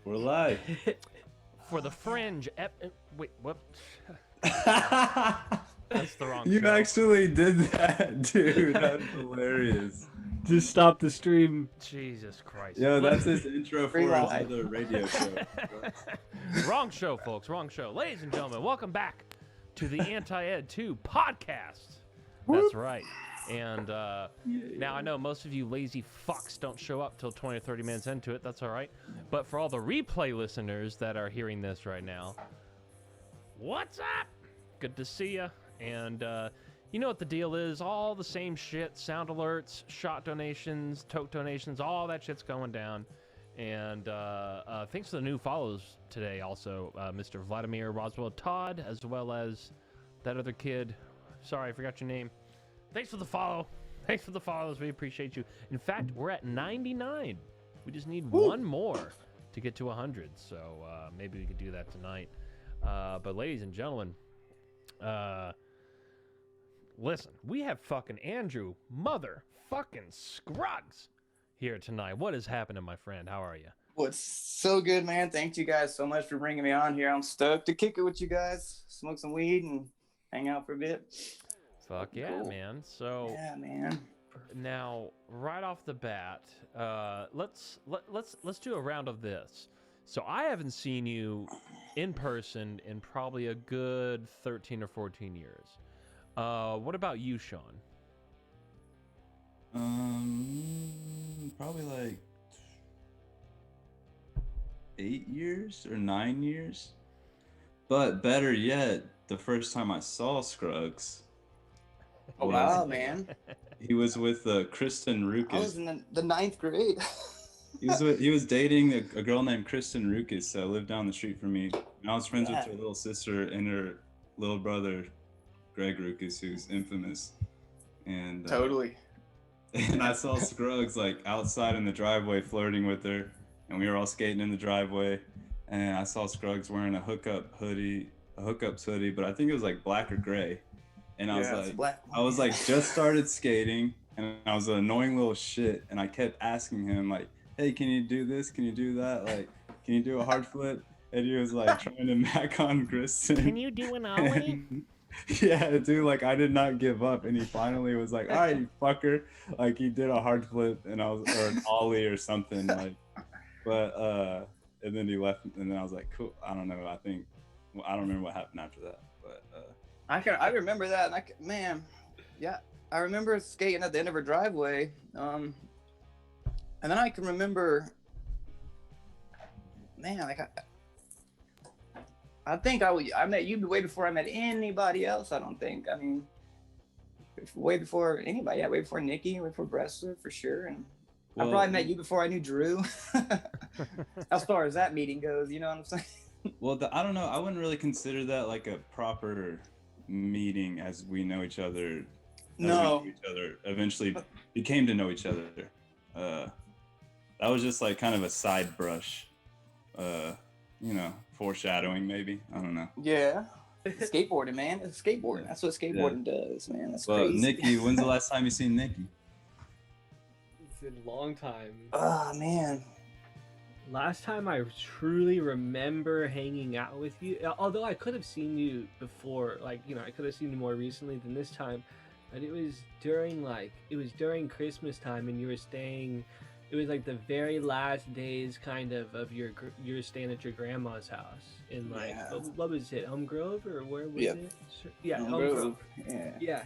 We're live. For the Fringe. Wait, what? That's the wrong You show. actually did that, dude. That's hilarious. Just stop the stream. Jesus Christ. Yo, that's his intro for Rewind. another radio show. Wrong show, folks. Wrong show. Ladies and gentlemen, welcome back to the Anti-Ed 2 podcast. That's right. And now I know most of you lazy fucks don't show up till 20 or 30 minutes into it. That's all right. But for all the replay listeners that are hearing this right now, what's up? Good to see you. And you know what the deal is. All the same shit. Sound alerts, shot donations, toke donations, all that shit's going down. And thanks for the new follows today also. Mr. Vladimir Roswell Todd, as well as that other kid. Sorry, I forgot your name. Thanks for the follow. Thanks for the follows. We appreciate you. In fact, we're at 99. We just need one more to get to 100. So maybe we could do that tonight. But ladies and gentlemen, listen, we have fucking Andrew motherfucking Scruggs here tonight. What is happening, my friend? How are you? What's so good, man? Thank you guys so much for bringing me on here. I'm stoked to kick it with you guys, smoke some weed, and hang out for a bit. Fuck yeah, Cool. man. So Yeah, man. now, right off the bat, let's do a round of this. So I haven't seen you in person in probably a good 13 or 14 years. What about you, Sean? Probably like 8 years or 9 years. But better yet, the first time I saw Scruggs. Oh, was- wow, man. He was with Kristen I was Rukas. in the ninth grade. He was dating a girl named Kristen Rukas that lived down the street from me. And I was friends with Yeah. her little sister and her little brother, Greg Rukas, who's infamous. And Totally. and I saw Scruggs like outside in the driveway flirting with her, and we were all skating in the driveway. And I saw Scruggs wearing a hookups hoodie, but I think it was like black or gray. And I was Yeah, it's like, black. just started skating, and I was an annoying little shit, and I kept asking him like, hey, can you do this? Can you do that? Like, can you do a hard flip? And he was like trying to mac on Kristen. Can you do an ollie? And- yeah, dude, like I did not give up, and he finally was like, all right, you fucker. Like he did a hard flip, and or an ollie or something, like, but and then he left, and then I was like, cool, I don't know, I don't remember what happened after that, but I remember that. And man, yeah, I remember skating at the end of her driveway. And then I can remember, man, like I think I met you way before I met anybody else. I don't think. I mean, way before anybody. Yeah, way before Nikki, way before Bressler for sure. And I probably met you before I knew Drew. As far as that meeting goes, you know what I'm saying? Well, I don't know. I wouldn't really consider that like a proper meeting as we know each other. No. We knew each other. Eventually became to know each other. That was just like kind of a side brush. You know, foreshadowing maybe. I don't know. Yeah. Skateboarding, man. It's skateboarding. That's what skateboarding does, man. That's Well, crazy. Nikki, when's the last time you seen Nikki? It's been a long time. Oh, man. Last time I truly remember hanging out with you, although I could have seen you before, like, you know, I could have seen you more recently than this time, but it was during Christmas time, and you were staying, it was like the very last days kind of your staying at your grandma's house in like, Yeah. what was it, Elm Grove, or where was Yep. it? Yeah, Elm Elm Grove. Grove. Yeah. Yeah.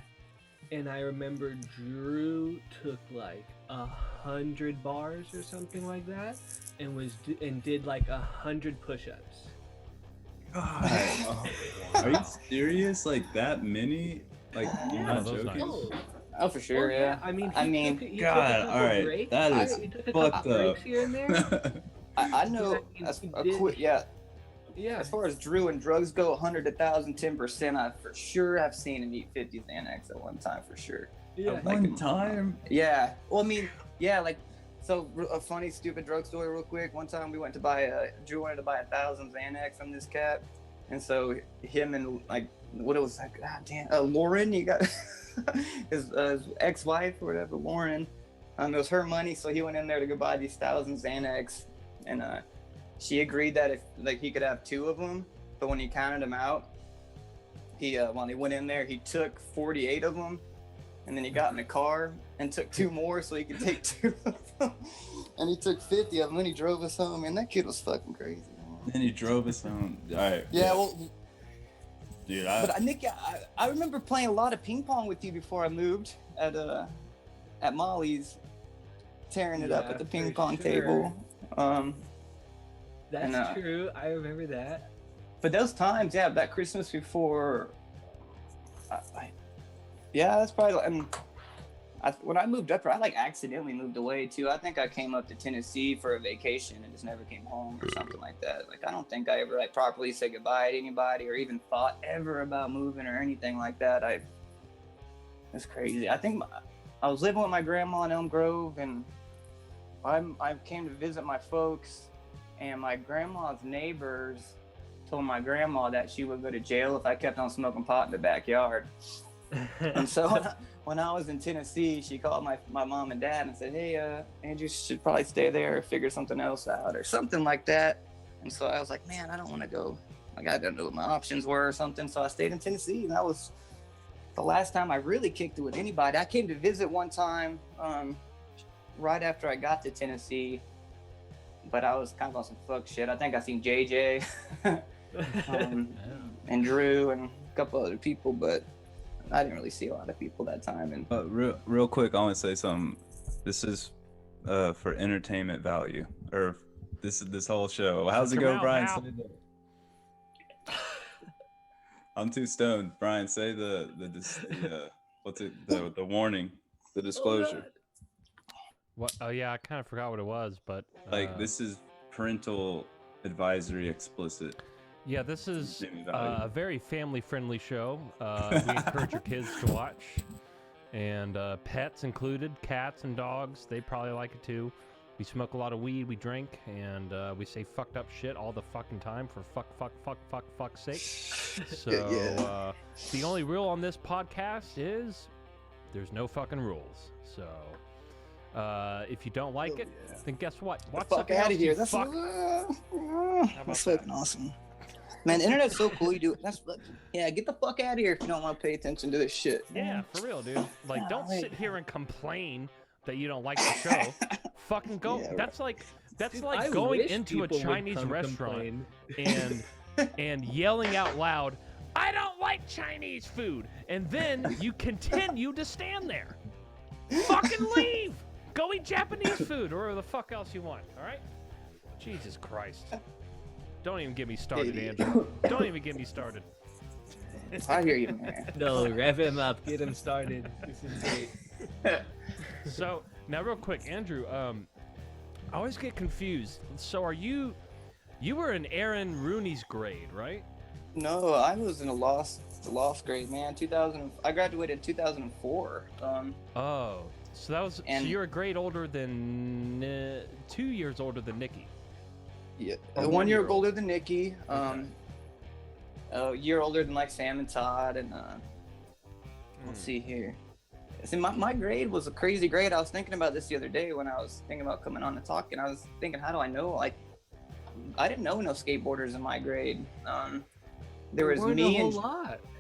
And I remember Drew took like 100 bars or something like that, and did like 100 push-ups. God, are you serious? Like that many? Like you're not those joking? nights. Oh, for sure, Well, yeah. I mean, he God, took a couple all right, breaks. that is He took a couple fucked breaks up. here and there. I know. He As did- yeah. Yeah. As far as Drew and drugs go, 100, 1,000, 10%, I for sure have seen him eat 50 Xanax at one time, for sure. Yeah. Like One time? Yeah. Well, I mean, yeah, like, so a funny, stupid drug story real quick. One time we went to buy, Drew wanted to buy 1,000 Xanax from this cat. And so him and like, what it was like, God damn, Lauren, you got his ex-wife or whatever, Lauren. It was her money. So he went in there to go buy these 1,000 Xanax. And she agreed that if like he could have 2 of them, but when he counted them out, he when he went in there, he took 48 of them, and then he got in the car and took 2 more so he could take 2 of them, and he took 50 of them, and he drove us home. Man, that kid was fucking crazy. Then he drove us home. All right. Yeah, well, dude, but Nick, I remember playing a lot of ping pong with you before I moved at Molly's, tearing it up at the ping pong table. That's true. I remember that. But those times, yeah, that Christmas before, yeah, that's probably. When I moved up, I like accidentally moved away too. I think I came up to Tennessee for a vacation and just never came home or something like that. Like I don't think I ever like properly said goodbye to anybody or even thought ever about moving or anything like that. It's crazy. I think I was living with my grandma in Elm Grove, and I came to visit my folks, and my grandma's neighbors told my grandma that she would go to jail if I kept on smoking pot in the backyard. And so when I was in Tennessee, she called my mom and dad and said, hey, Andrew should probably stay there or figure something else out or something like that. And so I was like, man, I don't want to go. Like, I didn't know what my options were or something. So I stayed in Tennessee, and that was the last time I really kicked it with anybody. I came to visit one time right after I got to Tennessee, but I was kind of on some fuck shit. I think I seen JJ and Drew and a couple other people, but I didn't really see a lot of people that time. And real quick, I want to say something. This is for entertainment value, or this whole show. How's it go, Brian? I'm too stoned. Brian, say the what's it? The warning, the disclosure. What? Oh yeah, I kind of forgot what it was, but like this is parental advisory explicit. Yeah, this is a very family-friendly show. We encourage your kids to watch, and pets included, cats and dogs. They probably like it too. We smoke a lot of weed, we drink, and we say fucked up shit all the fucking time for fuck's sake. So the only rule on this podcast is there's no fucking rules. So if you don't like it, then guess what? Watch the fuck out of here. That's fucking awesome. Man, the internet's so cool. You do get the fuck out of here if you don't want to pay attention to this shit. Yeah, for real, dude. Like, don't sit here and complain that you don't like the show. Fucking go. Yeah, that's like going into a Chinese restaurant and yelling out loud, "I don't like Chinese food," and then you continue to stand there. Fucking leave. Go eat Japanese food or the fuck else you want. All right? Jesus Christ. Don't even get me started, Andrew. Don't even get me started. I hear you, man. No, rev him up. Get him started. This is great. So, now real quick, Andrew, I always get confused. So you were in Aaron Rooney's grade, right? No, I was in the lost grade, man. I graduated in 2004. Oh, so so you're a grade older than 2 years older than Nikki. Yeah, 1 year older than Nikki. A year older than like Sam and Todd, and let's see here. See, my grade was a crazy grade. I was thinking about this the other day when I was thinking about coming on to talk, and I was thinking, how do I know? Like, I didn't know no skateboarders in my grade. There was me and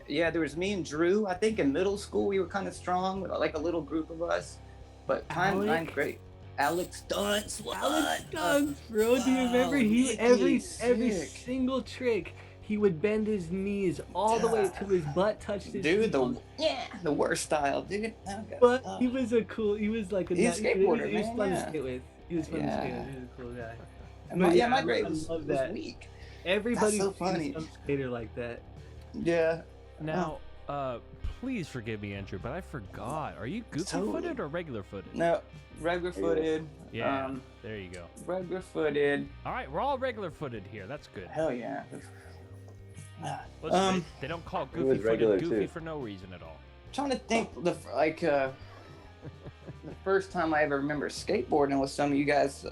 there was me and Drew. I think in middle school we were kind of strong, like a little group of us. But ninth grade. Alex Dunce, bro. Do you remember every single trick he would bend his knees all the way to his butt touched his dude the worst style, dude. But he was like a skateboarder, he was fun to skate with. He was fun to skate with. He was a cool guy. But my grade was weak. Everybody's so funny. Some skater like that. Yeah. Now, please forgive me, Andrew, but I forgot. Are you goofy-footed or regular-footed? No, regular-footed. Yeah, there you go. Regular-footed. All right, we're all regular-footed here. That's good. Hell yeah. Listen, they don't call goofy-footed goofy for no reason at all. I'm trying to think, the first time I ever remember skateboarding with some of you guys,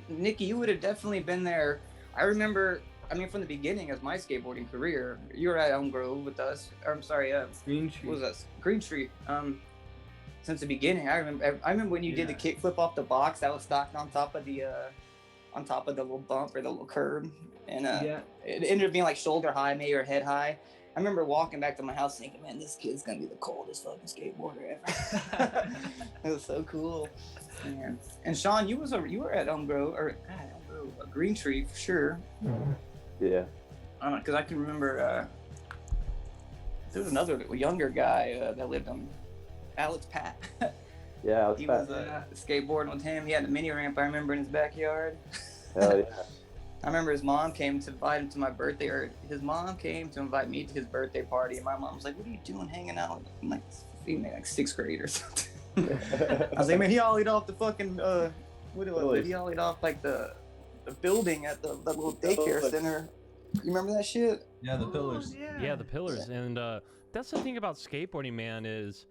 Nikki, you would have definitely been there. I remember, from the beginning of my skateboarding career, you were at Elm Grove with us. Or, I'm sorry, Green Tree. What was that? Green Tree. since the beginning. I remember when you did the kickflip off the box that was stocked on top of the little bump or the little curb, and it ended up being like shoulder high, maybe, or head high. I remember walking back to my house thinking, man, this kid's gonna be the coldest fucking skateboarder ever. It was so cool, man. And Sean, you were at Green Tree for sure. Yeah. I don't know, because I can remember there was another younger guy that lived on Alex Pat. Yeah, he was skateboarding with him. He had a mini ramp, I remember, in his backyard. Hell yeah. I remember his mom came to invite him to my birthday, or his mom came to invite me to his birthday party, and my mom was like, "What are you doing hanging out?" I'm like, like 6th grade or something. I was like, "Man, he ollied off the fucking what it was? He ollied off like the building at the little daycare center. You remember that shit?" Yeah, the pillars. Yeah, the pillars. And that's the thing about skateboarding, man, is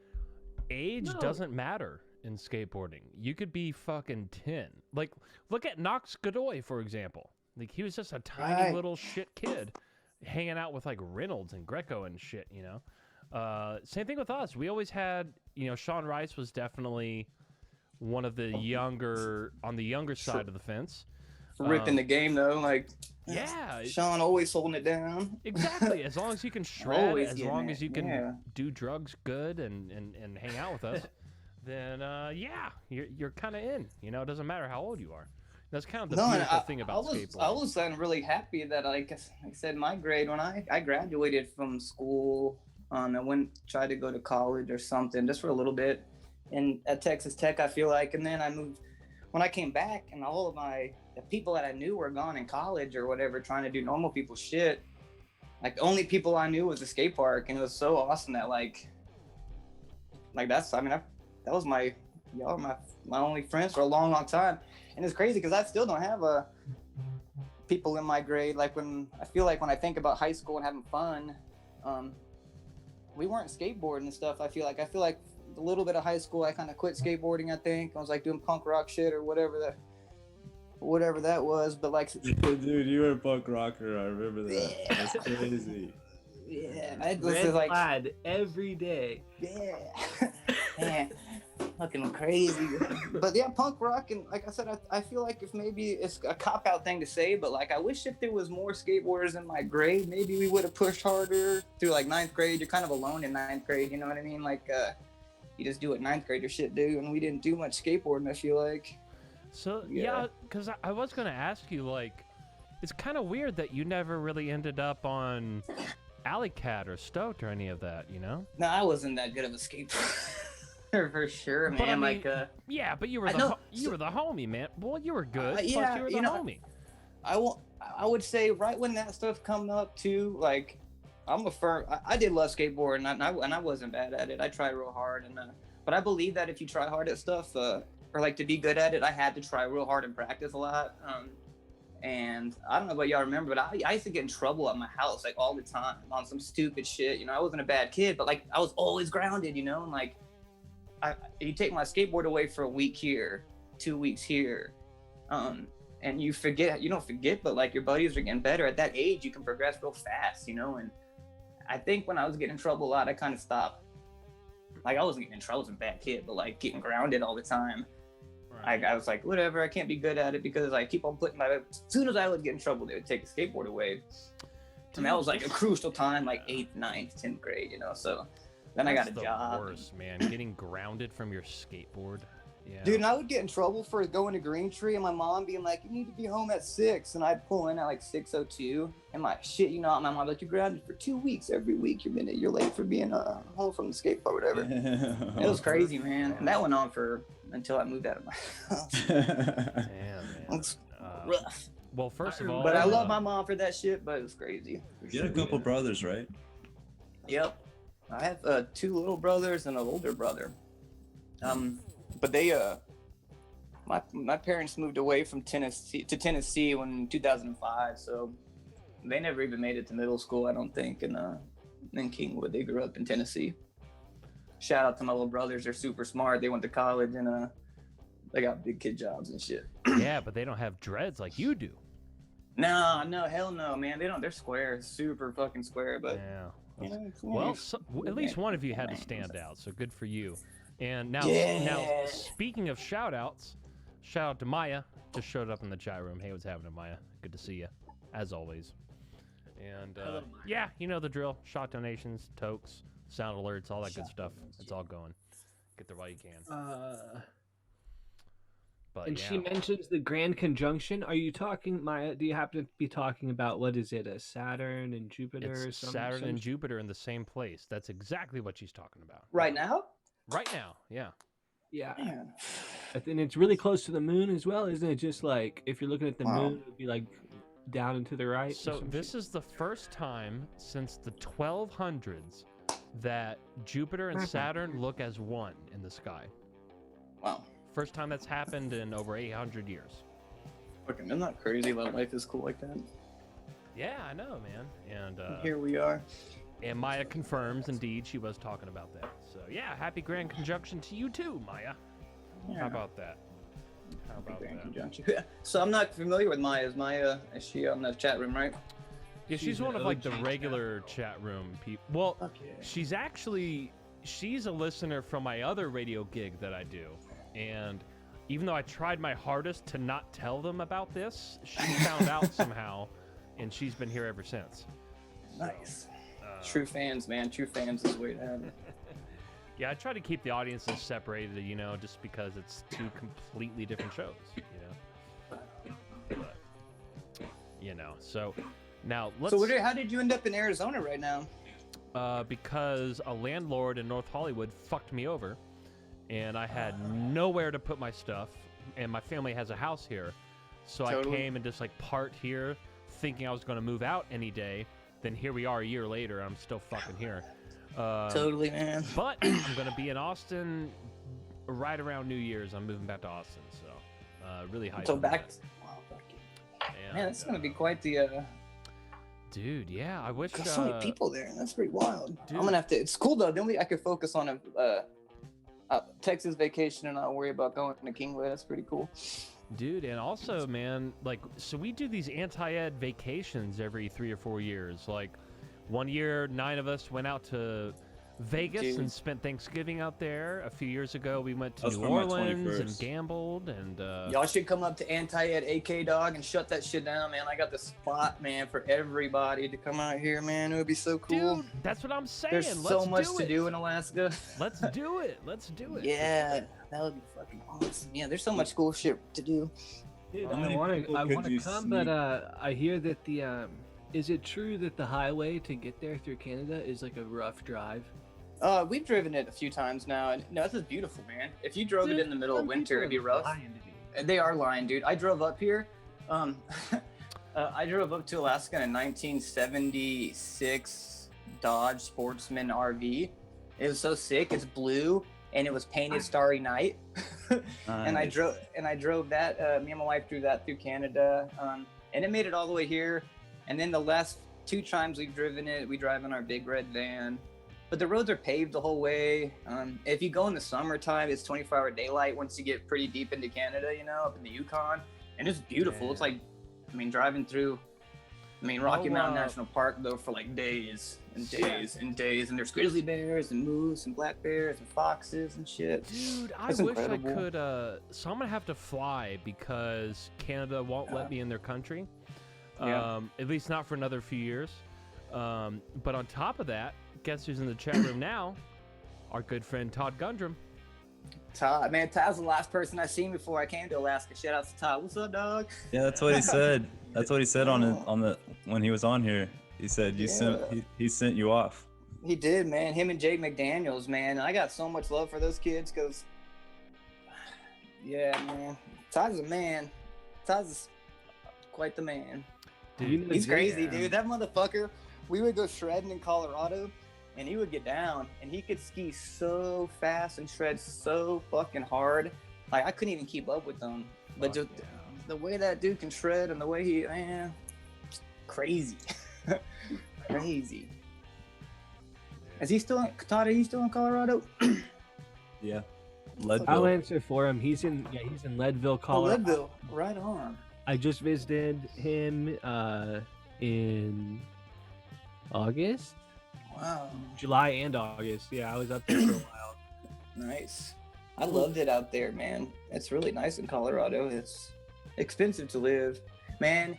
age doesn't matter in skateboarding. You could be fucking 10. Like, look at Knox Godoy, for example. Like, he was just a tiny little shit kid hanging out with, like, Reynolds and Greco and shit, you know? Same thing with us. We always had, you know, Sean Rice was definitely one of the younger, on the younger side of the fence. Ripping the game, though, like... Yeah. Sean always holding it down. Exactly. As long as you can shred, as long as you can do drugs good and hang out with us, then, you're kind of in. You know, it doesn't matter how old you are. That's kind of the beautiful thing about skateboarding. I was really happy that, like I said, my grade, when I graduated from school, I tried to go to college or something just for a little bit, and at Texas Tech, I feel like, and then I moved. When I came back, and all of the people that I knew were gone in college or whatever, trying to do normal people shit. Like, the only people I knew was the skate park, and it was so awesome that like that's. I mean, that was my only friends for a long, long time. And it's crazy because I still don't have people in my grade. Like, when I think about high school and having fun, we weren't skateboarding and stuff. I feel like a little bit of high school, I kind of quit skateboarding. I think I was like doing punk rock shit or whatever that was. But like, dude, you were a punk rocker. I remember that. That's crazy. Yeah, Red plaid every day. Yeah, man. Fucking crazy. But yeah, punk rock, and like I said, I feel like if maybe it's a cop-out thing to say, but like I wish if there was more skateboarders in my grade, maybe we would have pushed harder through like 9th grade. You're kind of alone in 9th grade, you know what I mean? Like you just do what 9th grader shit do, and we didn't do much skateboarding, I feel like. So yeah, because I was gonna ask you, like, it's kind of weird that you never really ended up on Alley Cat or Stoked or any of that, you know? No, I wasn't that good of a skateboarder. For sure, man. But, I mean, like, yeah, but you were the homie, man. Well, you were good. Plus, you were the homie. I would say right when that stuff come up too, like, I'm a firm. I did love skateboarding, and I wasn't bad at it. I tried real hard, but I believe that if you try hard at stuff, or like to be good at it, I had to try real hard and practice a lot. And I don't know what y'all remember, but I used to get in trouble at my house like all the time on some stupid shit. You know, I wasn't a bad kid, but like I was always grounded. You know, and like. You take my skateboard away for a week here, 2 weeks here, and you don't forget, but like your buddies are getting better. At that age, you can progress real fast, you know? And I think when I was getting in trouble a lot, I kind of stopped. Like, I wasn't getting in trouble as a bad kid, but like getting grounded all the time. Right. I was like, whatever, I can't be good at it because I keep on as soon as I would get in trouble, they would take the skateboard away. And that was like a crucial time, like 8th, 9th, 10th grade, you know? So then I got a job. That's the worst, man. Getting grounded from your skateboard. Yeah. Dude, and I would get in trouble for going to Green Tree, and my mom being like, "You need to be home at 6," and I'd pull in at like 6:02, and my shit, you know, my mom like, "You're grounded for 2 weeks. Every week you're late for being home from the skate park, whatever." It was crazy, man, and that went on until I moved out of my house. Damn, man. It's rough. Well, first of all, but I love my mom for that shit, but it was crazy. You had a couple brothers, right? Yep. I have 2 little brothers and an older brother. But they my parents moved away from Tennessee in 2005, so they never even made it to middle school, I don't think, in Kingwood. They grew up in Tennessee. Shout out to my little brothers, they're super smart. They went to college and they got big kid jobs and shit. Yeah, but they don't have dreads like you do. No, hell no, man. They don't. They're square, super fucking square, but yeah. you know, Well, at least one of you had to stand out, so good for you. And now, Yeah. speaking of shout outs, shout out to Maya. Just showed up in the chat room. Hey, what's happening, Maya? Good to see you, as always. And Hello, Maya. yeah, you know the drill. Shot donations, tokes, sound alerts, all that good stuff. It's all going. Get there while you can. But And yeah. she mentions the Grand Conjunction. Are you talking, Maya? Do you happen to be talking about what is it? A Saturn and Jupiter? or It's some, Saturn some and shit? Jupiter in the same place. That's exactly what she's talking about. Right now? Right now, yeah. Yeah. Man. And it's really close to the moon as well, isn't it? Just like if you're looking at the Wow. moon, it would be like down and to the right. So this is the first time since the 1200s that Jupiter and Saturn look as one in the sky. Wow. First time that's happened in over 800 years. Fucking, isn't that crazy that life is cool like that? Yeah, I know, man. And Here we are. and Maya confirms, indeed, she was talking about that. So yeah, happy Grand Conjunction to you too, Maya. Yeah. How about that? How about Grand that? Conjunction. So I'm not familiar with Maya. Is she on the chat room, right? Yeah, she's She's one an of like the OG regular chat room people. Well, Okay. she's a listener from my other radio gig that I do. And even though I tried my hardest to not tell them about this, she found out somehow, and she's been here ever since. Nice. True fans, man. True fans is the way to have it. Yeah, I try to keep the audiences separated, you know, just because it's two completely different shows, you know. But, you know, so now let's. So how did you end up in Arizona right now? Because a landlord in North Hollywood fucked me over, and I had nowhere to put my stuff, and my family has a house here, so Totally. I came and just like parked here, thinking I was going to move out any day. Then here we are a year later, and I'm still fucking here. Totally, man. But I'm going to be in Austin right around New Year's. I'm moving back to Austin, so really hyped. So on back. that. Wow, fuck you. And, Man, it's gonna be quite the. dude. Yeah, I wish. There's so many people there. That's pretty wild. Dude. I'm gonna have to. It's cool though. Then I could focus on a Texas vacation and not worry about going to Kingwood. That's pretty cool. Dude, and also, man, like, so we do these anti-ed vacations every 3 or 4 years. Like, one year, 9 of us went out to Vegas Dude. and spent Thanksgiving out there. A few years ago, we went to That's New for my Orleans and 21st. gambled. And Y'all should come up to Anti-Ed AK Dog and shut that shit down, man. I got the spot, man, for everybody to come out here, man. It would be so cool. dude, that's what I'm saying. There's Let's so much do to it. do in Alaska. Let's do it. Let's do it. Yeah, that would be fucking awesome. Yeah, there's so much cool shit to do. Dude, How I many want people to. I could want to you come, sneak? but I hear that the. Is it true that the highway to get there through Canada is like a rough drive? We've driven it a few times now, and no, this is beautiful, man. If you drove it in the middle of Some winter, it'd be people are rough. lying to me. They are lying, dude. I drove up here. I drove up to Alaska in a 1976 Dodge Sportsman RV. It was so sick. It's blue, and it was painted Starry Night. And I drove that. Me and my wife drove that through Canada, and it made it all the way here. And then the last 2 times we've driven it, we drive in our big red van. But the roads are paved the whole way. If you go in the summertime, it's 24-hour daylight once you get pretty deep into Canada, you know, up in the Yukon. And it's beautiful. Yeah. It's like, I mean, driving through, Rocky Oh, Mountain wow. National Park, though, for like days and Yeah. days and days. And there's grizzly bears and moose and black bears and foxes and shit. Dude, I It's wish incredible. I could. So I'm gonna have to fly because Canada won't let me in their country. Yeah. At least not for another few years. But on top of that, guess who's in the chat room now? Our good friend Todd Gundrum. Todd, man, Todd's the last person I seen before I came to Alaska. Shout out to Todd. What's up, dog? Yeah, that's what he said. That's what he said on the when he was on here. He said you he sent you off. He did, man. Him and Jake McDaniels, man. I got so much love for those kids because, yeah, man. Todd's a man. Todd's quite the man. Dude, He's crazy, yeah. dude. That motherfucker. We would go shredding in Colorado, and he would get down, and he could ski so fast and shred so fucking hard. Like I couldn't even keep up with them. But Fuck just the way that dude can shred and the way he, man, crazy, crazy. Is he still Todd? Are you still in Colorado? Yeah. I'll Leadville. answer for him. He's in Leadville, Oh, Colorado. Leadville. Right on. I just visited him in August, Wow. July and August. Yeah, I was up there for a while. Nice. I loved it out there, man. It's really nice in Colorado. It's expensive to live. Man,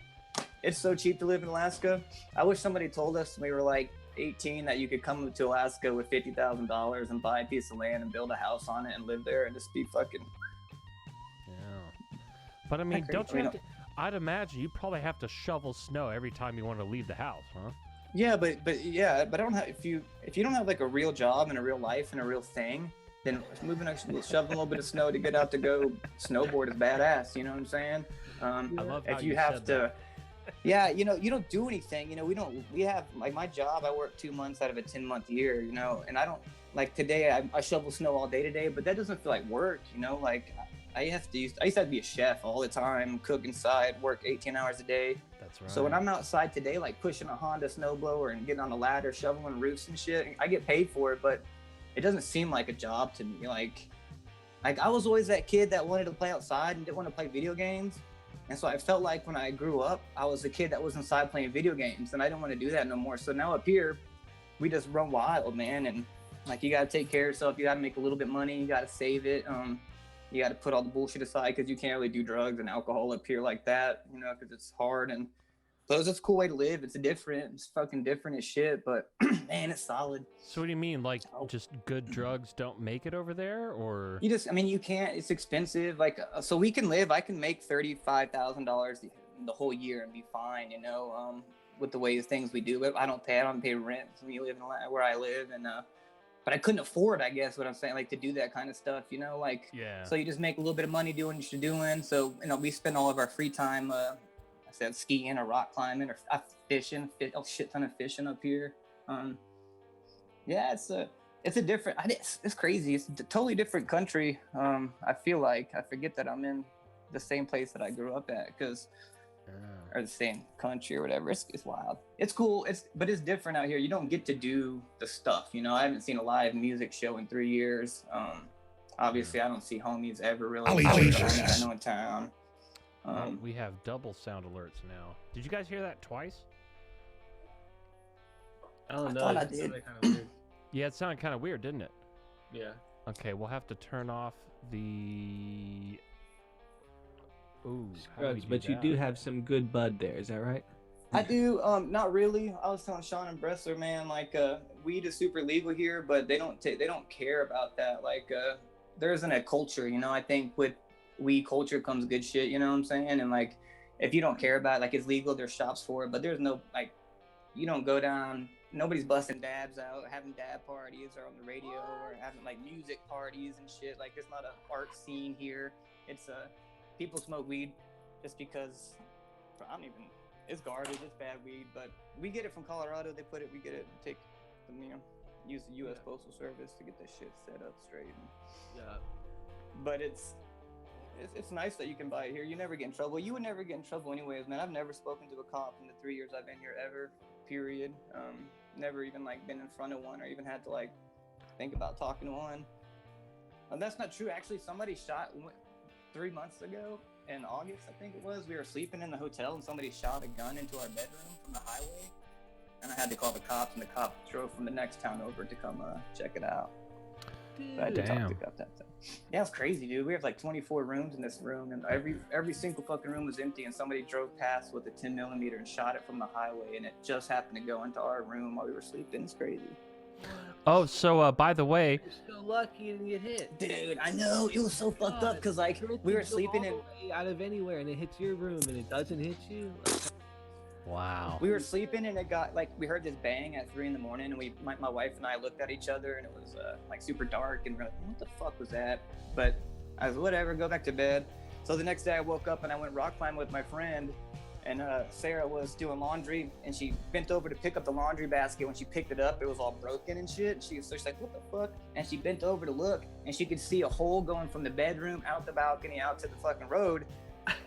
it's so cheap to live in Alaska. I wish somebody told us when we were like 18 that you could come to Alaska with $50,000 and buy a piece of land and build a house on it and live there and just be fucking. Yeah. But I mean, don't you have to, I'd imagine you probably have to shovel snow every time you want to leave the house, huh? Yeah, but I don't have if you don't have like a real job and a real life and a real thing, then shoveling a little bit of snow to get out to go snowboard is badass. You know what I'm saying? I love how If you you have said to, that. yeah, you know, you don't do anything. You know, we have like my job. I work 2 months out of a 10-month year. You know, and I don't like today. I shovel snow all day today, but that doesn't feel like work. You know, like I used to have to be a chef all the time, cook inside, work 18 hours a day. That's right. So when I'm outside today, like pushing a Honda snowblower and getting on a ladder, shoveling roofs and shit, I get paid for it, but it doesn't seem like a job to me. Like I was always that kid that wanted to play outside and didn't want to play video games. And so I felt like when I grew up, I was the kid that was inside playing video games, and I didn't want to do that no more. So now up here, we just run wild, man. And like, you got to take care of yourself. You got to make a little bit of money. You got to save it. You got to put all the bullshit aside because you can't really do drugs and alcohol up here like that, you know, because it's hard. And so it's just a cool way to live. It's fucking different as shit, but man, it's solid. So what do you mean? Like, just good drugs don't make it over there, or? You can't, it's expensive. Like, so I can make $35,000 the whole year and be fine, you know, with the way things we do. But I don't pay rent when you live where I live. And, but I couldn't afford, I guess what I'm saying, like to do that kind of stuff, you know, like, Yeah. So you just make a little bit of money doing what you're doing. So, you know, we spend all of our free time, I said skiing or rock climbing or fishing, a shit ton of fishing up here. Yeah, it's a different, it's crazy. It's a totally different country. I feel like I forget that I'm in the same place that I grew up at or the same country or whatever. It's wild. It's cool. But it's different out here. You don't get to do the stuff, you know. I haven't seen a live music show in 3 years. Obviously I don't see homies ever really. I know in town. We have double sound alerts now. Did you guys hear that twice? I don't know. thought I It did. sounded kind of weird. Yeah, it sounded kind of weird, didn't it? Yeah. Okay, we'll have to turn off the. Ooh, how do we Scruggs, do but you that? do have some good bud there. Is that right? I do. Not really. I was telling Sean and Bressler, man, like weed is super legal here, but they don't care about that. Like there isn't a culture, you know. I think with weed culture comes good shit, you know what I'm saying? And like if you don't care about it, like it's legal, there's shops for it, but there's no like you don't go down, nobody's busting dabs out, having dab parties or on the radio or having like music parties and shit. Like it's not an art scene here. It's people smoke weed just because it's garbage, it's bad weed, but we get it from Colorado. We get it, take the, you know, use the U.S. Postal Service to get this shit set up straight. Yeah. But it's nice that you can buy it here. You never get in trouble. You would never get in trouble anyways, man. I've never spoken to a cop in the 3 years I've been here ever, period. Never even like been in front of one or even had to like think about talking to one. That's not true. Actually, somebody shot 3 months ago in August, I think it was. We were sleeping in the hotel and somebody shot a gun into our bedroom from the highway. And I had to call the cops, and the cop drove from the next town over to come check it out. Dude. I had to talk to Damn. the cop that time. Yeah, it's crazy, dude. We have like 24 rooms in this room, and every single fucking room was empty, and somebody drove past with a 10mm and shot it from the highway, and it just happened to go into our room while we were sleeping. It's crazy. Oh, so by the way, You're so lucky you didn't get hit. Dude, I know. It was so fucked up because like we were sleeping in. Out of anywhere, and it hits your room, and it doesn't hit you. wow. We were sleeping and it got like we heard this bang at 3 a.m. and my wife and I looked at each other and it was like super dark and we're like, what the fuck was that? But I was whatever, go back to bed. So the next day I woke up and I went rock climbing with my friend, and Sarah was doing laundry and she bent over to pick up the laundry basket. When she picked it up, it was all broken and shit. She's like, what the fuck? And she bent over to look and she could see a hole going from the bedroom out the balcony out to the fucking road.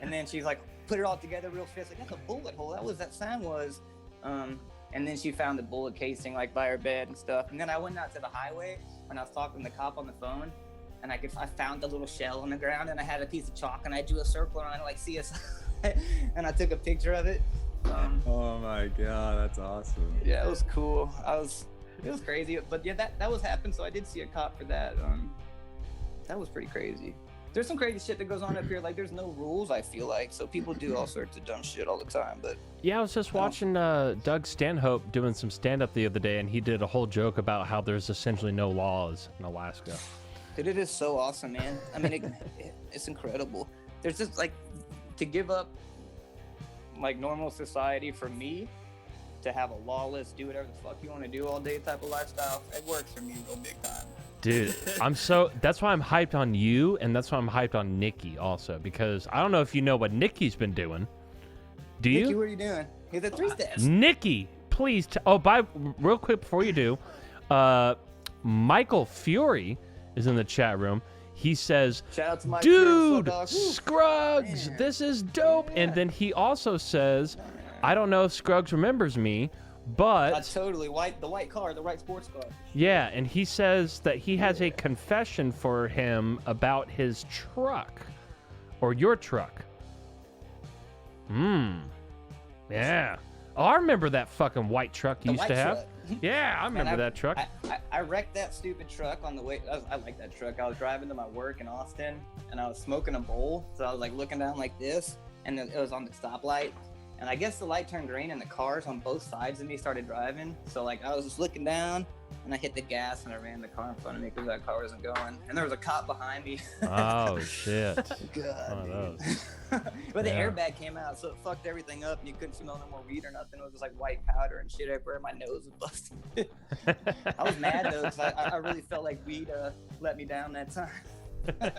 And then she's like, put it all together real fast, like that's a bullet hole. That sound was. And then she found the bullet casing like by her bed and stuff. And then I went out to the highway when I was talking to the cop on the phone, and I found the little shell on the ground, and I had a piece of chalk and I drew a circle around it like CSI, and I took a picture of it. Oh my god, that's awesome. Yeah, it was cool. It was crazy, but yeah, that was happened. So I did see a cop for that. That was pretty crazy. There's some crazy shit that goes on up here. Like, there's no rules, I feel like. So people do all sorts of dumb shit all the time. But Yeah, I was just watching Doug Stanhope doing some stand-up the other day, and he did a whole joke about how there's essentially no laws in Alaska. dude, it is so awesome, man. I mean, it's incredible. There's just like to give up like normal society for me to have a lawless, do whatever the fuck you want to do all day type of lifestyle. It works for me real big time. Dude, that's why I'm hyped on you, and that's why I'm hyped on Nikki also, because I don't know if you know what Nikki's been doing. Do you? Nikki, what are you doing? He's at 3 steps. Nikki, please. Real quick before you do, Michael Fury is in the chat room. He says, Shout out to my dude, girl, Scruggs, Man. this is dope. Yeah. And then he also says, I don't know if Scruggs remembers me, but totally the white car, the white sports car. yeah, and he says that he has a confession for him about his truck or your truck. Yeah. Oh, I remember that fucking white truck you The used white to have. truck. Yeah, I remember that truck. I wrecked that stupid truck on the way. I like that truck. I was driving to my work in Austin, and I was smoking a bowl. So I was like looking down like this, and it was on the stoplight. And I guess the light turned green, and the cars on both sides of me started driving. So like I was just looking down, and I hit the gas, and I ran the car in front of me because that car wasn't going. And there was a cop behind me. Oh shit. God, One of those. But the Yeah. airbag came out, so it fucked everything up, and you couldn't smell no more weed or nothing. It was just like white powder and shit everywhere. My nose was busted. I was mad though, because I really felt like weed let me down that time.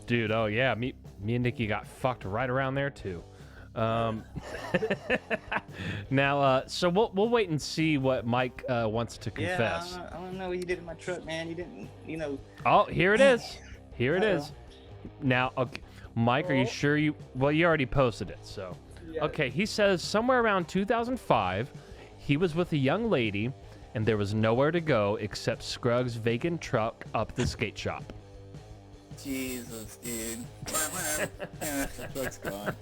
Dude, oh yeah, me and Nikki got fucked right around there too. Now, so we'll wait and see what Mike wants to confess. Yeah, I don't know what you did in my truck, man. You didn't, Oh, here it is. Here it Uh-oh. is. Now, okay, Mike, are you sure you? Well, you already posted it, so. Yeah. Okay, he says somewhere around 2005, he was with a young lady, and there was nowhere to go except Scruggs' vacant truck up the skate shop. Jesus, dude. Yeah, The truck's gone.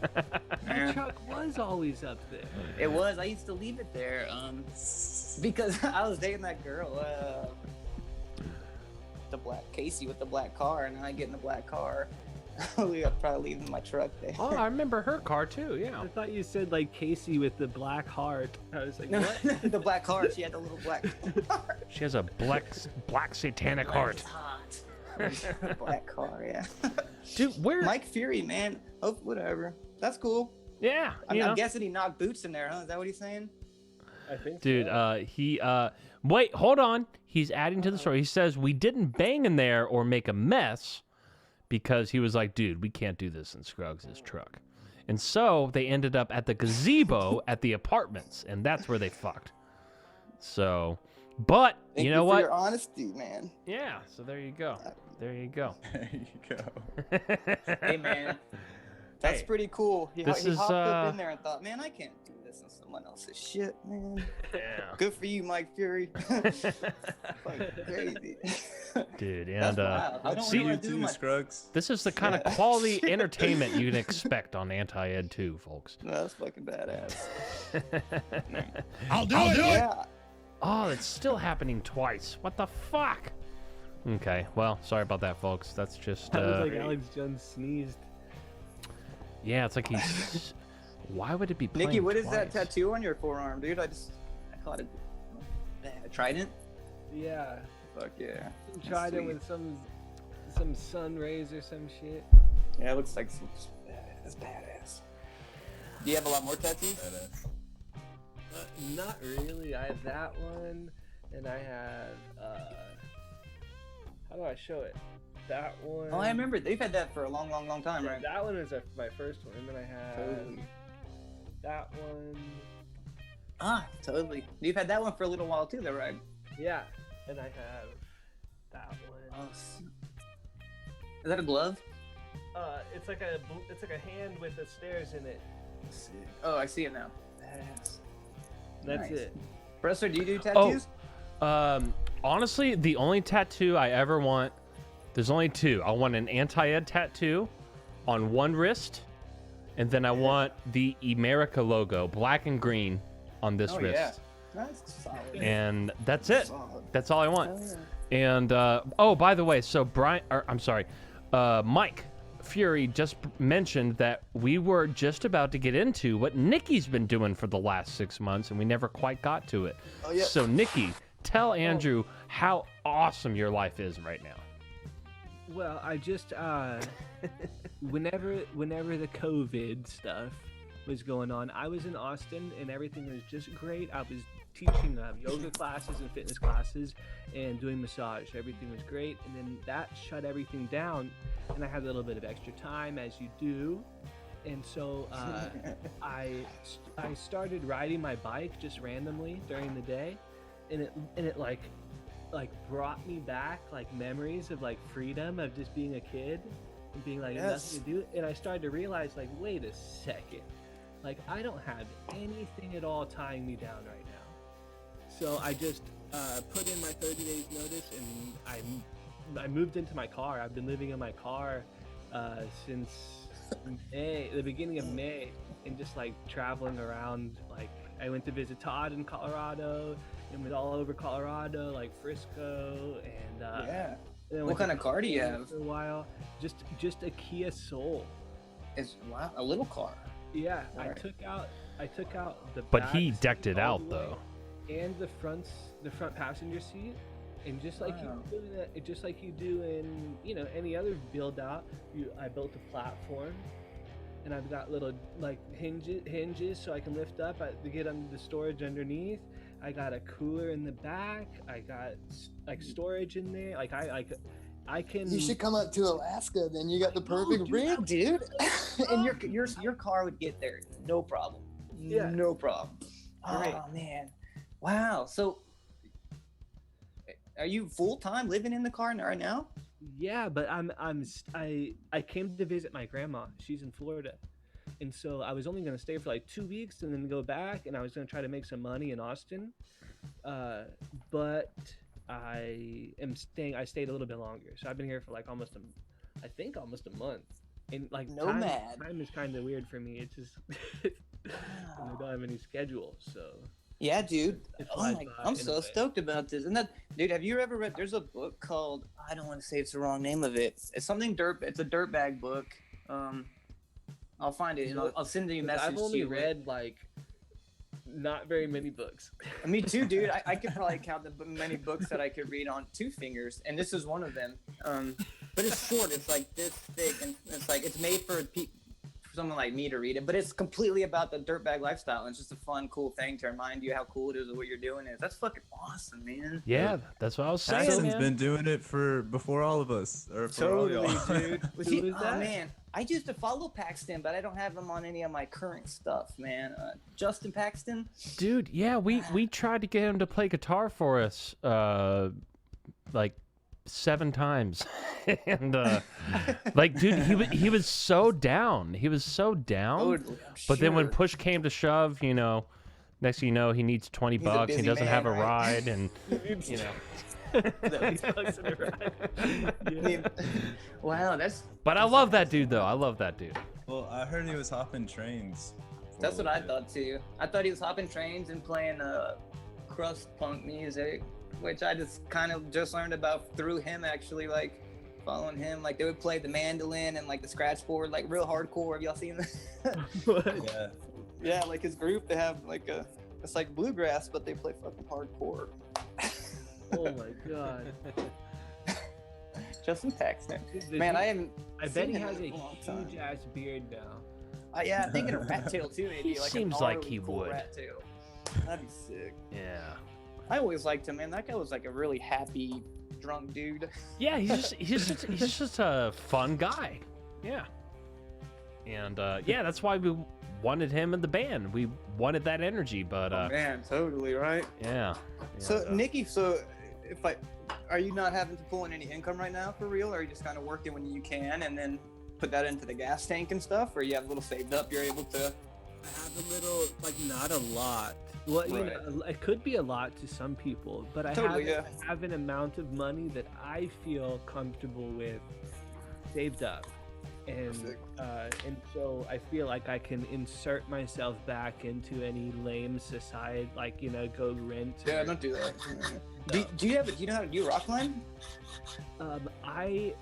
The truck was always up there. it was. I used to leave it there, because I was dating that girl, the black Casey with the black car, and I get in the black car. I'd probably leave my truck there. Oh, I remember her car too. Yeah. I thought you said like Casey with the black heart. I was like, No, what? the black car. She had the little black car. She has a black satanic heart. It's hot. Black car, yeah. Dude, where? Mike Fury, man. Oh, whatever. That's cool. Yeah. I'm guessing he knocked boots in there, huh? Is that what he's saying? I think Dude, so. wait, hold on. He's adding to the story. He says we didn't bang in there or make a mess because he was like, dude, we can't do this in Scruggs' truck. And so they ended up at the gazebo at the apartments, and that's where they fucked. So, but Thank you know for what? your honesty, man. Yeah, so there you go. There you go. There you go. Hey, man. That's Hey, pretty cool. He this is, hopped up in there and thought, man, I can't do this in someone else's shit, man. Yeah. Good for you, Mike Fury. Fucking crazy. Dude, That's and wild. I don't see- know what You to do too, with my... Scruggs. this is the kind of Yeah. quality entertainment you can expect on Anti-Ed 2, folks. No, that's fucking badass. I'll do it. Yeah. Oh, it's still happening twice. What the fuck? Okay, well, sorry about that, folks. That's just, That was like Alex Jones sneezed. yeah, it's like he's... Why would it be playing Nikki, what is that twice? tattoo on your forearm, dude? I caught it. Trident? Yeah. Fuck yeah. Tried it sweet. with some sun rays or some shit. Yeah, it looks like some... That's badass. Do you have a lot more tattoos? Not really. I have that one, and I have how do I show it? That one. Oh, I remember. They've had that for a long, long, long time, Yeah, right? that one is my first one, and then I have Totally. that one. Ah, totally. You've had that one for a little while too, though, right? Yeah, and I have that one. Oh, is that a glove? It's like a hand with the stairs in it. Sick. Oh, I see it now. Badass. That's Nice. it. Professor, do you do tattoos? Honestly, the only tattoo I ever want, there's only two. I want an Anti-Ed tattoo on one wrist, and then I want the America logo, black and green, on this Oh, wrist. yeah. That's solid. And that's it. Solid. That's all I want. Hell yeah. And oh, by the way, so Mike Fury just mentioned that we were just about to get into what Nikki's been doing for the last 6 months, and we never quite got to it. Oh, yeah. So Nikki, tell Andrew how awesome your life is right now. Well, I just whenever the COVID stuff was going on, I was in Austin and everything was just great. I was teaching yoga classes and fitness classes and doing massage. Everything was great, and then that shut everything down, and I had a little bit of extra time, as you do, and so I started riding my bike just randomly during the day, and it like brought me back like memories of like freedom of just being a kid and being like nothing to do, and I started to realize like, wait a second, like I don't have anything at all tying me down right now. So I just put in my 30 days notice, and I moved into my car. I've been living in my car since the beginning of May, and just like traveling around. Like I went to visit Todd in Colorado, and went all over Colorado, like Frisco, and Yeah. then What went kind to of car do you Colorado have? For a while, just a Kia Soul. It's wow, a little car. Yeah, I Alright. took out the. But he back decked seat it all out the way, though. and the front passenger seat, and just like Wow. you do just like you do in any other build out, I built a platform, and I've got little like hinges so I can lift up to get under the storage underneath. I got a cooler in the back. I got like storage in there. Like I can. You should come up to Alaska. Then you got the perfect dude, rig. Dude, and your car would get there, no problem. Yeah. No problem. Great. Oh man, wow. So, are you full time living in the car right now? Yeah, but I came to visit my grandma. She's in Florida, and so I was only gonna stay for like 2 weeks and then go back, and I was gonna try to make some money in Austin, but I stayed a little bit longer, so I've been here for like almost a month, and like Nomad. time is kind of weird for me. It's just I don't have any schedule, so. Yeah, dude. It's Oh like my, that I'm in a so way. stoked about this. And dude, have you ever read? There's a book called, I don't want to say it's the wrong name of it. It's something it's a dirtbag book. I'll find it and I'll send you a message. I've to only you. read like not very many books. Me too, dude. I could probably count the many books that I could read on 2 fingers, and this is one of them. But it's short. It's like this thick, and it's made for someone like me to read it. But it's completely about the dirtbag lifestyle, and it's just a fun, cool thing to remind you how cool it is and what you're doing is. That's fucking awesome, man. Yeah, that's what I was saying. Paxton's Man. been doing it before all of us. Or for all Totally, y'all. dude. Who is that? Man, I used to follow Paxton, but I don't have him on any of my current stuff, man. Justin Paxton. Dude, yeah, we tried to get him to play guitar for us like 7 times. And like dude, he was so down. He was so down. Totally, But then when sure. push came to shove, next thing you know, he needs 20 He's a bucks. He busy doesn't have a man, right? ride and I mean, wow, But I love that dude though. I love that dude. Well, I heard he was hopping trains. for that's a what I little thought too. I thought he was hopping trains and playing crust punk music, which I just learned about through him actually, like following him. Like they would play the mandolin and like the scratch board, like real hardcore. Have y'all seen that? bit. Yeah. Yeah, like his group, they have like it's like bluegrass, but they play fucking hardcore. Oh my god. Justin Paxton. Does Man, he- I haven't. I bet seen he him has in a long time. huge ass beard now. Yeah, I'm thinking a rat tail too, maybe. He Like seems a like gnarly, he cool would. Rat tail. That'd be sick. Yeah. I always liked him, man. That guy was like a really happy, drunk dude. Yeah, he's just a fun guy. Yeah. And yeah, that's why we wanted him in the band. We wanted that energy, but Oh, man, totally right. yeah. So And, Nikki, are you not having to pull in any income right now for real? Or are you just kind of working when you can and then put that into the gas tank and stuff? Or you have a little saved up, you're able to? I have a little, like not a lot. Well, you Right. know, it could be a lot to some people, but Totally, I have an amount of money that I feel comfortable with saved up. and so I feel like I can insert myself back into any lame society, like go rent. Yeah, don't do that. Do you know how to do rock climb? I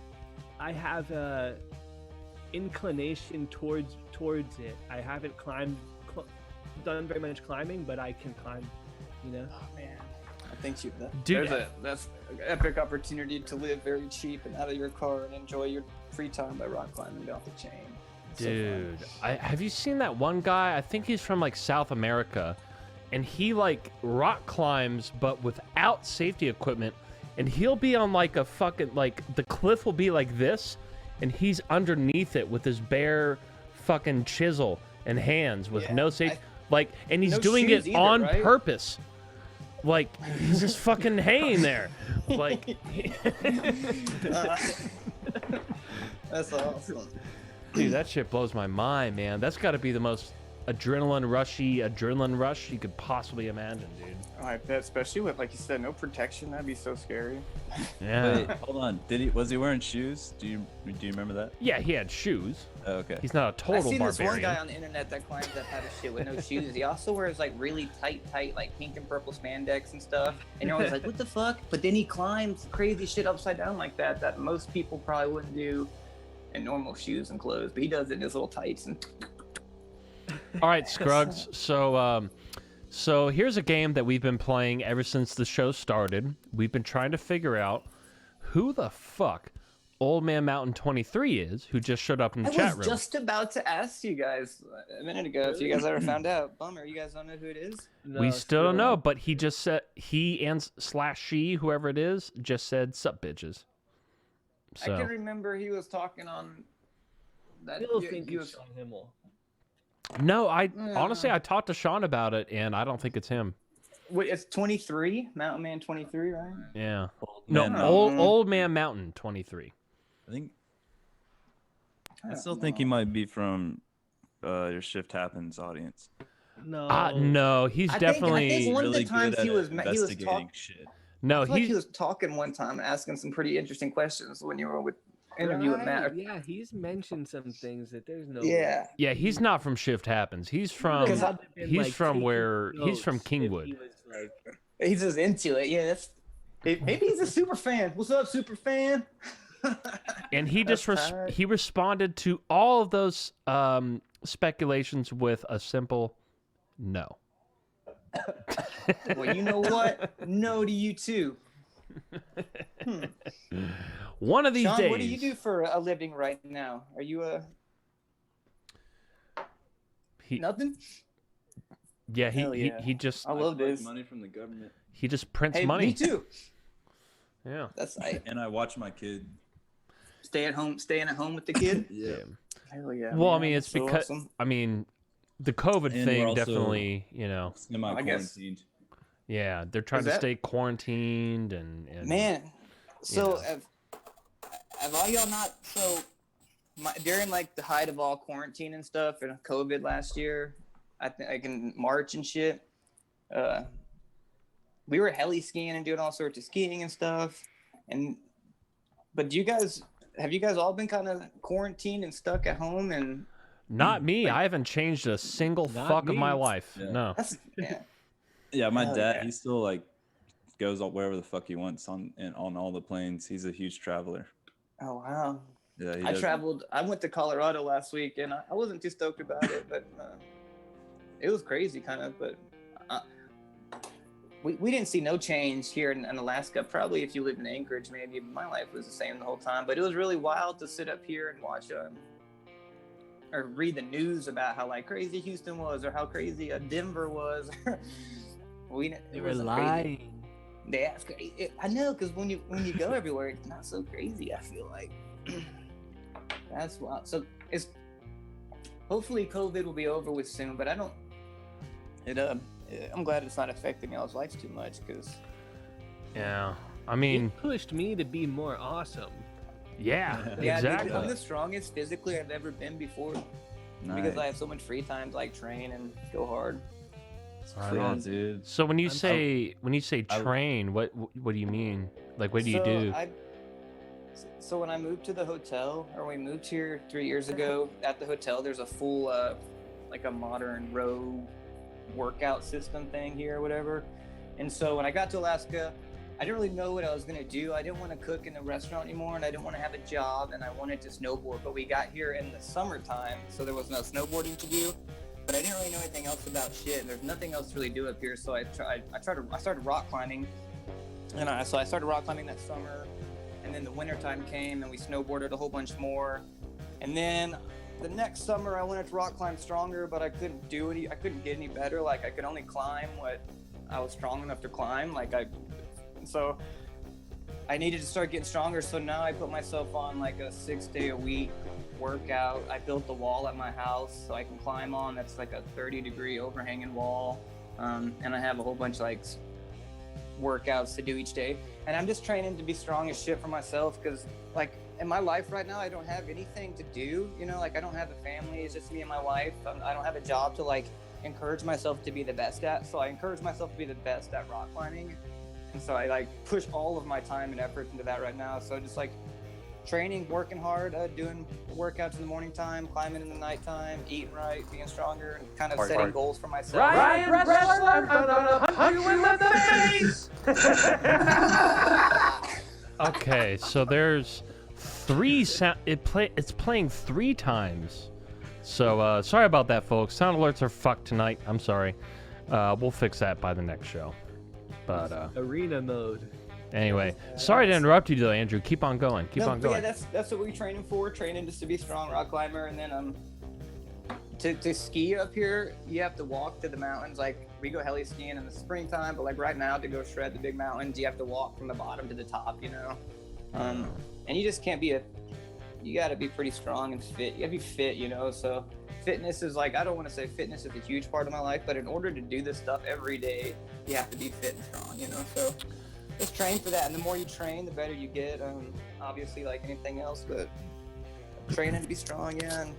have a inclination towards it. I haven't done very much climbing, but I can climb. Oh man, I think Dude, that's an epic opportunity to live very cheap and out of your car and enjoy your free time by rock climbing off the chain. It's dude, so fun. have you seen that one guy? I think he's from like South America, and he like rock climbs but without safety equipment, and he'll be on like a fucking like the cliff will be like this, and he's underneath it with his bare fucking chisel and hands with no safety, and he's no doing shoes it either, on right? purpose. Like he's just fucking hanging there, like. That's awesome. Dude, that shit blows my mind, man. That's got to be the most adrenaline rush you could possibly imagine, dude. I bet, especially with, like you said, no protection. That'd be so scary. Yeah. Wait, hold on. Was he wearing shoes? Do you remember that? Yeah, he had shoes. Oh, okay. He's not a total I've seen barbarian. this one guy on the internet that climbs that type of shit with no shoes. He also wears like really tight, like pink and purple spandex and stuff. And you're always like, what the fuck? But then he climbs crazy shit upside down like that most people probably wouldn't do in normal shoes and clothes. But he does it in his little tights. And All right, Scruggs. So here's a game that we've been playing ever since the show started. We've been trying to figure out who the fuck Old Man Mountain 23 is, who just showed up in the chat I room. was just about to ask you guys a minute ago if you guys ever found out. Bummer, you guys don't know who it is? We still don't know, but he just said, he and / she, whoever it is, just said, sup, bitches. So. I can remember he was talking on that. I still think it's Sean Himmel. No, honestly, I talked to Sean about it, and I don't think it's him. Wait, it's 23? Mountain Man 23, right? Yeah. Man Old Man Mountain 23. I still think he might be from your Shift Happens audience. No. No, he's definitely I think one of really the times good he at was investigating talking. shit. no, I feel like he he was talking one time and asking some pretty interesting questions when you were with interviewing Matt. Yeah, he's mentioned some things that there's no. Yeah. yeah, he's not from Shift Happens. He's from he's from Kingwood. He's just into it. Yeah, maybe he's a super fan. What's up, super fan? And he just tight. he responded to all of those speculations with a simple no. Well, you know what? No to you too. One of these Sean, days. what do you do for a living right now? Are you nothing? Yeah, Hell yeah. he just I love this. Money from the government, he just prints Hey, money. me too. Yeah. That's and I watch my kid. staying at home with the kid. Yeah. Hell yeah. Well, I man, mean, that's it's so because awesome. I mean, the COVID And we're thing also- definitely, Semi-quarantined. yeah, they're trying Is to that- stay quarantined and Man, so Yeah. have all y'all not during like the height of all quarantine and stuff and COVID last year, I think like in March and shit, we were heli skiing and doing all sorts of skiing and stuff. But have you guys all been kind of quarantined and stuck at home? And not me. I haven't changed a single Not fuck of me. my life. Yeah. No. that's Yeah, my Hell dad. yeah. He still like goes wherever the fuck he wants on all the planes. He's a huge traveler. oh wow. Yeah, he I does. traveled. I went to Colorado last week, and I wasn't too stoked about it, but it was crazy, kind of. But we didn't see no change here in Alaska. Probably if you lived in Anchorage, maybe my life was the same the whole time. But it was really wild to sit up here and watch or read the news about how like crazy Houston was, or how crazy Denver was. They it were wasn't lying. crazy. That's crazy. I know, because when you go everywhere, it's not so crazy. I feel like that's wild. So it's hopefully COVID will be over with soon, but I don't. I'm glad it's not affecting y'all's lives too much, because Yeah. I mean, It pushed me to be more awesome. yeah, yeah, exactly. dude, I'm the strongest physically I've ever been before, because I have so much free time to like train and go hard. Right Yeah, on. dude. So when you I'm- say train, what do you mean? Like, what do you do? So when I moved to the hotel, or we moved here 3 years ago, at the hotel, there's a full, like a modern row workout system thing here or whatever. And so when I got to Alaska, I didn't really know what I was gonna do. I didn't want to cook in a restaurant anymore, and I didn't want to have a job, and I wanted to snowboard. But we got here in the summertime, so there was no snowboarding to do. But I didn't really know anything else about shit. There's nothing else to really do up here, so I started rock climbing, and I started rock climbing that summer. And then the winter time came and we snowboarded a whole bunch more. And then the next summer I wanted to rock climb stronger, but I couldn't get any better. Like I could only climb what I was strong enough to climb. So I needed to start getting stronger. So now I put myself on like a 6-day-a-week workout. I built the wall at my house so I can climb on. That's like a 30-degree overhanging wall. And I have a whole bunch of like workouts to do each day, and I'm just training to be strong as shit for myself, because like in my life right now I don't have anything to do, you know, like I don't have a family, it's just me and my wife. I don't have a job to like encourage myself to be the best at, so I encourage myself to be the best at rock climbing, and so I like push all of my time and effort into that right now. So just like training, working hard, doing workouts in the morning time, climbing in the nighttime, eating right, being stronger, and kind of setting goals for myself. Ryan Wrestler, I'm gonna punch you in the face! Okay, so there's 3 sound. It's playing 3 times. So sorry about that, folks. Sound alerts are fucked tonight. I'm sorry. We'll fix that by the next show. But Arena mode. anyway, sorry to interrupt you, though, Andrew. Keep on going. Keep on going. Yeah, that's what we're training for. Training just to be a strong rock climber, and then to ski up here, you have to walk to the mountains. Like we go heli skiing in the springtime, but like right now to go shred the big mountains, you have to walk from the bottom to the top. You know, and you just can't be you got to be pretty strong and fit. You got to be fit, you know. So fitness is like, I don't want to say fitness is a huge part of my life, but in order to do this stuff every day, you have to be fit and strong, you know. So just train for that, and the more you train, the better you get. Obviously, like anything else, but training to be strong, yeah. And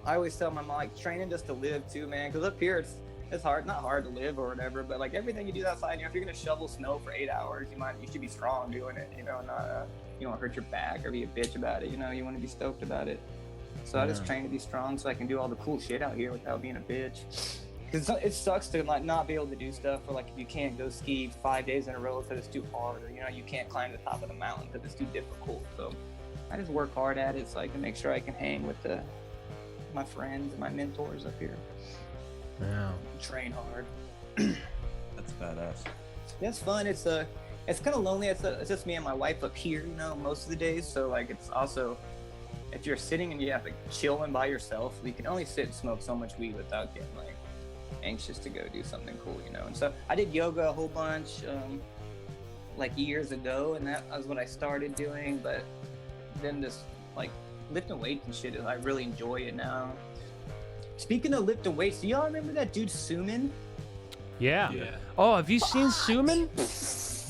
I always tell my mom, like, training just to live too, man. Because up here, it's hard, not hard to live or whatever, but like everything you do outside, you know, if you're gonna shovel snow for 8 hours, you should be strong doing it, you know, not you don't hurt your back or be a bitch about it, you know. You want to be stoked about it. So I just train to be strong so I can do all the cool shit out here without being a bitch. Because it sucks to like not be able to do stuff, or like if you can't go ski 5 days in a row because it's too hard, or you know, you can't climb the top of the mountain because it's too difficult. So I just work hard at it so I can make sure I can hang with my friends and my mentors up here. Yeah. Train hard. That's badass. Yeah, it's fun. It's kind of lonely. It's just me and my wife up here, you know, most of the days. So like it's also, if you're sitting and you have to chilling by yourself, you can only sit and smoke so much weed without getting like anxious to go do something cool, you know. And so I did yoga a whole bunch like years ago, and that was what I started doing. But then just like lifting weights and shit, I really enjoy it now. Speaking of lifting weights, do y'all remember that dude Suman? Yeah. Oh, have you seen Suman?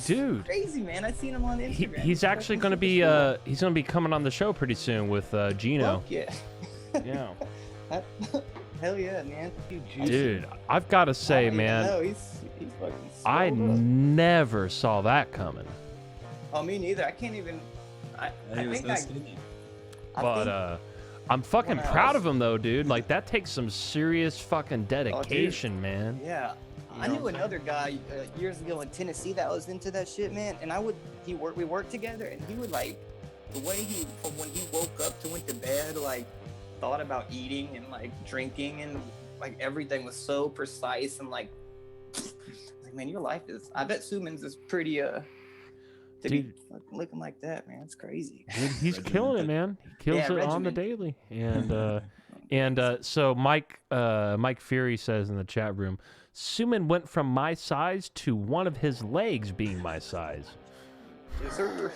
Dude, Crazy, man. I seen him on Instagram. he's actually going to be he's going to be coming on the show pretty soon with Gino. Fuck yeah. Yeah. Hell yeah, man. Dude, I've got to say, man, No, he's fucking I swole up. never saw that coming. Oh, me neither. I can't even. I think I'm fucking when I proud was- of him though, dude. Like that takes some serious fucking dedication, man. Yeah. I knew another guy years ago in Tennessee that was into that shit, man. And we worked together, and he would like, the way from when he woke up to went to bed, like thought about eating and like drinking, and like everything was so precise, and like, man, your life is, I bet Suman's is pretty, to be Dude. looking like that, man. It's crazy. Dude, he's killing it, man. He kills it on the daily. And so Mike Fury says in the chat room, Suman went from my size to one of his legs being my size. Yes, sir.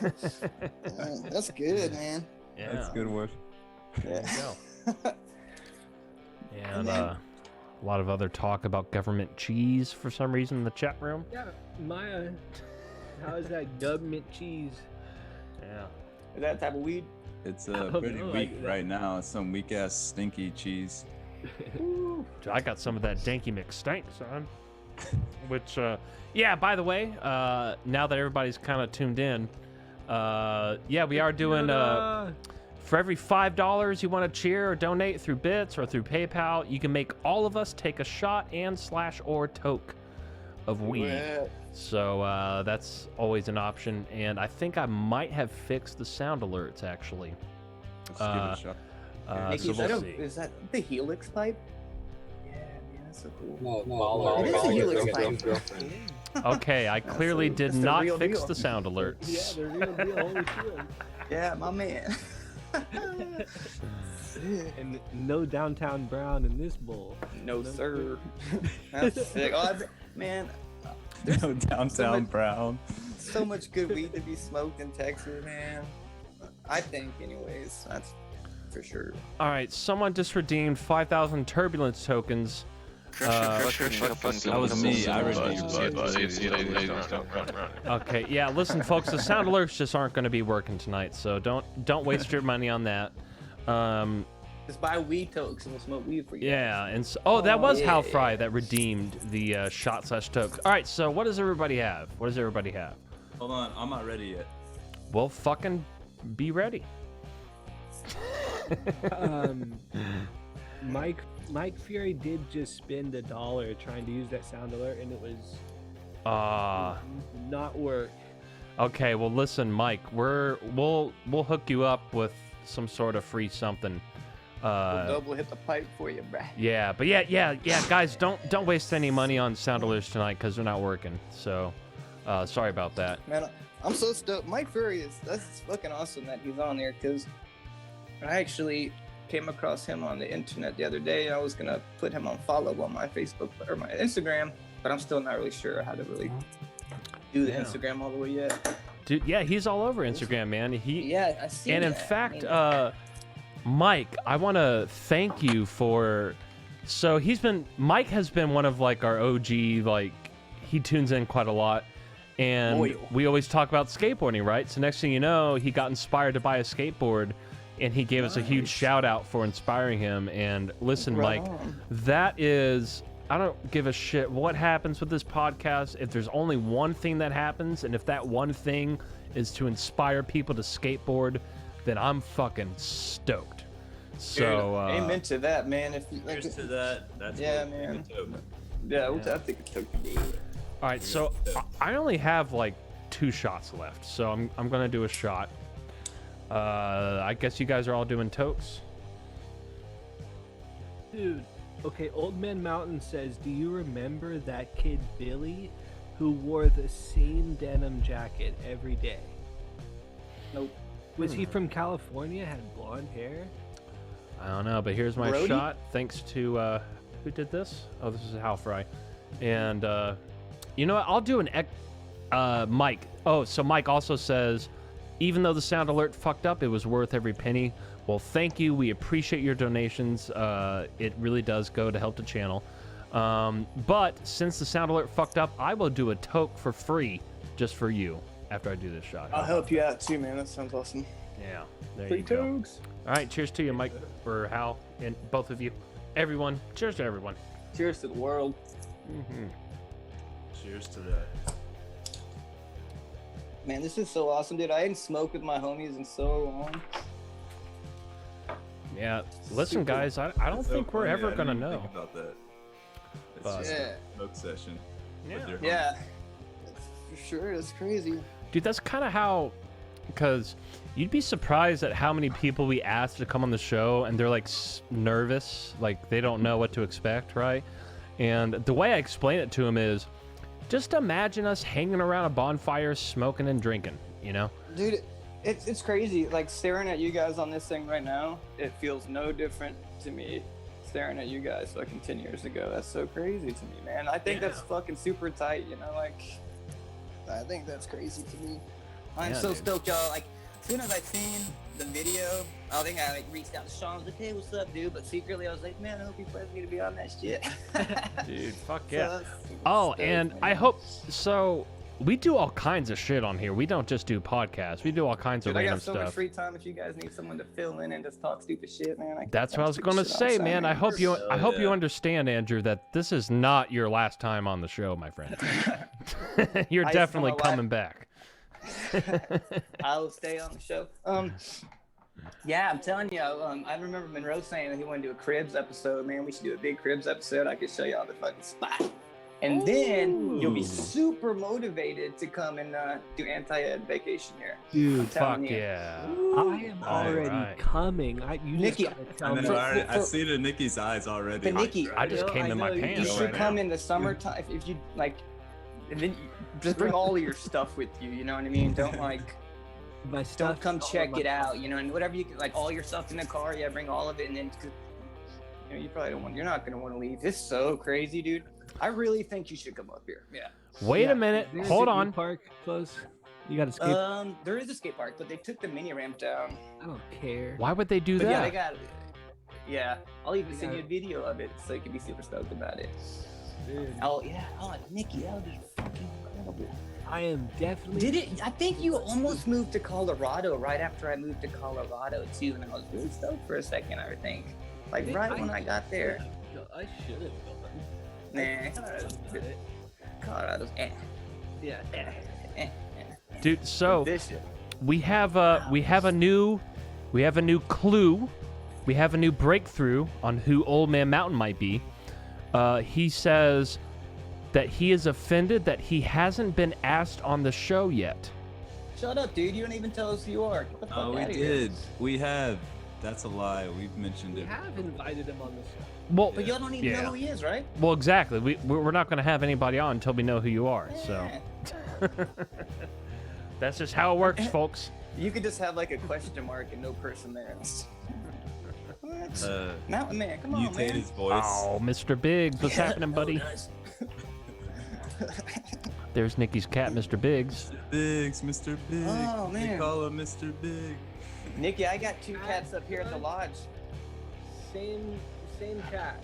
That's good, man. Yeah. That's a good one. There you go. And a lot of other talk about government cheese for some reason in the chat room. Yeah, Maya, how is that government cheese? Yeah. Is that type of weed? It's don't pretty know, weak like, right now. It's some weak ass stinky cheese. Dude, I got some of that danky McStank, son. Which, yeah, by the way, now that everybody's kind of tuned in, Yeah, we are doing for every $5 you want to cheer or donate through bits or through PayPal, you can make all of us take a shot and /or toke of weed. Yeah. So that's always an option, and I think I might have fixed the sound alerts actually. Let's give it a shot. Nikki, So is, we'll that see. is that the Helix pipe? Yeah, man, that's so cool. No, It is a Helix pipe. Okay, I clearly so did it's the not real fix deal. the sound alerts. Yeah, the real deal. Holy shit. Yeah, my man. And no downtown brown in this bowl. No, sir. That's sick. Oh, man, No downtown much- brown. so much good weed to be smoked in Texas, man. I think, anyways. That's for sure. All right, someone just redeemed 5,000 turbulence tokens. That was me. I redeemed Okay, yeah. Listen, folks, the sound alerts just aren't going to be working tonight, so don't waste your money on that. Just buy weed tokes and we'll smoke weed for you. Yeah, and so, that was yeah. Hal Fry that redeemed the shot/toke. All right, so what does everybody have? What does everybody have? Hold on, I'm not ready yet. Well, fucking be ready. Mike Fury did just spend $1 trying to use that sound alert, and it was not work. Okay, well, listen, Mike, we'll hook you up with some sort of free something. We'll double hit the pipe for you, bruh. Yeah, but yeah, guys, don't waste any money on sound alerts tonight because they're not working. So, sorry about that. Man, I'm so stoked. Mike Fury that's fucking awesome that he's on there, because I actually came across him on the internet the other day. I was gonna put him on follow on my Facebook or my Instagram, but I'm still not really sure how to really do the Yeah. Instagram all the way yet. Dude, yeah, he's all over Instagram, man. Yeah, I see. And in that. fact, I mean, Mike, I want to thank you for. So Mike has been one of like our OG, like he tunes in quite a lot, and Loyal. we always talk about skateboarding, right? So next thing you know, he got inspired to buy a skateboard, and he gave us a huge Nice. shout out for inspiring him. And listen, Right Mike, on. that is. I don't give a shit what happens with this podcast. If there's only one thing that happens, and if that one thing is to inspire people to skateboard, then I'm fucking stoked. So, amen to that, man. If you like, Cheers to that. That's Yeah, what man. we took. yeah, I think it took the all right, so I only have like 2 shots left, so I'm gonna do a shot. I guess you guys are all doing tokes. Dude, okay, Old Man Mountain says, do you remember that kid Billy who wore the same denim jacket every day? Nope. Was he from California, had blonde hair? I don't know, but here's my Brody? shot. Thanks to who did this? Oh, this is Hal Fry. And you know what? I'll do Mike. Oh, so Mike also says, even though the sound alert fucked up, it was worth every penny. Well, thank you. We appreciate your donations. It really does go to help the channel. But since the sound alert fucked up, I will do a toke for free just for you after I do this shot. I'll help you out too, man. That sounds awesome. Yeah, there Free you go. tokes. All right, cheers to you, Mike, or Hal, and both of you. Everyone, cheers to everyone. Cheers to the world. Cheers to that. Man, this is so awesome, dude. I hadn't smoked with my homies in so long. Yeah, listen, Super. guys, I don't So think we're funny, ever I gonna didn't even know. think about that. It's But- just Yeah. a smoke session. Yeah. With your Yeah. For sure, it's crazy. Dude, that's kind of how, because you'd be surprised at how many people we ask to come on the show and they're like nervous, like they don't know what to expect, right? And the way I explain it to them is, just imagine us hanging around a bonfire, smoking and drinking, you know? Dude, it's crazy. Like, staring at you guys on this thing right now, it feels no different to me staring at you guys fucking 10 years ago. That's so crazy to me, man. I think that's fucking super tight, you know? Like, I think that's crazy to me. I'm Yeah, so dude. stoked, y'all. Like, as soon as I seen the video, I think I like reached out to Sean. I was like, hey, what's up, dude? But secretly, I was like, man, I hope he plans me to be on that shit. Dude, fuck So yeah. that's super Oh, stoked, and man. I hope, so we do all kinds of shit on here. We don't just do podcasts. We do all kinds Dude, of I random got so stuff. much free time. If you guys need someone to fill in and just talk stupid shit, man. That's what I was going to say, man. I hope you yeah. understand, Andrew, that this is not your last time on the show, my friend. You're I definitely saw my coming back. I'll stay on the show. Yeah, I'm telling you. I remember Monroe saying that he wanted to do a Cribs episode. Man, we should do a big Cribs episode. I could show y'all the fucking spot. And then you'll be super motivated to come and do anti-ed vacation here. Dude, Fuck you. yeah. I am already coming. Nikki, I see it in Nikki's eyes already. But Nikki, I just came in my you pants should right come now. in the summertime if you like. And then just bring all of your stuff with you. You know what I mean? Don't like. my stuff. Don't come check it out. You know, and whatever you like, all your stuff in the car. Yeah, bring all of it, and then. You know, you probably don't want. You're not gonna want to leave. It's so crazy, dude. I really think you should come up here. Yeah. Wait a minute. Is there a Hold skate on. Park close. You got to skate. There is a skate park, but they took the mini ramp down. I don't care. Why would they do But yeah, they that? got. Yeah, I'll even send you a video of it so you can be super stoked about it. Dude, Oh yeah, oh Nikki, that would be fucking incredible. I am definitely. Did it? I think you almost moved to Colorado right after I moved to Colorado too, and I was really stoked for a second. I think, like right when I got there. I should have. Nah, Colorado's Yeah. Dude, so Vicious. we have a new clue. We have a new breakthrough on who Old Man Mountain might be. He says that he is offended that he hasn't been asked on the show yet. Shut up, dude! You don't even tell us who you are. Get the fuck Oh, we outta here. did. We have. That's a lie. We've mentioned We it. have invited him on the show. Well, But y'all don't even Yeah. know who he is, right? well, exactly. We're not going to have anybody on until we know who you are. So Yeah. that's just how it works, folks. You could just have like a question mark and no person there. What? Mountain Man, come on, Mutate man. his voice. Oh, Mr. Biggs, what's happening, buddy? There's Nikki's cat, Mr. Biggs. Biggs, Mr. Big. Oh, They man. call him Mr. Big. Nikki, I got 2 cats up here at the lodge. Same cat.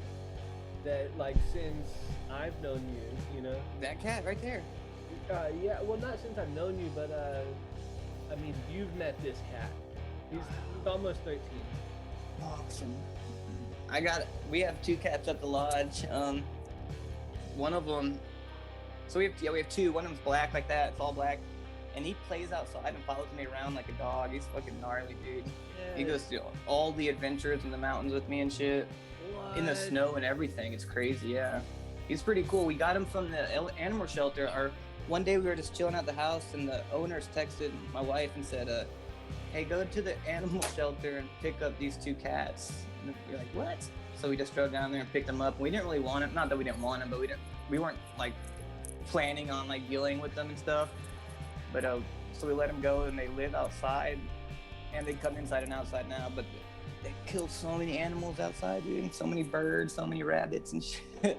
That like since I've known you, you know. That cat right there. Yeah. Well, not since I've known you, but I mean, you've met this cat. He's almost 13. Awesome. We have 2 cats at the lodge. One of them. So we have 2. One of them's black like that. It's all black. And he plays outside and follows me around like a dog. He's fucking gnarly, dude. He goes through all the adventures in the mountains with me and shit. In the snow and everything. It's crazy, yeah. He's pretty cool. We got him from the animal shelter. One day we were just chilling at the house and the owners texted my wife and said, hey, go to the animal shelter and pick up these 2 cats. And we're like, what? So we just drove down there and picked them up. We didn't really want them. Not that we didn't want them, but we weren't like planning on like dealing with them and stuff. But so we let them go and they live outside and they come inside and outside now. But they kill so many animals outside, dude. So many birds, so many rabbits and shit.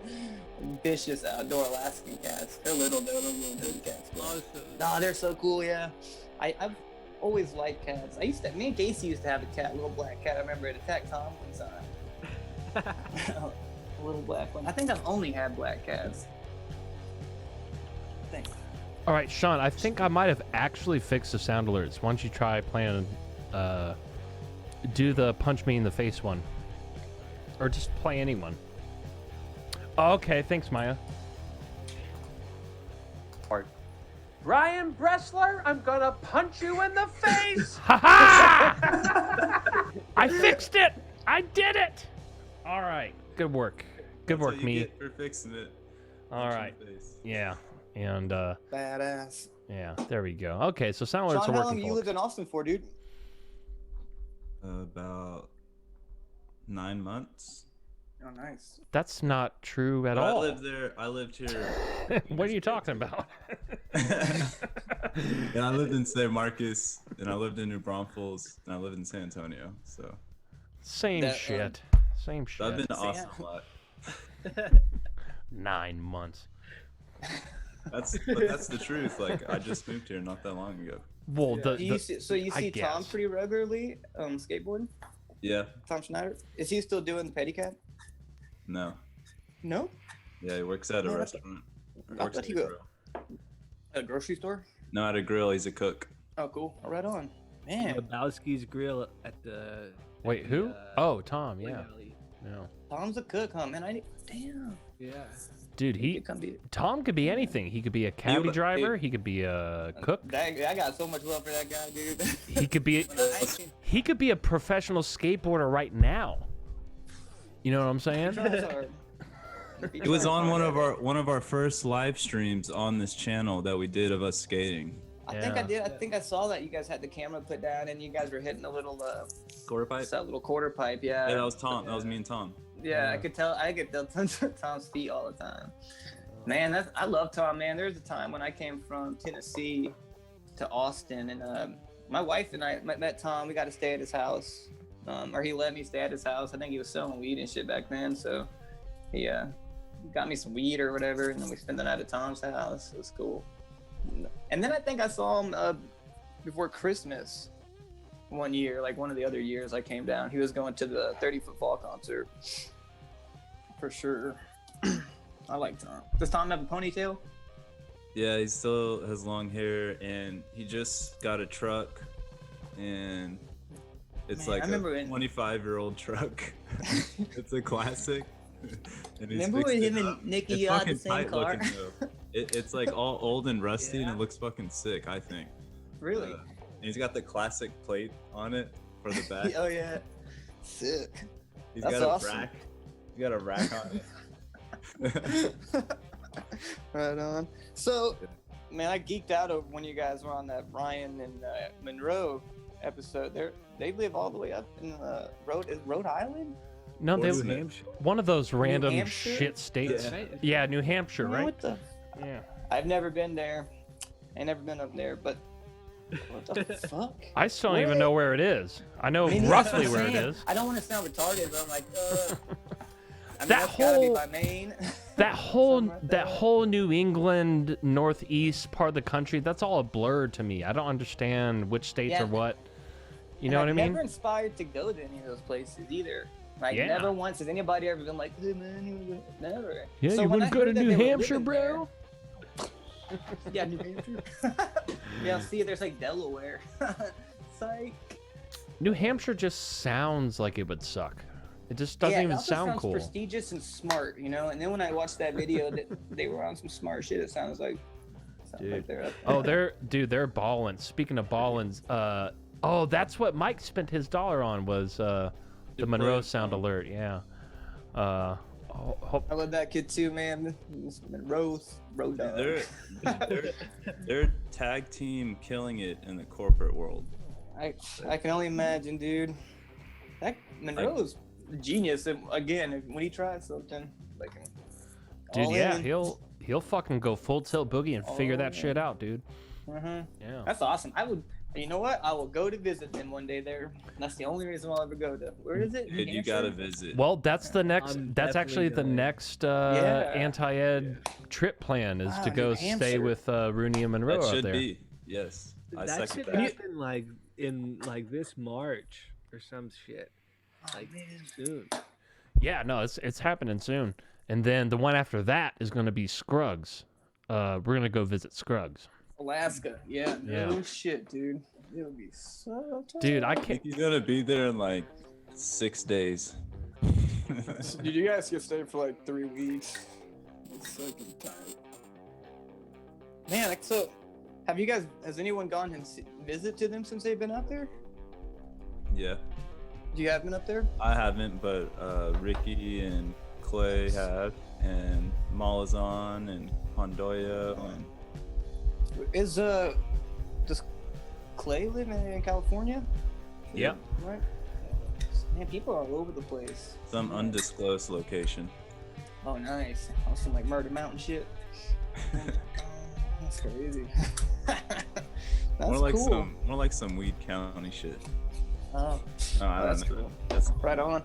Vicious outdoor Alaskan cats. They're little, they're little baby cats. Nah, they're so cool, yeah. I've always liked cats. Me and Casey used to have a cat, a little black cat. I remember it attacked Tom one time. A little black one. I think I've only had black cats. Thanks. All right, Sean, I think I might have actually fixed the sound alerts. Why don't you try playing, do the punch me in the face one. Or just play anyone. Oh, okay, thanks, Maya. Ryan Bressler, I'm gonna punch you in the face! Ha ha! I fixed it! I did it! All right, good work. Good That's work, what you me. get for fixing it. All Punch in right. the face. Yeah, and Badass. yeah, there we go. Okay, so sound alerts Sean, are how long working. you lived in Austin for, dude? About 9 months. Oh, nice. That's not true at But all. I lived here. What are you talking about? And I lived in San Marcos, and I lived in New Braunfels, and I lived in San Antonio. So Same That, shit. Same shit. I've been to So, Austin yeah. a lot. 9 months. But that's the truth. Like I just moved here not that long ago. Well, Yeah. Do you see I Tom guess. pretty regularly skateboarding? Yeah. Tom Schneider? Is he still doing the pedicab? No. No? Yeah, he works at a Man, restaurant. I Works thought at he a go- grill. At a grocery store? No, at a grill. He's a cook. Oh, cool. Right on. Man. Lebowski's Grill at the. Wait, at the, who? Oh, Tom. Wing Yeah. Alley. Yeah. Tom's a cook, huh, man? Damn. Yeah. Dude, Could come be. Tom could be anything. He could be a caddy would- driver. He could be a cook. I got so much love for that guy, dude. He could be he could be a professional skateboarder right now. You know what I'm saying? It was on one of our first live streams on this channel that we did of us skating. I think I did. I think I saw that you guys had the camera put down and you guys were hitting a little Quarter pipe? that little quarter pipe. Yeah. Yeah, that was Tom. That was me and Tom. Yeah, I could tell Tom's feet all the time. Man, I love Tom, man. There was a time when I came from Tennessee to Austin, and my wife and I met Tom. We got to stay at his house, or he let me stay at his house. I think he was selling weed and shit back then, so he got me some weed or whatever, and then we spent the night at Tom's house. It was cool. And then I think I saw him before Christmas one year, like one of the other years I came down. He was going to the 30-Foot Fall concert. For sure. I like Tom. Does Tom have a ponytail? Yeah, he still has long hair, and he just got a truck, and it's Man, like I a remember when- 25-year-old truck. It's a classic. And he's Remember when fixed him it up. and Nikki It's got the fucking same tight car? looking, though. It's like all old and rusty, and it looks fucking sick, I think. Really? And he's got the classic plate on it for the back. Oh yeah. Sick. He's That's got awesome. a rack. He's got a rack on it. Right on. So, man, I geeked out over when you guys were on that Ryan and Monroe episode. They live all the way up in Rhode Island. No, they New Hampshire. one of those random Hampshire? shit states. Yeah. Yeah, New Hampshire, Man, right? what the? Yeah. I've never been there. I never been up there, but what the fuck? I still don't even know where it is. I know I mean, roughly that's what where I'm it saying. is. I don't want to sound retarded, but I'm like, I mean, That that's gotta be whole- by Maine. That whole Something like that whole New England northeast part of the country, that's all a blur to me. I don't understand which states Yeah. are what. You And know what I I'm mean? never inspired to go to any of those places either. Like, Yeah. never once has anybody ever been like, hey, man, you wanna go-" Never. Yeah, So you when wouldn't I go to heard that New they were Hampshire, living bro? Yeah, New Hampshire. Yeah, see, there's like Delaware. Psych. New Hampshire just sounds like it would suck. It just doesn't Yeah, it even also sound sounds cool. prestigious and smart, you know. And then when I watched that video that they were on some smart shit, it sounds like Dude. they're up Oh, there. they're balling. Speaking of ballins, oh, that's what Mike spent his dollar on was the Monroe play sound song. alert. Yeah. I love that kid too, man. Road dog. They're tag team killing it in the corporate world. I can only imagine, dude. That Monroe's genius. And again, when he tries something, like, Dude, all yeah, in. he'll fucking go full tilt boogie and figure that Oh, shit out, dude. Mhm. Yeah. That's awesome. I would. You know what? I will go to visit them one day there. That's the only reason I'll ever go to. Where is it? New Dude, you Hampshire? gotta visit. Well, that's the next. I'm That's actually the definitely going. next Yeah. anti-ed trip plan is Wow, to New go stay Hampshire. with Rooney and Monroe that out should there. be. Yes. I That second should that. happen like in like this March or some shit. Like soon. Yeah, no, it's happening soon. And then the one after that is going to be Scruggs. We're gonna go visit Scruggs. Alaska. Yeah. Yeah. No shit, dude. It'll be so. Dude, I I can't. think he's gonna be there in like 6 days. Dude, you guys can stay for like 3 weeks. It's fucking tight. Man, like, so has anyone gone and visit to them since they've been up there? Yeah. You have been up there? I haven't, but Ricky and Clay have, and Malazan and Hondoya and Does Clay live in California? Yep. Right? Man, people are all over the place. some undisclosed location. Oh, nice. Oh, some like Murder Mountain shit. That's crazy. That's cool. More like some Weed County shit. Oh, No, I that's don't know. cool. That's Right on.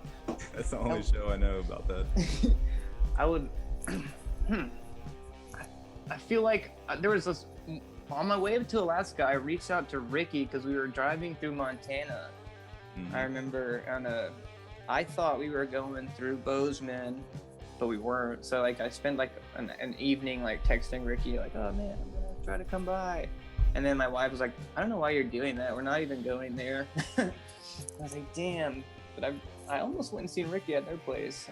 That's the only show I know about that. I would. I feel like there was this. On my way to Alaska, I reached out to Ricky because we were driving through Montana. Mhm. I remember I thought we were going through Bozeman, but we weren't. So like I spent like an evening like texting Ricky like, oh man, I'm gonna try to come by. And then my wife was like, I don't know why you're doing that. We're not even going there. I was like, damn. But I almost went and seen Ricky at their place.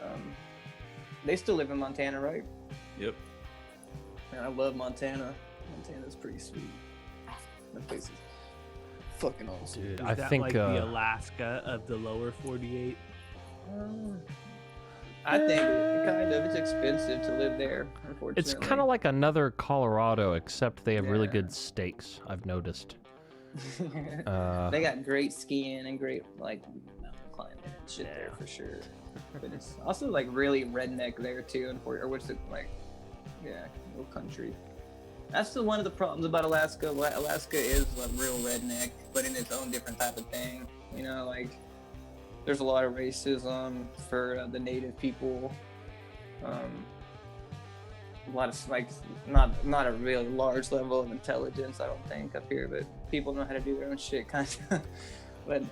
They still live in Montana, right? Yep. Man, I love Montana. Montana's pretty sweet. That place is fucking awesome. Dude, Is I that think like the Alaska of the lower 48? I think it's expensive to live there, unfortunately. it's kind of like another Colorado, except they have really Yeah. good steaks. I've noticed. They got great skiing and great like mountain climbing and shit there for sure. But it's also like really redneck there too, or what's it like? Yeah, real country. That's one of the problems about Alaska. Alaska is like real redneck, but in its own different type of thing. You know, like there's a lot of racism for the native people. A lot of like not a really large level of intelligence, I don't think, up here, but people know how to do their own shit, kind of. But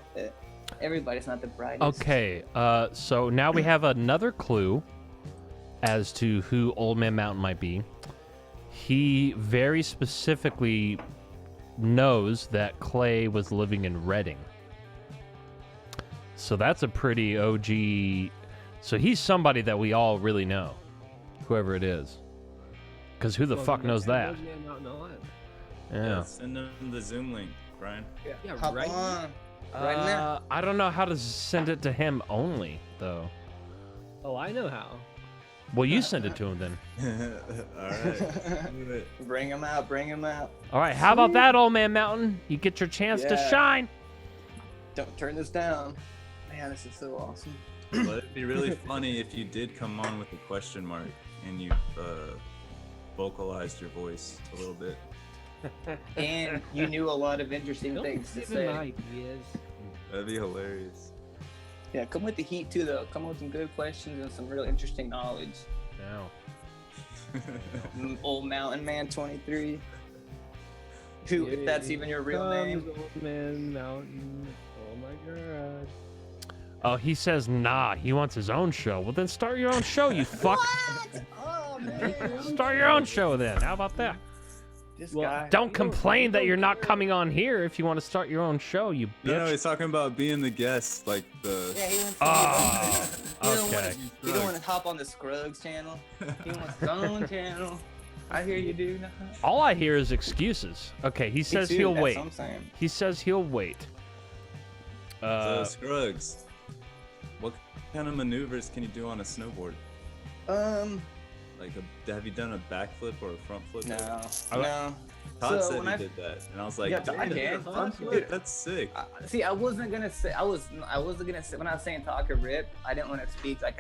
everybody's not the brightest. Okay, so now we have another clue as to who Old Man Mountain might be. He very specifically knows that Clay was living in Reading. So that's a pretty OG. So he's somebody that we all really know, whoever it is. Because who the fuck knows that? Yeah. Send them the Zoom link, Brian. Yeah, Hop right. on. Right now. I don't know how to send it to him only, though. Oh, I know how. Well, you send it to him then. All right. Do it. Bring him out. Bring him out. All right, how about that, Old Man Mountain? You get your chance to Yeah. shine. Don't turn this down. Man, this is so awesome. But it'd be really funny if you did come on with a question mark and you vocalized your voice a little bit. And you knew a lot of interesting Don't things to give him say. ideas. That'd be hilarious. Yeah, come with the heat too, though. Come with some good questions and some real interesting knowledge. No. Old Mountain Man 23. Who, if that's even your real name? Old Man Mountain. Oh my god. Oh, he says nah. He wants his own show. Well, then start your own show, you fuck. Oh man, Start your own show then. How about that? this Well, guy. Don't complain that you're not coming on here if you want to start your own show, you bitch. No, he's talking about being the guest, like the. Yeah, he wants to Ah, he don't okay. wanna- He don't want to hop on the Scruggs channel. He wants his own channel. I hear you, dude. All I hear is excuses. Okay, he says Me too, he'll that's wait. what I'm saying. He says he'll wait. So Scruggs, what kind of maneuvers can you do on a snowboard? Like, have you done a backflip or a front flip? No, I- no. Todd So said when he I- did that, and I was like, Yeah, "Damn, I can. dude, that's sick." See, I wasn't gonna say. I wasn't gonna say when I was saying talk or rip. I didn't want to speak like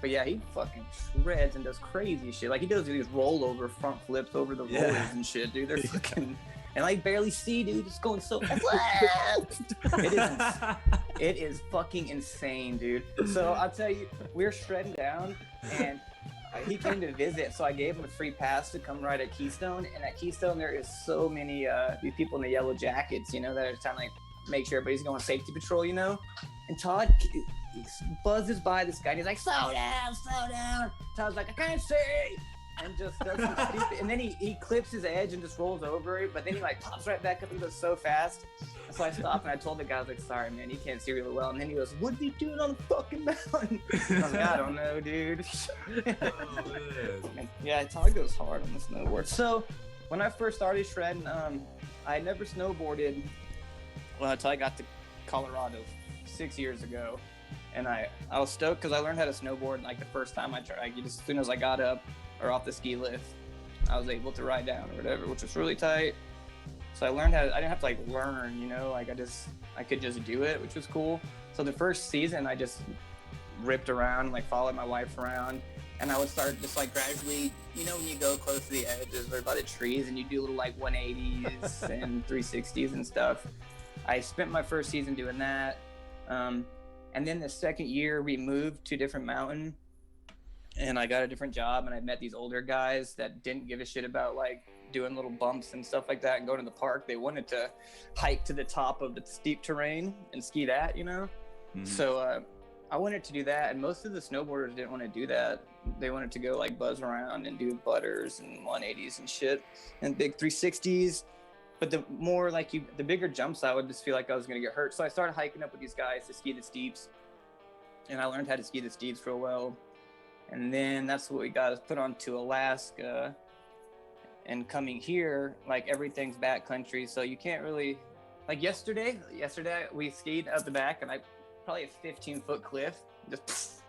But yeah, he fucking shreds and does crazy shit. Like he does these rollover front flips over the Yeah. rollers and shit, dude. They're fucking. And I barely see, dude. It's going so. It is fucking insane, dude. So I'll tell you, we were shredding down, and he came to visit, so I gave him a free pass to come ride at Keystone. And at Keystone, there is so many these people in the yellow jackets, you know, that are trying to like make sure everybody's going safety patrol, you know. And Todd buzzes by this guy, and he's like, "Slow down, slow down." Todd's like, "I can't see," and just does some stupid. And then he clips his edge and just rolls over it. But then he like pops right back up and goes so fast. So I stopped and I told the guy, I was like, "Sorry, man, you can't see really well." And then he goes, "What are you doing on the fucking mountain?" I was like, "I don't know, dude." Yeah, Todd goes hard on the snowboard. So when I first started shredding, I never snowboarded until I got to Colorado 6 years ago. And I was stoked because I learned how to snowboard like the first time I tried. Like, just as soon as I got up or off the ski lift, I was able to ride down or whatever, which was really tight. So I learned how to, I didn't have to like learn, you know, like I could just do it, which was cool. So the first season I just ripped around, like followed my wife around, and I would start just like gradually, you know, when you go close to the edges or by the trees and you do little like 180s and 360s and stuff. I spent my first season doing that. And then the second year we moved to a different mountain and I got a different job and I met these older guys that didn't give a shit about like doing little bumps and stuff like that and going to the park. They wanted to hike to the top of the steep terrain and ski that, you know? Mhm. So I wanted to do that, and most of the snowboarders didn't want to do that. They wanted to go like buzz around and do butters and 180s and shit and big 360s. But the more like the bigger jumps, I would just feel like I was gonna get hurt. So I started hiking up with these guys to ski the steeps, and I learned how to ski the steeps real well. And then that's what we got us put on to Alaska. And coming here, like everything's backcountry, so you can't really, like yesterday we skied out the back, and I probably a 15-foot cliff, just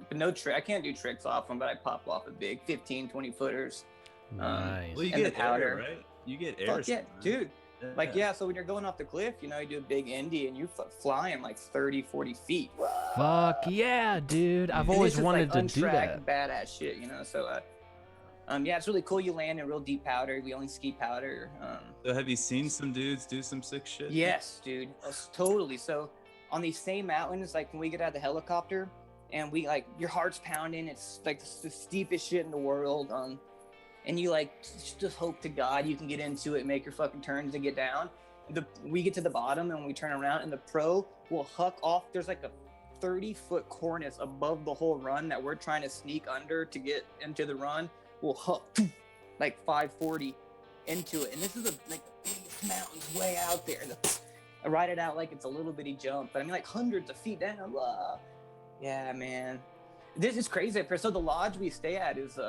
but no trick. I can't do tricks off them, but I pop off a big 15, 20 footers. Nice. Well, you And get the powder. air, right? You get air. Fuck yeah, sometimes. dude. Like, yeah, so when you're going off the cliff, you know, you do a big Indy and you're flying like 30, 40 feet. Fuck yeah, dude. I've And always this is, wanted like, to do untracked, that. badass shit, you know, so, yeah, it's really cool. You land in real deep powder. We only ski powder. So have you seen some dudes do some sick shit? Yes, dude. Totally. So on these same mountains, like when we get out of the helicopter and we like your heart's pounding, it's like the steepest shit in the world. And you like just hope to God you can get into it, make your fucking turns and get down. We get to the bottom and we turn around and the pro will huck off. There's like a 30-foot cornice above the whole run that we're trying to sneak under to get into the run. We'll huck like 540 into it, and this is like the biggest mountains way out there. I ride it out like it's a little bitty jump, but I mean like hundreds of feet down. Blah. Yeah, man, this is crazy. So the lodge we stay at is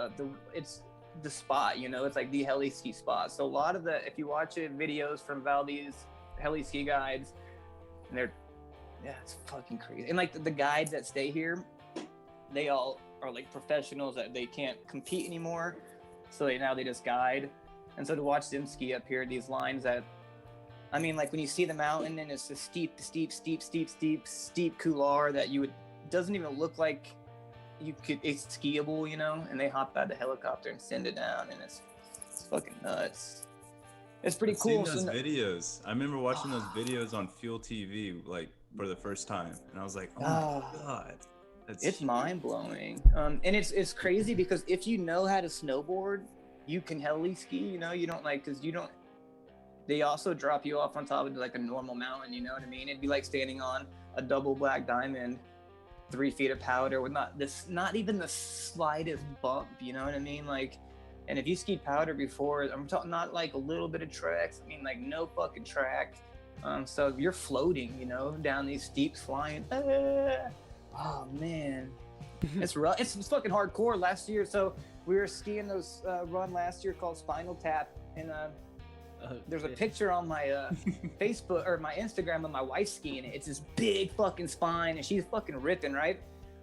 it's the spot, you know, it's like the heli ski spot. So a lot of if you watch videos from Valdez heli ski guides, and it's fucking crazy. And like the guides that stay here, they all are like professionals that they can't compete anymore, so now they just guide. And so to watch them ski up here, these lines that, I mean, like when you see the mountain and it's a steep couloir that doesn't even look like it's skiable, you know. And they hop out of the helicopter and send it down, and it's fucking nuts. It's pretty cool. I've seen those videos. I remember watching those videos on Fuel TV like for the first time, and I was like, oh my god. It's mind blowing, and it's crazy because if you know how to snowboard, you can heli ski. You know, you don't like because you don't. They also drop you off on top of like a normal mountain. You know what I mean? It'd be like standing on a double black diamond, 3 feet of powder with not even the slightest bump. You know what I mean? Like, and if you skied powder before, I'm talking not like a little bit of tracks. I mean like no fucking track. So you're floating, you know, down these steeps, flying. Oh man, it's rough. It's fucking hardcore. Last year, so we were skiing those run last year called Spinal Tap, and there's a picture on my Facebook or my Instagram of my wife skiing it. It's this big fucking spine, and she's fucking ripping, right?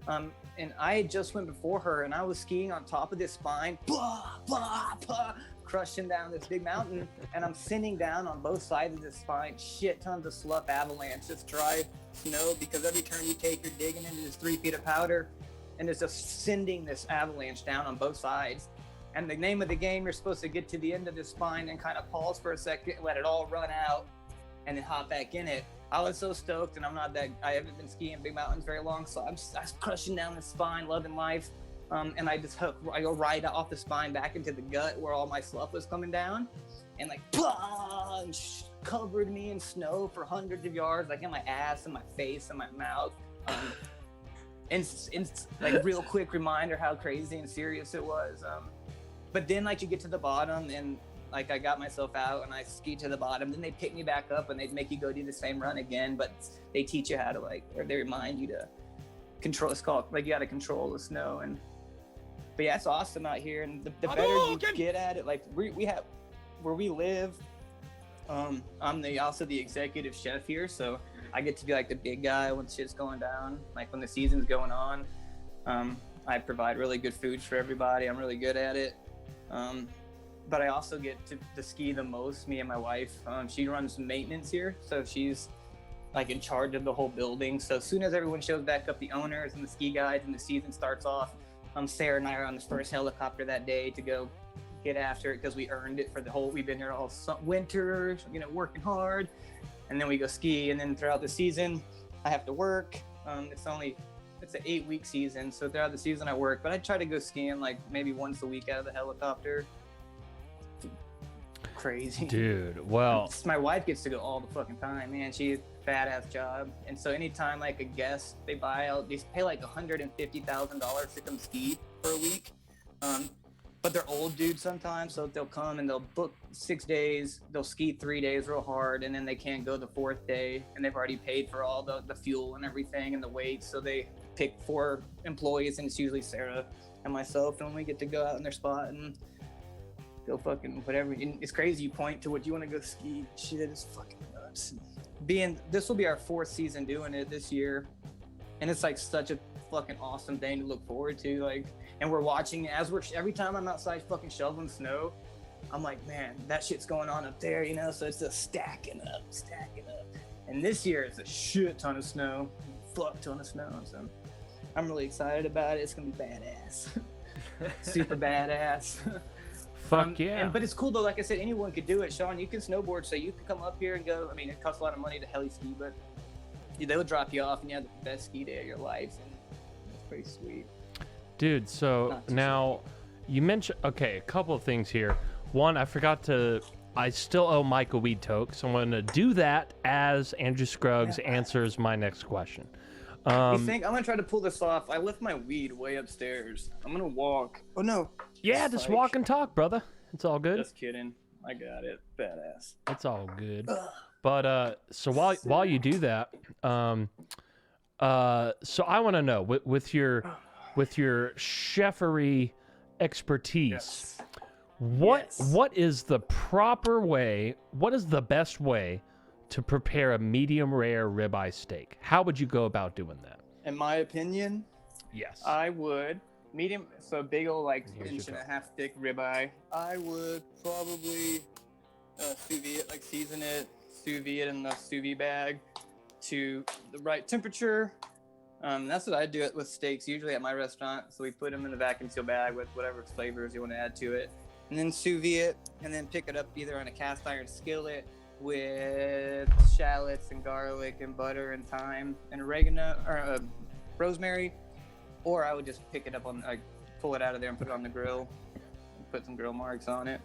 And I had just went before her, and I was skiing on top of this spine, blah, blah, blah, crushing down this big mountain, and I'm sending down on both sides of this spine shit tons of slough avalanche, just dry snow, because every turn you take, you're digging into this 3 feet of powder, and it's just sending this avalanche down on both sides. And the name of the game, you're supposed to get to the end of this spine and kind of pause for a second, let it all run out, and then hop back in it. I was so stoked, and I haven't been skiing big mountains very long, so I was crushing down the spine, loving life. And I go right off the spine back into the gut where all my slough was coming down, and like, blah, and covered me in snow for hundreds of yards, like in my ass and my face and my mouth. And like real quick reminder how crazy and serious it was. But then like you get to the bottom and like I got myself out and I skied to the bottom, then they pick me back up and they make you go do the same run again, but they teach you how to or they remind you to control, it's called like you got to control the snow. But yeah, it's awesome out here, and the better you get at it, like we have where we live, I'm also the executive chef here, so I get to be like the big guy when shit's going down, like when the season's going on. I provide really good food for everybody. I'm really good at it. But I also get to ski the most, me and my wife. She runs maintenance here, so she's like in charge of the whole building. So as soon as everyone shows back up, the owners and the ski guides, and the season starts off, Sarah and I are on the first helicopter that day to go get after it, because we earned it for we've been here all winter, you know, working hard. And then we go ski, and then throughout the season, I have to work. It's an 8-week season, so throughout the season I work, but I try to go skiing like maybe once a week out of the helicopter. Crazy. Dude, well, my wife gets to go all the fucking time, man. She's a badass job. And so anytime like a guest they pay like $150,000 to come ski for a week. But but they're old dudes sometimes, so they'll come and they'll book 6 days, they'll ski 3 days real hard, and then they can't go the 4th day, and they've already paid for all the fuel and everything and the weights, so they pick 4 employees, and it's usually Sarah and myself, and we get to go out in their spot and go fucking whatever. And it's crazy, you point to what you want to go ski, shit is fucking nuts. This will be our 4th season doing it this year, and it's like such a fucking awesome thing to look forward to, like, and we're watching every time I'm outside fucking shoveling snow, I'm like, man, that shit's going on up there, you know, so it's just stacking up. And this year it's a shit ton of snow, fuck ton of snow, so I'm really excited about it. It's gonna be badass. Super badass. Fuck yeah. But it's cool though, like I said, anyone could do it. Sean, you can snowboard, so you can come up here and go. I mean, it costs a lot of money to heli ski, but they'll drop you off and you have the best ski day of your life, and it's pretty sweet. Dude, so now you mentioned, okay, a couple of things here. One, I still owe Mike a weed toke, so I'm going to do that as Andrew Scruggs answers my next question. You think I'm going to try to pull this off? I left my weed way upstairs. I'm going to walk. Oh, no. Yeah, just walk and talk, brother. It's all good. Just kidding. I got it. Badass. It's all good. But so while you do that, so I want to know with your chefery expertise, what is the proper way? What is the best way to prepare a medium rare ribeye steak? How would you go about doing that? In my opinion, yes, I would medium. So big old like inch and a half thick ribeye. I would probably sous vide it, like season it, sous vide it in the sous vide bag to the right temperature. That's what I do it with steaks usually at my restaurant. So we put them in the vacuum seal bag with whatever flavors you want to add to it, and then sous vide it, and then pick it up either on a cast iron skillet with shallots and garlic and butter and thyme and oregano or rosemary, or I would just pick it up pull it out of there and put it on the grill and put some grill marks on it.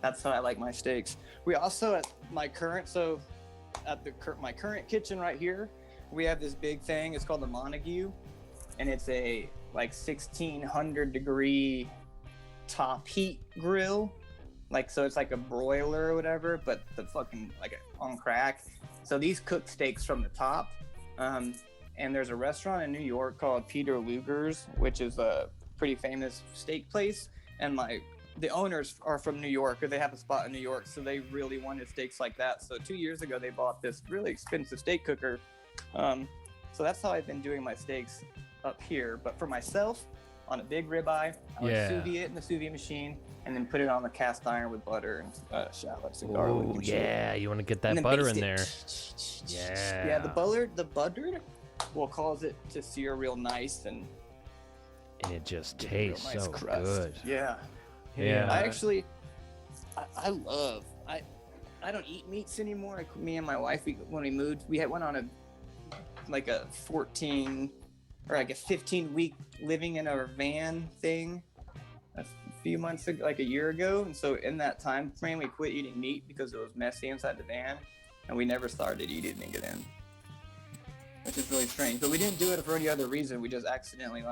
That's how I like my steaks. We also at my current kitchen right here, we have this big thing. It's called the Montague, and it's a like 1600 degree top heat grill. Like, so it's like a broiler or whatever, but the fucking like on crack. So these cook steaks from the top. And there's a restaurant in New York called Peter Luger's, which is a pretty famous steak place. And the owners are from New York, or they have a spot in New York. So they really wanted steaks like that. So 2 years ago, they bought this really expensive steak cooker. So that's how I've been doing my steaks up here. But for myself, on a big ribeye, I would sous vide it in the sous vide machine, and then put it on the cast iron with butter and shallots and garlic. Oh, and yeah, you want to get that butter in there. Yeah. Yeah, the butter will cause it to sear real nice, and it just tastes nice so crust. good. Yeah. I don't eat meats anymore. Me and my wife, when we moved, went on a 15-week living in a van thing a few months ago, like a year ago. And so in that time frame, we quit eating meat because it was messy inside the van, and we never started eating it again, which is really strange. But we didn't do it for any other reason. We just accidentally,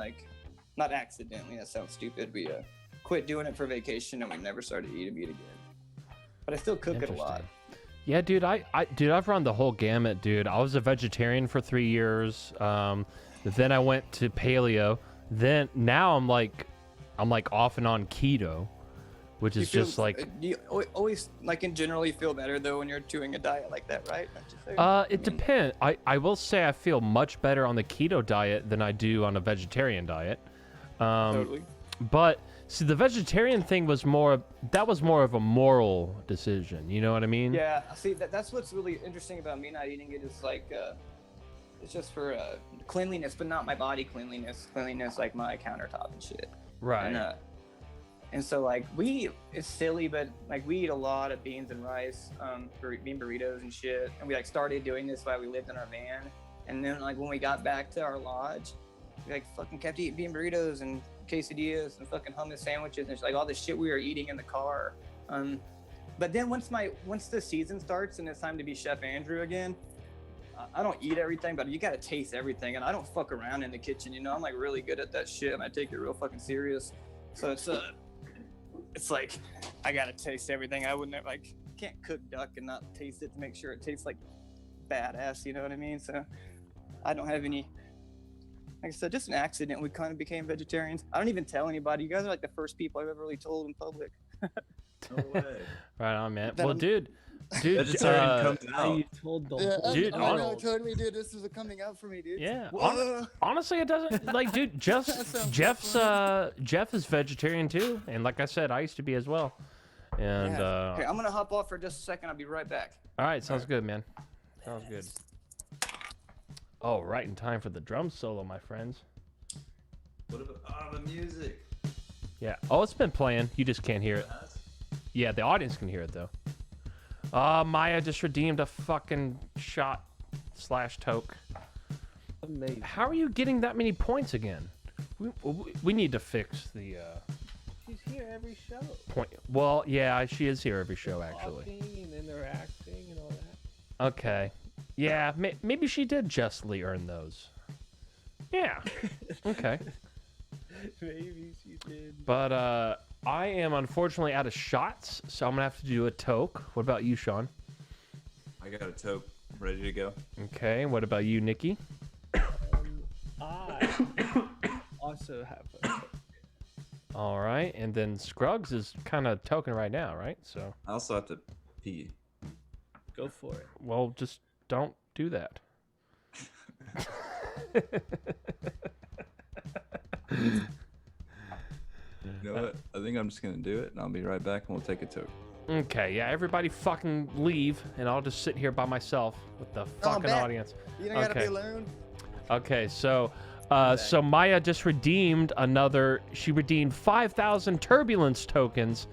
not accidentally, that sounds stupid. We quit doing it for vacation, and we never started eating meat again. But I still cook it a lot. Yeah, dude, I've run the whole gamut, dude. I was a vegetarian for 3 years. Then I went to paleo. Then now I'm off and on keto, which is just like. Do you always in general you feel better though when you're doing a diet like that, right? It depends. I will say I feel much better on the keto diet than I do on a vegetarian diet. Totally. But see, the vegetarian thing was more of a moral decision. You know what I mean? Yeah. See, that's what's really interesting about me not eating it is it's just for cleanliness, but not my body cleanliness like my countertop and shit. Right. And so it's silly, but we eat a lot of beans and rice, bean burritos and shit. And we started doing this while we lived in our van. And then when we got back to our lodge, we fucking kept eating bean burritos and quesadillas and fucking hummus sandwiches and all this shit we were eating in the car. But then once the season starts and it's time to be Chef Andrew again, I don't eat everything, but you gotta taste everything, and I don't fuck around in the kitchen. I'm really good at that shit, and I take it real fucking serious. So it's it's like I gotta taste everything. I wouldn't like can't cook duck and not taste it to make sure it tastes like badass. You know what I mean? So I don't have any. Like I said, just an accident. We kind of became vegetarians. I don't even tell anybody. You guys are like the first people I've ever really told in public. No way. Right on, man. That Well, I'm- dude, Vegetarian comes How you out. told the Yeah, whole Dude, I know, world. totally, dude. This is a coming out for me, dude. yeah. Whoa. Honestly, it doesn't like, dude. That sounds Jeff is vegetarian too, and like I said, I used to be as well. And Yeah. Okay, I'm gonna hop off for just a second. I'll be right back. all right, sounds good, man. Sounds good. Oh, right in time for the drum solo, my friends. What about the music? Yeah. Oh, it's been playing. You just can't hear it. Yeah, the audience can hear it though. Maya just redeemed a fucking shot / toke. Amazing. How are you getting that many points again? We need to fix the She's here every show. point. Well, yeah, she is here every show actually. Talking and interacting and all that. Okay. Yeah, maybe she did justly earn those. Yeah. Okay. Maybe she did. But I am unfortunately out of shots, so I'm gonna have to do a toke. What about you, Sean? I got a toke ready to go. Okay. What about you, Nikki? I also have a All right, and then Scruggs is kind of token right now, right? So, I also have to pee. go for it. well, just don't do that. You know what? I think I'm just gonna do it, and I'll be right back, and we'll take a toke. Okay, yeah, everybody fucking leave, and I'll just sit here by myself with the fucking back. audience. You don't gotta Okay. be alone. Okay, so Maya just redeemed she redeemed 5,000 turbulence tokens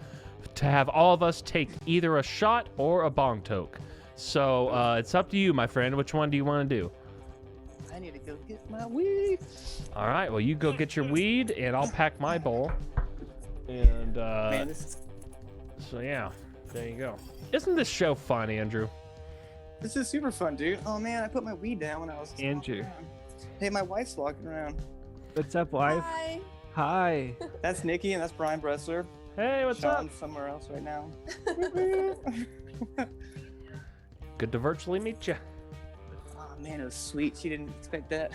to have all of us take either a shot or a bong toke. So it's up to you, my friend. Which one do you want to do? I need to go get my weed. All right, well, you go get your weed, and I'll pack my bowl. And Man, this so yeah, there you go. Isn't this show fun, Andrew? is super fun, dude. Oh man, I put my weed down when I was walking Andrew. around. Hey, my wife's walking around. What's up, wife? Hi. Hi. That's Nikki, and that's Brian Bressler. Hey, what's up? Sean's somewhere else right now. Good to virtually meet you. Oh man, it was sweet. She didn't expect that.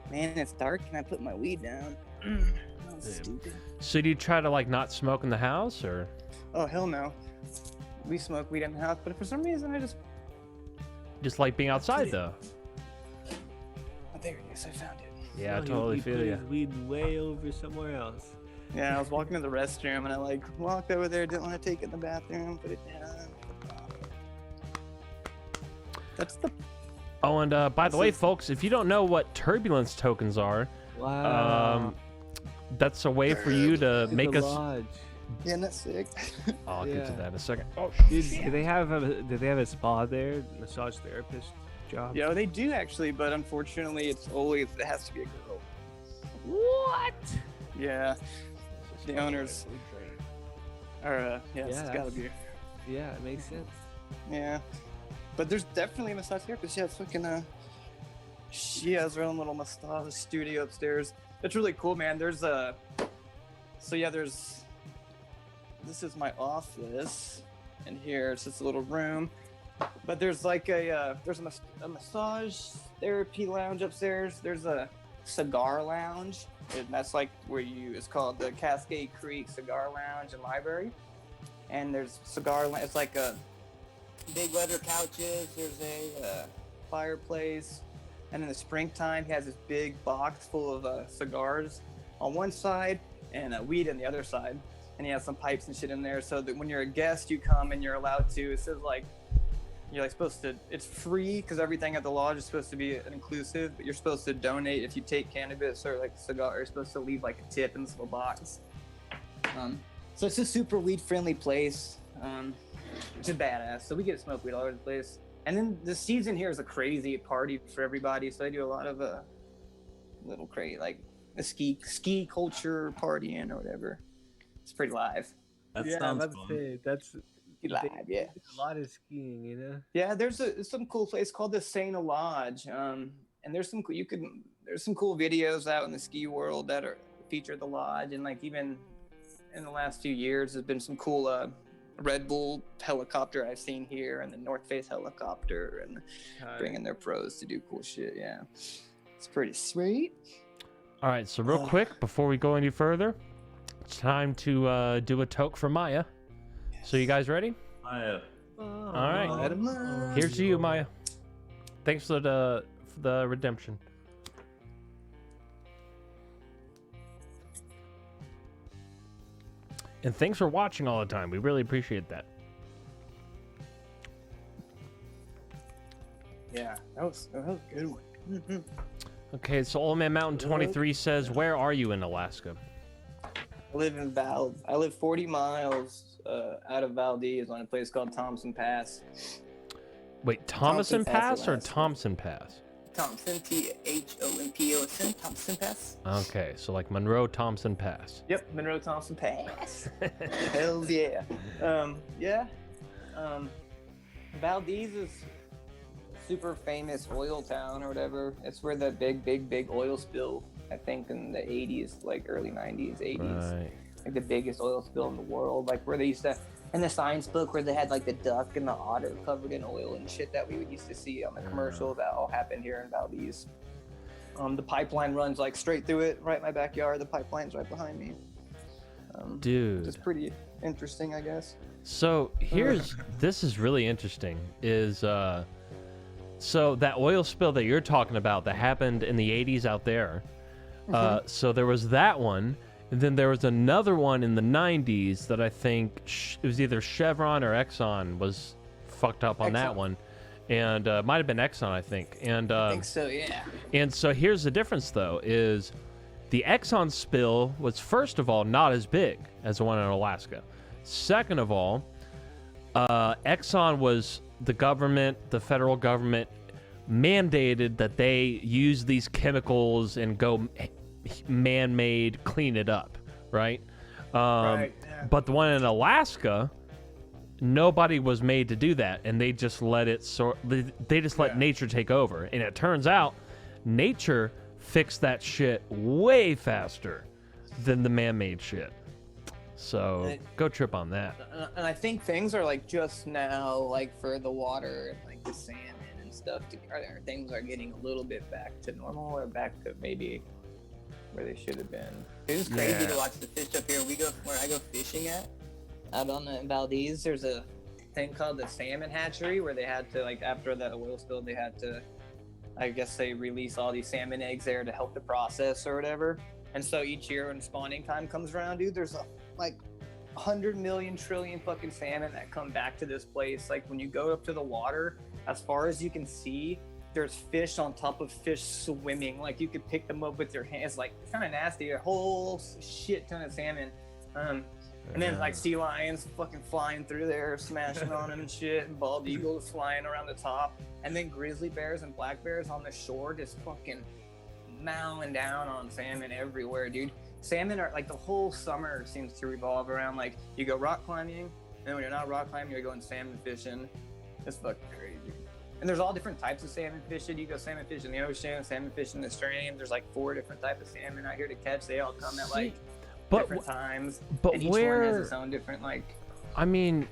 Man, it's dark and I put my weed down. That was stupid. So do you try to like not smoke in the house, or? Oh hell no. We smoke weed in the house, but for some reason I Just like being outside, though. oh, there it is. I found it. Yeah, I Oh, totally he feel put you. his weed way over somewhere else. Yeah, I was walking to the restroom and I like walked over there, didn't want to take it in the bathroom, put it down. That's the Oh, and by the This way, is- folks, if you don't know what turbulence tokens are, Wow. that's a way for you to It's make a us. lodge. yeah, that's sick. I'll get to Yeah. that in a second. Oh, Do they have a spa there? Massage therapist job? Yeah, they do actually, but unfortunately it has to be a girl. What? Yeah. The owners are yeah, Yeah, it's gotta be. Yeah, it makes sense. Yeah. But there's definitely a massage therapist. Yeah, fucking she has her own little massage studio upstairs. It's really cool, man. There's this is my office, and here it's just a little room. But there's like a massage therapy lounge upstairs. There's a cigar lounge, and that's like it's called the Cascade Creek Cigar Lounge and Library. And there's it's like a big leather couches. There's a fireplace, and in the springtime, he has this big box full of cigars on one side and weed on the other side. And he has some pipes and shit in there, so that when you're a guest, you come and you're allowed to. It says like you're like supposed to. It's free because everything at the lodge is supposed to be an inclusive, but you're supposed to donate if you take cannabis or like cigar. You're supposed to leave like a tip in this little box. So it's a super weed-friendly place. Which is badass. So we get to smoke weed all over the place. And then the season here is a crazy party for everybody. So they do a lot of little crazy, like a ski culture partying or whatever. It's pretty live. That yeah, sounds let's fun. say that's Live, yeah. a lot of skiing, you know. Yeah, there's some cool place called the Santa Lodge. And there's some cool videos out in the ski world that are feature the lodge, and like even in the last few years, there's been some cool Red Bull helicopter I've seen here, and the North Face helicopter, and bringing their pros to do cool shit. Yeah, it's pretty sweet. All right, so real quick before we go any further, it's time to do a toke for Maya. So you guys ready? Maya. All right. Here's to you, Maya. Thanks for the redemption. And thanks for watching all the time. We really appreciate that. Yeah, that was a good one. Mm-hmm. Okay, so Old Man Mountain 23 says, where are you in Alaska? I live 40 miles out of Valdez on a place called Thompson Pass. Wait, Thompson Pass or Alaska. Thompson Pass? Thompson, Thomponpos, Thompson Pass. Okay, so like Monroe Thompson Pass. Yep, Monroe Thompson Pass. Hells yeah. Valdez is a super famous oil town or whatever. It's where the big oil spill, I think in the 80s, like early 90s, 80s. Right. Like the biggest oil spill in the world. Like where they used to, in the science book where they had like the duck and the otter covered in oil and shit that we would used to see on the commercial, that all happened here in Valdez. The pipeline runs like straight through it, right in my backyard. The pipeline's right behind me. Dude. It's pretty interesting, I guess. So this is really interesting, is so that oil spill that you're talking about that happened in the 80s out there, so there was that one, and then there was another one in the 90s that I think it was either Chevron or Exxon was fucked up on that one, and might have been Exxon, I think. And I think so, yeah. And so here's the difference, though, is the Exxon spill was, first of all, not as big as the one in Alaska. Second of all, Exxon was the federal government mandated that they use these chemicals and go man-made clean it up, right? Right, yeah. But the one in Alaska, nobody was made to do that, and they just let it they just let nature take over. And it turns out nature fixed that shit way faster than the man-made shit. So go trip on that. And I think things are like just now, like for the water and like the salmon and stuff, things are getting a little bit back to normal, or back to maybe where they should have been. It was crazy to watch the fish up here. Where I go fishing out on the Valdez, there's a thing called the salmon hatchery where they had to, like, after that oil spill, they had to, I guess they release all these salmon eggs there to help the process or whatever. And so each year when spawning time comes around, dude, there's like 100 million trillion fucking salmon that come back to this place. Like when you go up to the water, as far as you can see, there's fish on top of fish swimming. Like you could pick them up with your hands. Like it's kind of nasty. A whole shit ton of salmon. And then like sea lions fucking flying through there, smashing on them and shit, and bald eagles flying around the top, and then grizzly bears and black bears on the shore just fucking mowing down on salmon everywhere, dude. Salmon are like, the whole summer seems to revolve around, like, you go rock climbing, and then when you're not rock climbing, you're going salmon fishing. It's fucking crazy. And there's all different types of salmon fishing. You go salmon fish in the ocean, salmon fish in the stream. There's like 4 different types of salmon out here to catch. They all come at like different times. But and each one has its own different, like. I mean,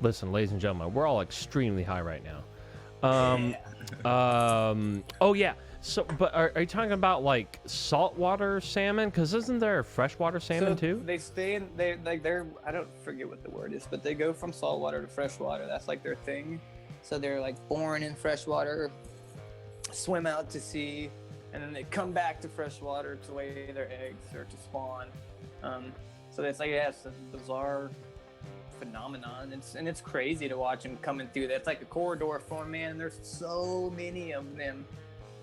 listen, ladies and gentlemen, we're all extremely high right now. Oh yeah. So, but are you talking about like saltwater salmon? Because isn't there freshwater salmon too? They stay in, they're, I don't forget what the word is, but they go from saltwater to freshwater. That's like their thing. So they're like born in freshwater, swim out to sea, and then they come back to freshwater to lay their eggs or to spawn. So it's like, it's a bizarre phenomenon. It's crazy to watch them coming through that. It's like a corridor for them, man. And there's so many of them.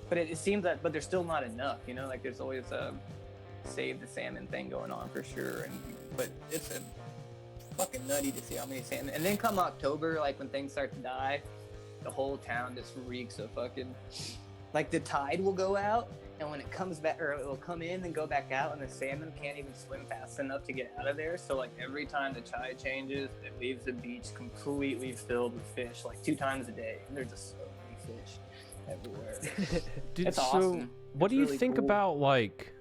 But it seems that, but there's still not enough, you know. Like there's always a save the salmon thing going on for sure, but it's a fucking nutty to see how many salmon. And then come October, like when things start to die, the whole town just reeks of fucking. Like the tide will go out, and when it comes back, or it will come in and go back out, and the salmon can't even swim fast enough to get out of there. So like every time the tide changes, it leaves the beach completely filled with fish, like 2 times a day. And there's just so many fish. everywhere. Dude, It's so awesome. what It's do you really think cool. about like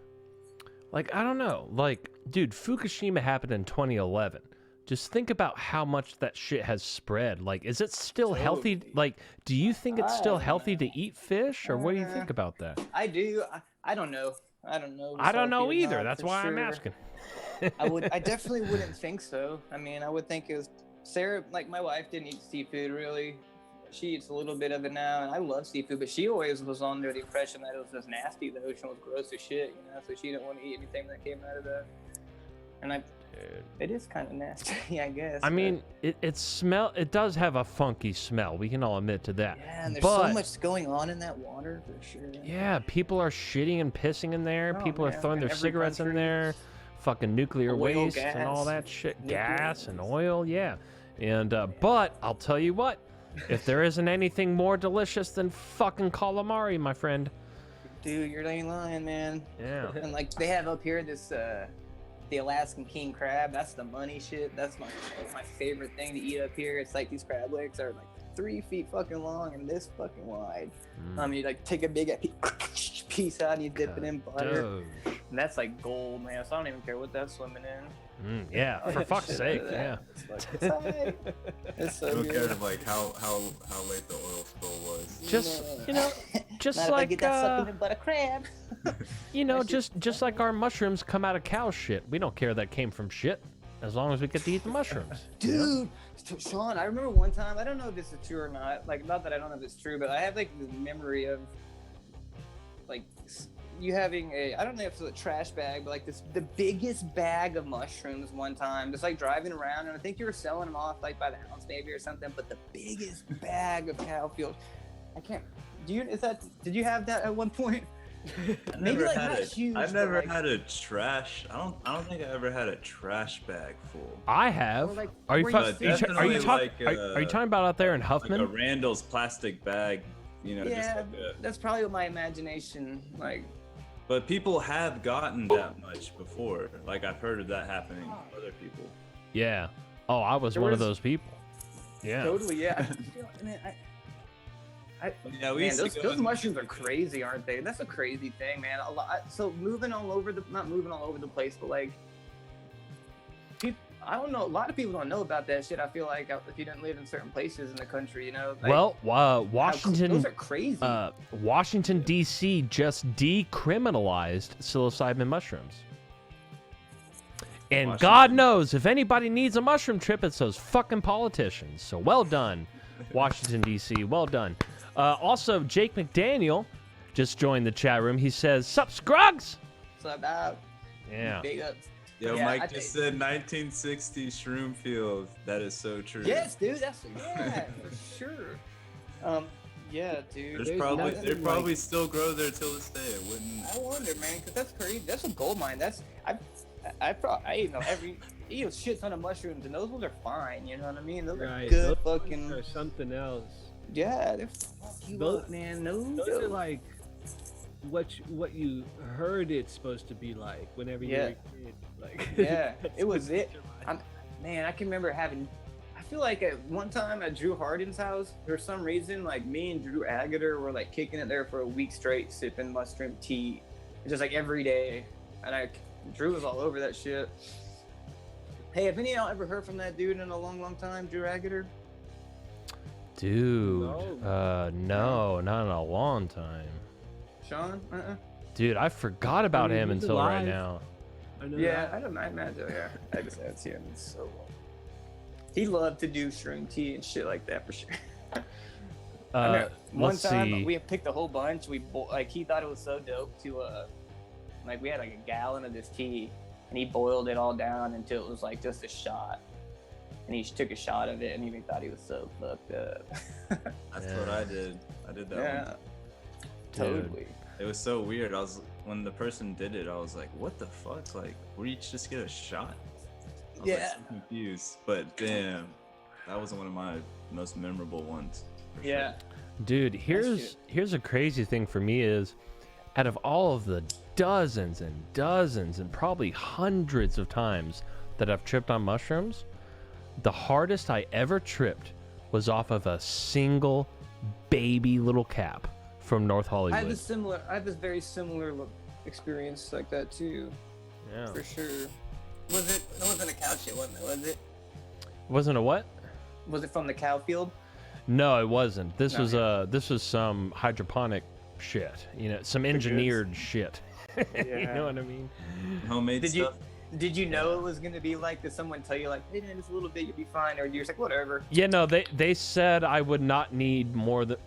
I don't know, like, dude, Fukushima happened in 2011. Just think about how much that shit has spread. Like, is it still healthy? Totally. Like, do you think it's I still don't healthy to know. eat fish, or what do you think about that? I do. I don't know. I don't know. if I it's don't know healthy or either. not That's for why I'm sure. asking. I definitely wouldn't think so. I mean, I would think it was Sarah. Like my wife didn't eat seafood really. She eats a little bit of it now, and I love seafood. But she always was under the impression that it was just nasty. The ocean was gross as shit, you know. So she didn't want to eat anything that came out of that. And it is kind of nasty, I guess. I but- mean, it does have a funky smell. We can all admit to that. yeah, and there's but, so much going on in that water for sure. yeah, people are shitting and pissing in there. Oh, people are man, throwing in their every cigarettes in country. there. Fucking nuclear Oil, waste and all gas, that shit. nuclear Gas and waste. oil, yeah. And but I'll tell you what, if there isn't anything more delicious than fucking calamari, my friend. Dude, you're ain't lying, man. Yeah. And like they have up here this the Alaskan king crab. That's the money shit. That's my favorite thing to eat up here. It's like these crab legs are like 3 feet fucking long and this fucking wide. You like take a big piece out and you dip it in butter. Doge. And that's like gold, man. So I don't even care what that's swimming in. Yeah, for fuck's Shit sake, out of yeah. that. It's tight. It's so I don't care good. like how late the oil spill was. Just you know, just Not if I like get that sucking butt of crab. you know, just like our mushrooms come out of cow shit. We don't care that came from shit, as long as we get to eat the mushrooms. you know? Dude, Sean, I remember one time, I don't know if this is true or not, like, not that I don't know if it's true, but I have, like, this memory of, like, you having I don't know if it's a trash bag, but, like, the biggest bag of mushrooms one time, just, like, driving around, and I think you were selling them off, like, by the ounce maybe or something, but the biggest bag of cow field, I can't, did you have that at one point? I've Maybe, never like, had not a, huge, I've but, never like- had a trash. I don't think I ever had a trash bag full. I have. Or, like, Are you where fu- you are see- you ta- are you Definitely talking like, are you talking about out there in Like Huffman? a Randall's plastic bag, you know, just Yeah, like a, that's probably my imagination, like, but people have gotten that much before. Like I've heard of that happening to other people. Yeah. Oh, I was There one of was- those people. Yeah. totally, yeah. Man, Yeah, we Man, used to those, go those and- mushrooms are crazy, aren't they? That's a crazy thing, man. A lot. So moving all over not moving all over the place, but like, I don't know. A lot of people don't know about that shit. I feel like if you didn't live in certain places in the country, you know. Like, Well, how- Washington Those are crazy. Washington D.C. just decriminalized psilocybin mushrooms. And God Washington. knows if anybody needs a mushroom trip, it's those fucking politicians. So well done, Washington D.C. Well done. Also, Jake McDaniel just joined the chat room. He says, "Sup, Scruggs?" so about Yeah. big ups. Yo, Yeah, Mike I just think- said 1960 shroom field. That is so true. Yes, dude. That's yeah, for sure. Yeah, dude. They probably nothing still grow there till this day. It wouldn't. I wonder, man, because that's crazy. That's a gold mine. I you know eat a shit ton of mushrooms, and those ones are fine. You know what I mean? Those are Right. good Those fucking. are something else. Yeah, they're fuck you Those- up, man. No, Those are like what you heard it's supposed to be like whenever you were Yeah. a kid. Like Yeah, that's it was what it. you're like. Man, I can remember having. I feel like at one time at Drew Harden's house, for some reason, like me and Drew Agater were like kicking it there for a week straight, sipping mushroom tea, just like every day. And Drew was all over that shit. Hey, have any of y'all ever heard from that dude in a long, long time, Drew Agater? Dude. No. No, not in a long time. Sean? Dude, I forgot about I mean, him he's until right alive. now. I know Yeah, that. I don't know. I imagine. Yeah, I just haven't seen him in so long. He loved to do shroom tea and shit like that for sure. I remember one Let's time see. we picked a whole bunch. Like he thought it was so dope to like we had like a gallon of this tea, and he boiled it all down until it was like just a shot. And he took a shot of it, and he thought he was so fucked up. That's what I did. I did that Yeah, one. totally. It was so weird. When the person did it, I was like, "What the fuck? Like, where you just get a shot?" I was like, Yeah. so confused. But damn, that was one of my most memorable ones. For Yeah. Dude, here's a crazy thing for me is, out of all of the dozens and dozens and probably hundreds of times that I've tripped on mushrooms, the hardest I ever tripped was off of a single baby little cap. from North I Hollywood. have this very similar experience like that too, Yeah. for sure. It wasn't a cow shit, wasn't it? Was it? Wasn't a what? Was it from the cow field? No, it wasn't. This No, was this was some hydroponic shit. You know, some engineered shit. You know what I mean? Homemade stuff. Did you know it was gonna be like? Did someone tell you like, hey man, just a little bit, you'll be fine, or you're just like, whatever? Yeah, no, they said I would not need more than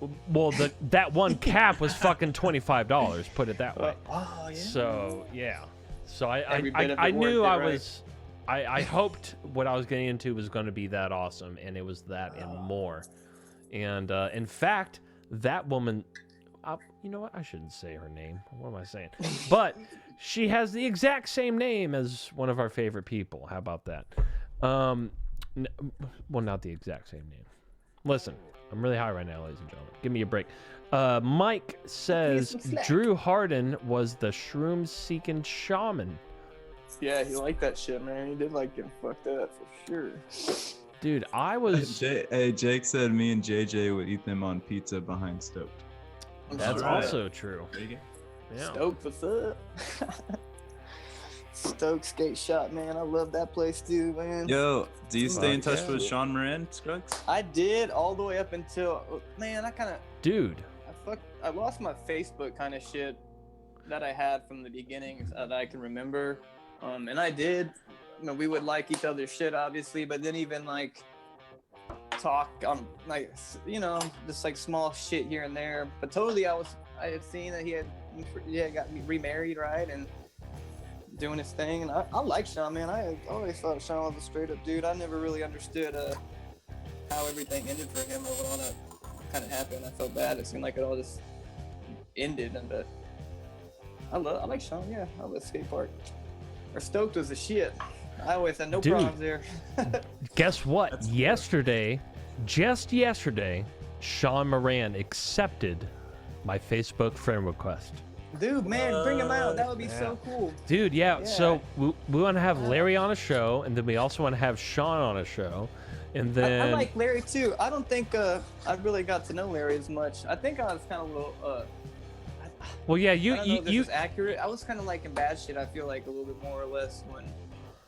that one cap was fucking $25. Put it that way. Oh yeah. So yeah, so Every bit of I it knew worked, I right? was. I hoped what I was getting into was going to be that awesome, and it was that and more. And in fact, that woman, you know what? I shouldn't say her name. What am I saying? But she has the exact same name as one of our favorite people. How about that? Well, not the exact same name. Listen, I'm really high right now, ladies and gentlemen. Give me a break. Mike says Drew Harden was the shroom-seeking shaman. Yeah, he liked that shit, man. He did like getting fucked up for sure. Dude, I was. Hey, Jake said me and JJ would eat them on pizza behind Stoked. That's Alright. also true. Yeah. Stoked, what's up? Stokes skate shop, man. I love that place too, man. Yo, do you stay in touch yeah. with Sean Moran, Scruggs? I did all the way up until, man, Dude. I lost my Facebook kind of shit that I had from the beginning that I can remember. And I did, we would like each other's shit, obviously, but then even like talk on like, just like small shit here and there. But totally, I had seen that he had got remarried, right? And doing his thing. And I like Sean, man. I always thought Sean was a straight up dude. I never really understood how everything ended for him or what all that kind of happened. I felt bad. It seemed like it all just ended. But I like Sean. Yeah, I love skate park. Or Stoked was the shit. I always had no problems there. Guess what? Just yesterday, Sean Moran accepted my Facebook friend request. Dude, man, bring him out. That would be so cool. Dude, yeah. So we want to have Larry on a show, and then we also want to have Sean on a show, and then I like Larry too. I don't think I really got to know Larry as much. I think I was kind of a little. Well, yeah, I don't know if this you is accurate. I was kind of like in bad shit. I feel like a little bit more or less when,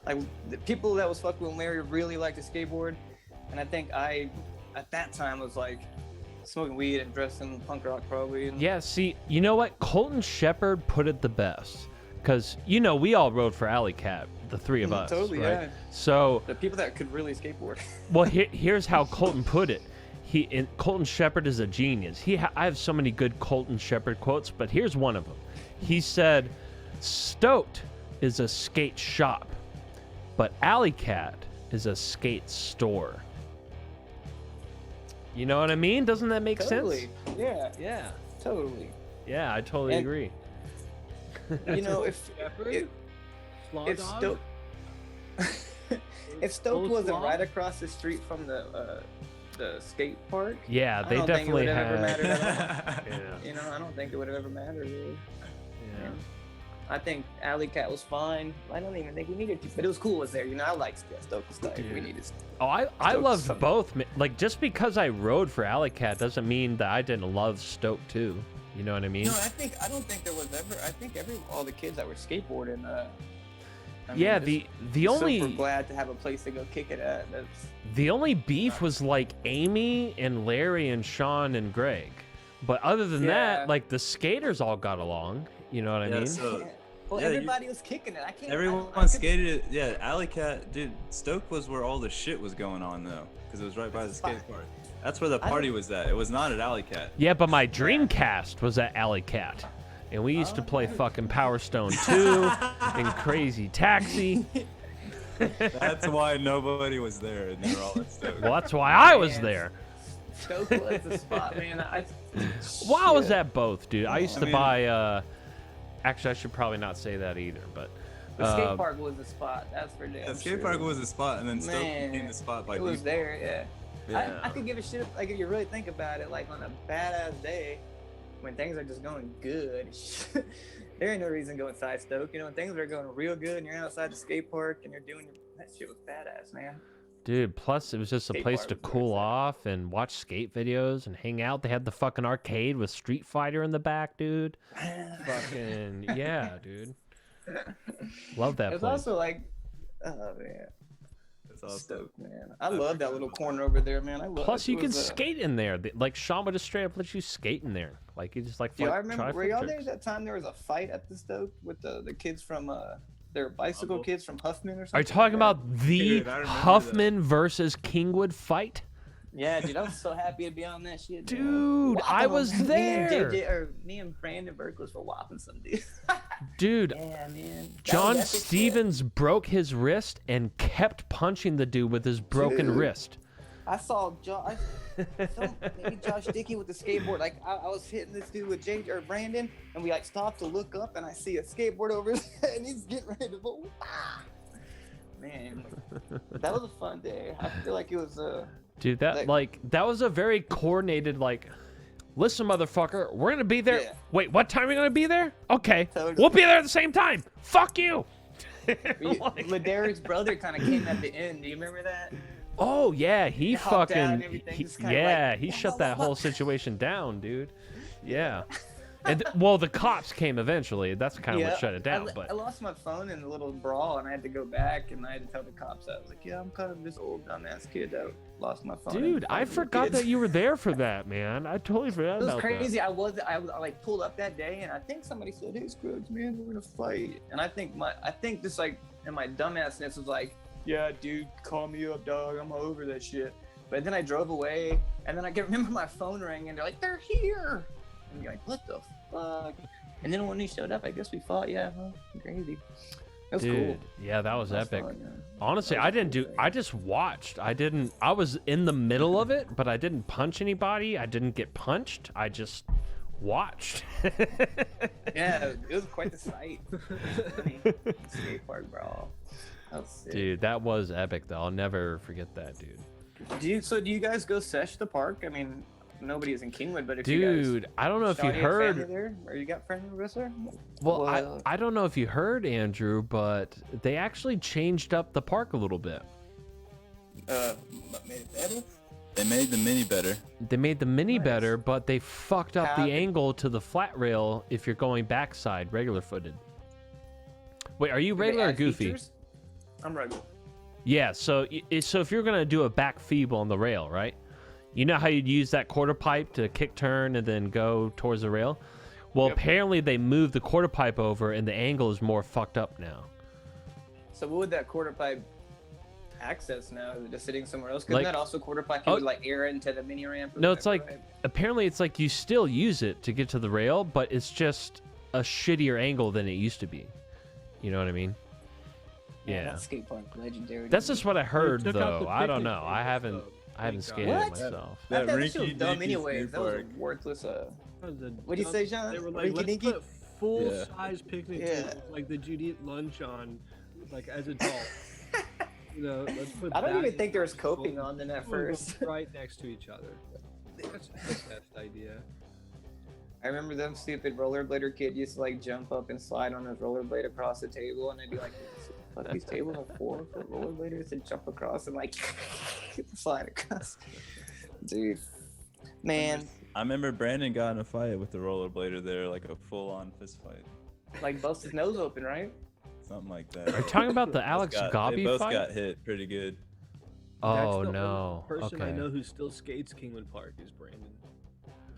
like, the people that was fucking with Larry really liked to skateboard, and I think at that time was like smoking weed and dressing punk rock probably. And Yeah, see, you know what? Colton Shepard put it the best. Because, we all rode for Alley Cat, the three of us. Totally, right? yeah. So, the people that could really skateboard. well, here's how Colton put it. Colton Shepard is a genius. I have so many good Colton Shepard quotes, but here's one of them. He said, Stoked is a skate shop, but Alley Cat is a skate store. You know what I mean? Doesn't that make Totally. sense? Yeah, Yeah. totally. Yeah, I totally And- agree. If Stoked if Stoked wasn't right across the street from the skate park, Yeah, I they don't think it definitely would have ever had. mattered at all. Yeah. I don't think it would have ever mattered really. Yeah. I think Alley Cat was fine. I don't even think we needed to, but it was cool. It was there. I liked Stoked stuff. We needed. Oh, I Stoked loved something. both. Like, just because I rode for Alley Cat doesn't mean that I didn't love Stoked too. You know what I mean? No, I don't think there was ever. I think all the kids that were skateboarding. Yeah, just the only super glad to have a place to go kick it at. the only beef was like Amy and Larry and Sean and Greg. But other than Yeah. that, like the skaters all got along. You know what I mean? So Well, Yeah, everybody was kicking it. I can't. everyone I could- skated it. Yeah, Alley Cat, dude. Stoked was where all the shit was going on though, because it was right by the skate park. That's where the party was at. It was not at Alley Cat. Yeah, but my Dreamcast was at Alley Cat. And we used to play fucking Power Stone 2 and Crazy Taxi. That's why nobody was there, and they were all at Stoked. Well, that's why I was there. Stoked was the spot, man. Well, I was at both, dude. I used I to mean- buy, actually, I should probably not say that either, but. The skate park was the spot. That's for damn The skate sure. park was the spot, and then Stoked Man, became the spot by It was default. there, yeah. Yeah. I could give a shit like if you really think about it, like on a badass day when things are just going good. There ain't no reason to go inside Stoke. When things are going real good and you're outside the skate park and you're doing that shit was badass, man. Dude, plus it was just a Skate place park to was very cool sick. off and watch skate videos and hang out. They had the fucking arcade with Street Fighter in the back, dude. Fucking yeah, dude. Love that It's place. also like, oh man, It's awesome. stoked, man. I I love forgot that little about corner over there, man. I love. Plus, you it can was, skate in there. Like Sean would just straight up let you skate in there. Like you just like. Do I try remember? Were flip y'all tricks. there that time there was a fight at the Stoke with the kids from their bicycle Humble? kids from Huffman or something? Are you talking like about the Dude, I remember Huffman versus Kingwood fight? that? Yeah, dude, I was so happy to be on that shit. man. Dude, I was there. Me and Brandon Berkles were whopping some dude. Dude, Yeah, man. That John was epic shit. Stevens broke his wrist and kept punching the dude with his broken Dude. wrist. I saw Josh, maybe Josh Dickey with the skateboard. Like I was hitting this dude with Jay or Brandon, and we like stopped to look up, and I see a skateboard over his head, and he's getting ready to go. Ah! Man, that was a fun day. I feel like it was Dude, that was a very coordinated like. Listen, motherfucker, we're gonna be there. Yeah. Wait, what time are we gonna be there? Okay, Totally. we'll be there at the same time. Fuck you. Ladari's brother kind of came at the end. Do you remember that? Oh yeah, he hopped out and fucking everything, he- just kinda yeah, like, he shut that whole situation down, dude. Yeah, and the cops came eventually. That's kind of what shut it down. I But lost my phone in a little brawl, and I had to go back, and I had to tell the cops. I was like, "Yeah, I'm kind of this old dumbass kid that lost my phone." dude, I forgot that you were there for that, man. I totally forgot It was about crazy. I like pulled up that day, and I think somebody said, "Hey, Scruggs, man, we're gonna fight." And I think just like in my dumbassness was like, "Yeah, dude, call me up, dog. I'm over that shit." But then I drove away, and then I can remember my phone rang, and they're like, "They're here," and you're like, "What the fuck?" And then when he showed up, I guess we fought. Yeah, huh? Crazy. It was that, dude. cool. Yeah, that was epic. Fun, yeah. Honestly, That was I a didn't cool do. thing. I just watched. I was in the middle of it, but I didn't punch anybody. I didn't get punched. I just watched. Yeah, it was quite the sight. Funny. Skate park brawl. That was sick. Dude, that was epic though. I'll never forget that, dude. Do you guys go sesh the park? I mean, nobody is in Kingwood, but if you Dude, I don't know guys, if you Shawnee and family heard. there, or you got friends with there? Well, Well, I don't know if you heard, Andrew, but they actually changed up the park a little bit. What made it better? They made the mini better. They made the mini Nice. better, but they fucked up How- the angle to the flat rail if you're going backside, regular footed. Wait, are you Did they regular or add goofy? features? I'm regular. Yeah, so so if you're gonna do a back feeble on the rail, right? You know how you'd use that quarter pipe to kick turn and then go towards the rail? Well, Yep. apparently they moved the quarter pipe over and the angle is more fucked up now. So what would that quarter pipe access now? Is it just sitting somewhere else? Couldn't Like- that also quarter pipe you Oh. would like air into the mini ramp? or No, it's whatever, like right? apparently it's like you still use it to get to the rail, but it's just a shittier angle than it used to be. You know what I mean? Man, Yeah. that skate park legendary. That's dude. just what I heard took out though. the I don't picnic know. tables, I haven't though. skated Thank it God. What? myself. I thought that shit was rinky dumb dinky anyways. skate That was park. a worthless. The What'd you say, John? They were like, Rinky let's dinky? put full Yeah. size picnic Yeah. tables, like that you'd eat lunch on, like as adults. You know, let's put I don't that even in think there was tables, coping on in that we'll go first. right next to each other. That's the best idea. I remember them stupid rollerblader kid used to like jump up and slide on his rollerblade across the table, and they'd be like, "Fuck, these tables are for rollerbladers to jump across and like slide across." Dude, man, I remember Brandon got in a fight with the rollerblader there, like a full-on fist fight, like bust his nose open, right? something like that. Are you talking about the They Alex both Gobby both fight? got hit pretty good. That's Oh the no. only person I Okay. know who still skates Kingwood Park is Brandon.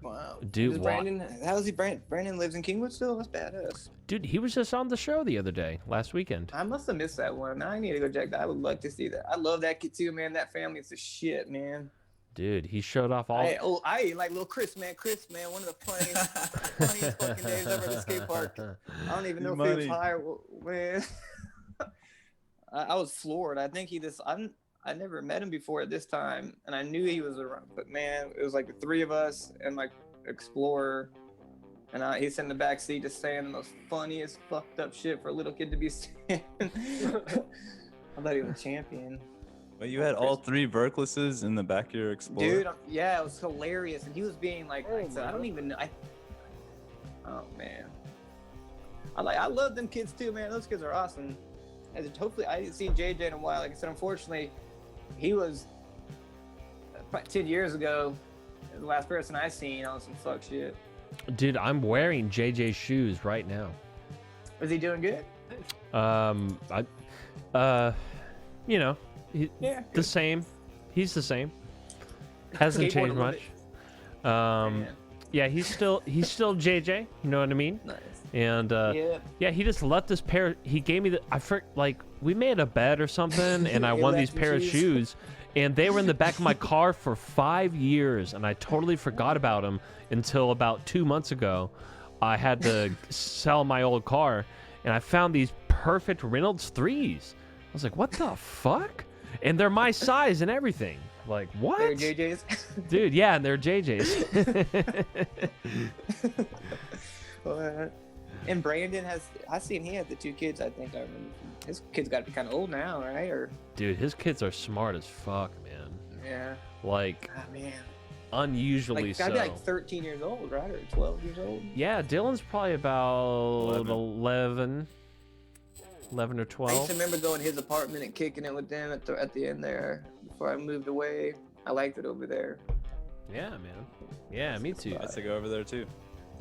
Wow. Dude, Does Brandon, how's he? Brandon lives in Kingwood still. That's badass. Dude, he was just on the show the other day, last weekend. I must have missed that one. I need to go check that. I would love to see that. I love that kid too, man. That family is the shit, man. Dude, he showed off all. I like little Chris, man. Chris, man, one of the funniest fucking days ever at the skate park. I don't even know if he was Money. high, man. I was floored. I think I never met him before at this time, and I knew he was around. But man, it was like the three of us and like Explorer, and he's in the back seat just saying the most funniest fucked up shit for a little kid to be saying. I thought he was a champion. But you had all three Verklises in the back of your Explorer. Dude, yeah, it was hilarious, and he was being like, Oh, I said, I don't man. even know. Oh man, I love them kids too, man. Those kids are awesome. Hopefully, I didn't see JJ in a while. Like I said, unfortunately, he was about 10 years ago, the last person I seen on some fuck shit. Dude, I'm wearing JJ's shoes right now. Was he doing good? You know, Yeah, the same. He's the same. Hasn't Skateboard a changed little much. Man. Yeah, he's still JJ. You know what I mean? Nice. And yeah, he just let this pair. He gave me like we made a bet or something, and I He won left these the pair of shoes. shoes, and they were in the back of my car for 5 years, and I totally forgot about them until about 2 months ago. I had to sell my old car, and I found these perfect Reynolds 3s. I was like, what the fuck? And they're my size and everything. Like, what? They're JJ's. Dude, yeah, and they're JJ's. And Brandon I seen he had the 2 kids, I think I remember. His kids got to be kind of old now, right? Or Dude, his kids are smart as fuck, man. yeah. Like, Ah, man. unusually Like, so. gotta be like 13 years old, right? Or 12 years old. Yeah, Dylan's probably about 11 or I 12. used to remember going to his apartment and kicking it with them at the end there before I moved away. I liked it over there. Yeah, man. Yeah, me too. I had to go over there too.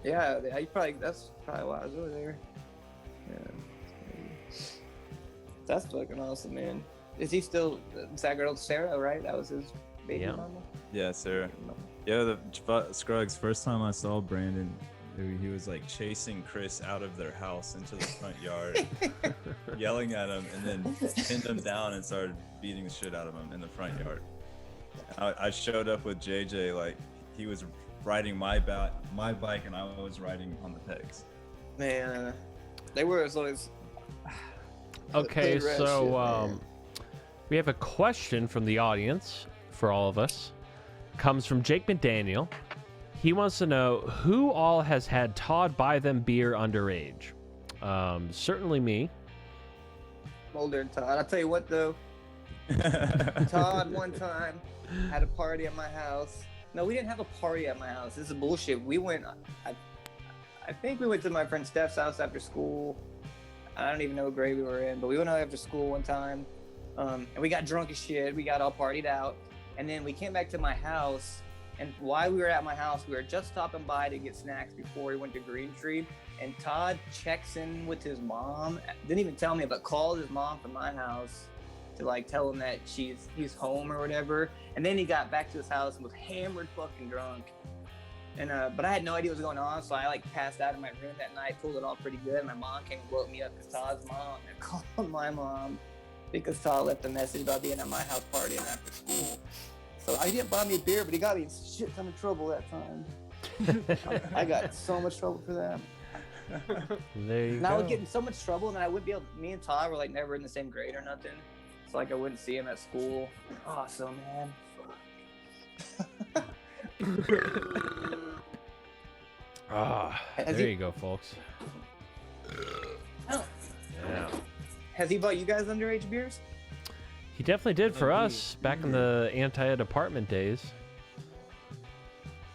Yeah, that's probably why I was over there. Yeah. That's fucking awesome, man. Is he still that girl Sarah, right? That was his baby Yeah. mama? Yeah, Sarah. Yeah, the Scruggs. First time I saw Brandon, he was like chasing Chris out of their house into the front yard, yelling at him, and then pinned him down and started beating the shit out of him in the front yard. I showed up with JJ, like he was riding my bike and I was riding on the pegs. Man, they were as always. Okay, Hood rat so shit, man. we have a question from the audience for all of us. Comes from Jake McDaniel. He wants to know who all has had Todd buy them beer underage. Certainly me. Mulder and Todd. I'll tell you what though. Todd one time had a party at my house. No, we didn't have a party at my house. This is bullshit. We went. I think we went to my friend Steph's house after school. I don't even know what grade we were in, but we went out after school one time, and we got drunk as shit. We got all partied out, and then we came back to my house. And while we were at my house, we were just stopping by to get snacks before we went to Green Tree. And Todd checks in with his mom. Didn't even tell me, but called his mom from my house to like tell him that he's home or whatever. And then he got back to his house and was hammered fucking drunk. And but I had no idea what was going on, so I like passed out in my room that night, pulled it all pretty good. And my mom came and woke me up because Todd's mom had called my mom because Todd left a message about being at my house partying after school. So he didn't buy me a beer, but he got me in shit ton of trouble that time. I got so much trouble for that. There you And I would go. get in so much trouble, and then I wouldn't be able. Me and Todd were like never in the same grade or nothing, so like I wouldn't see him at school. Oh, so man. There you go, folks. Oh. Yeah. Has he bought you guys underage beers? He definitely did for us back in the anti-ed apartment days.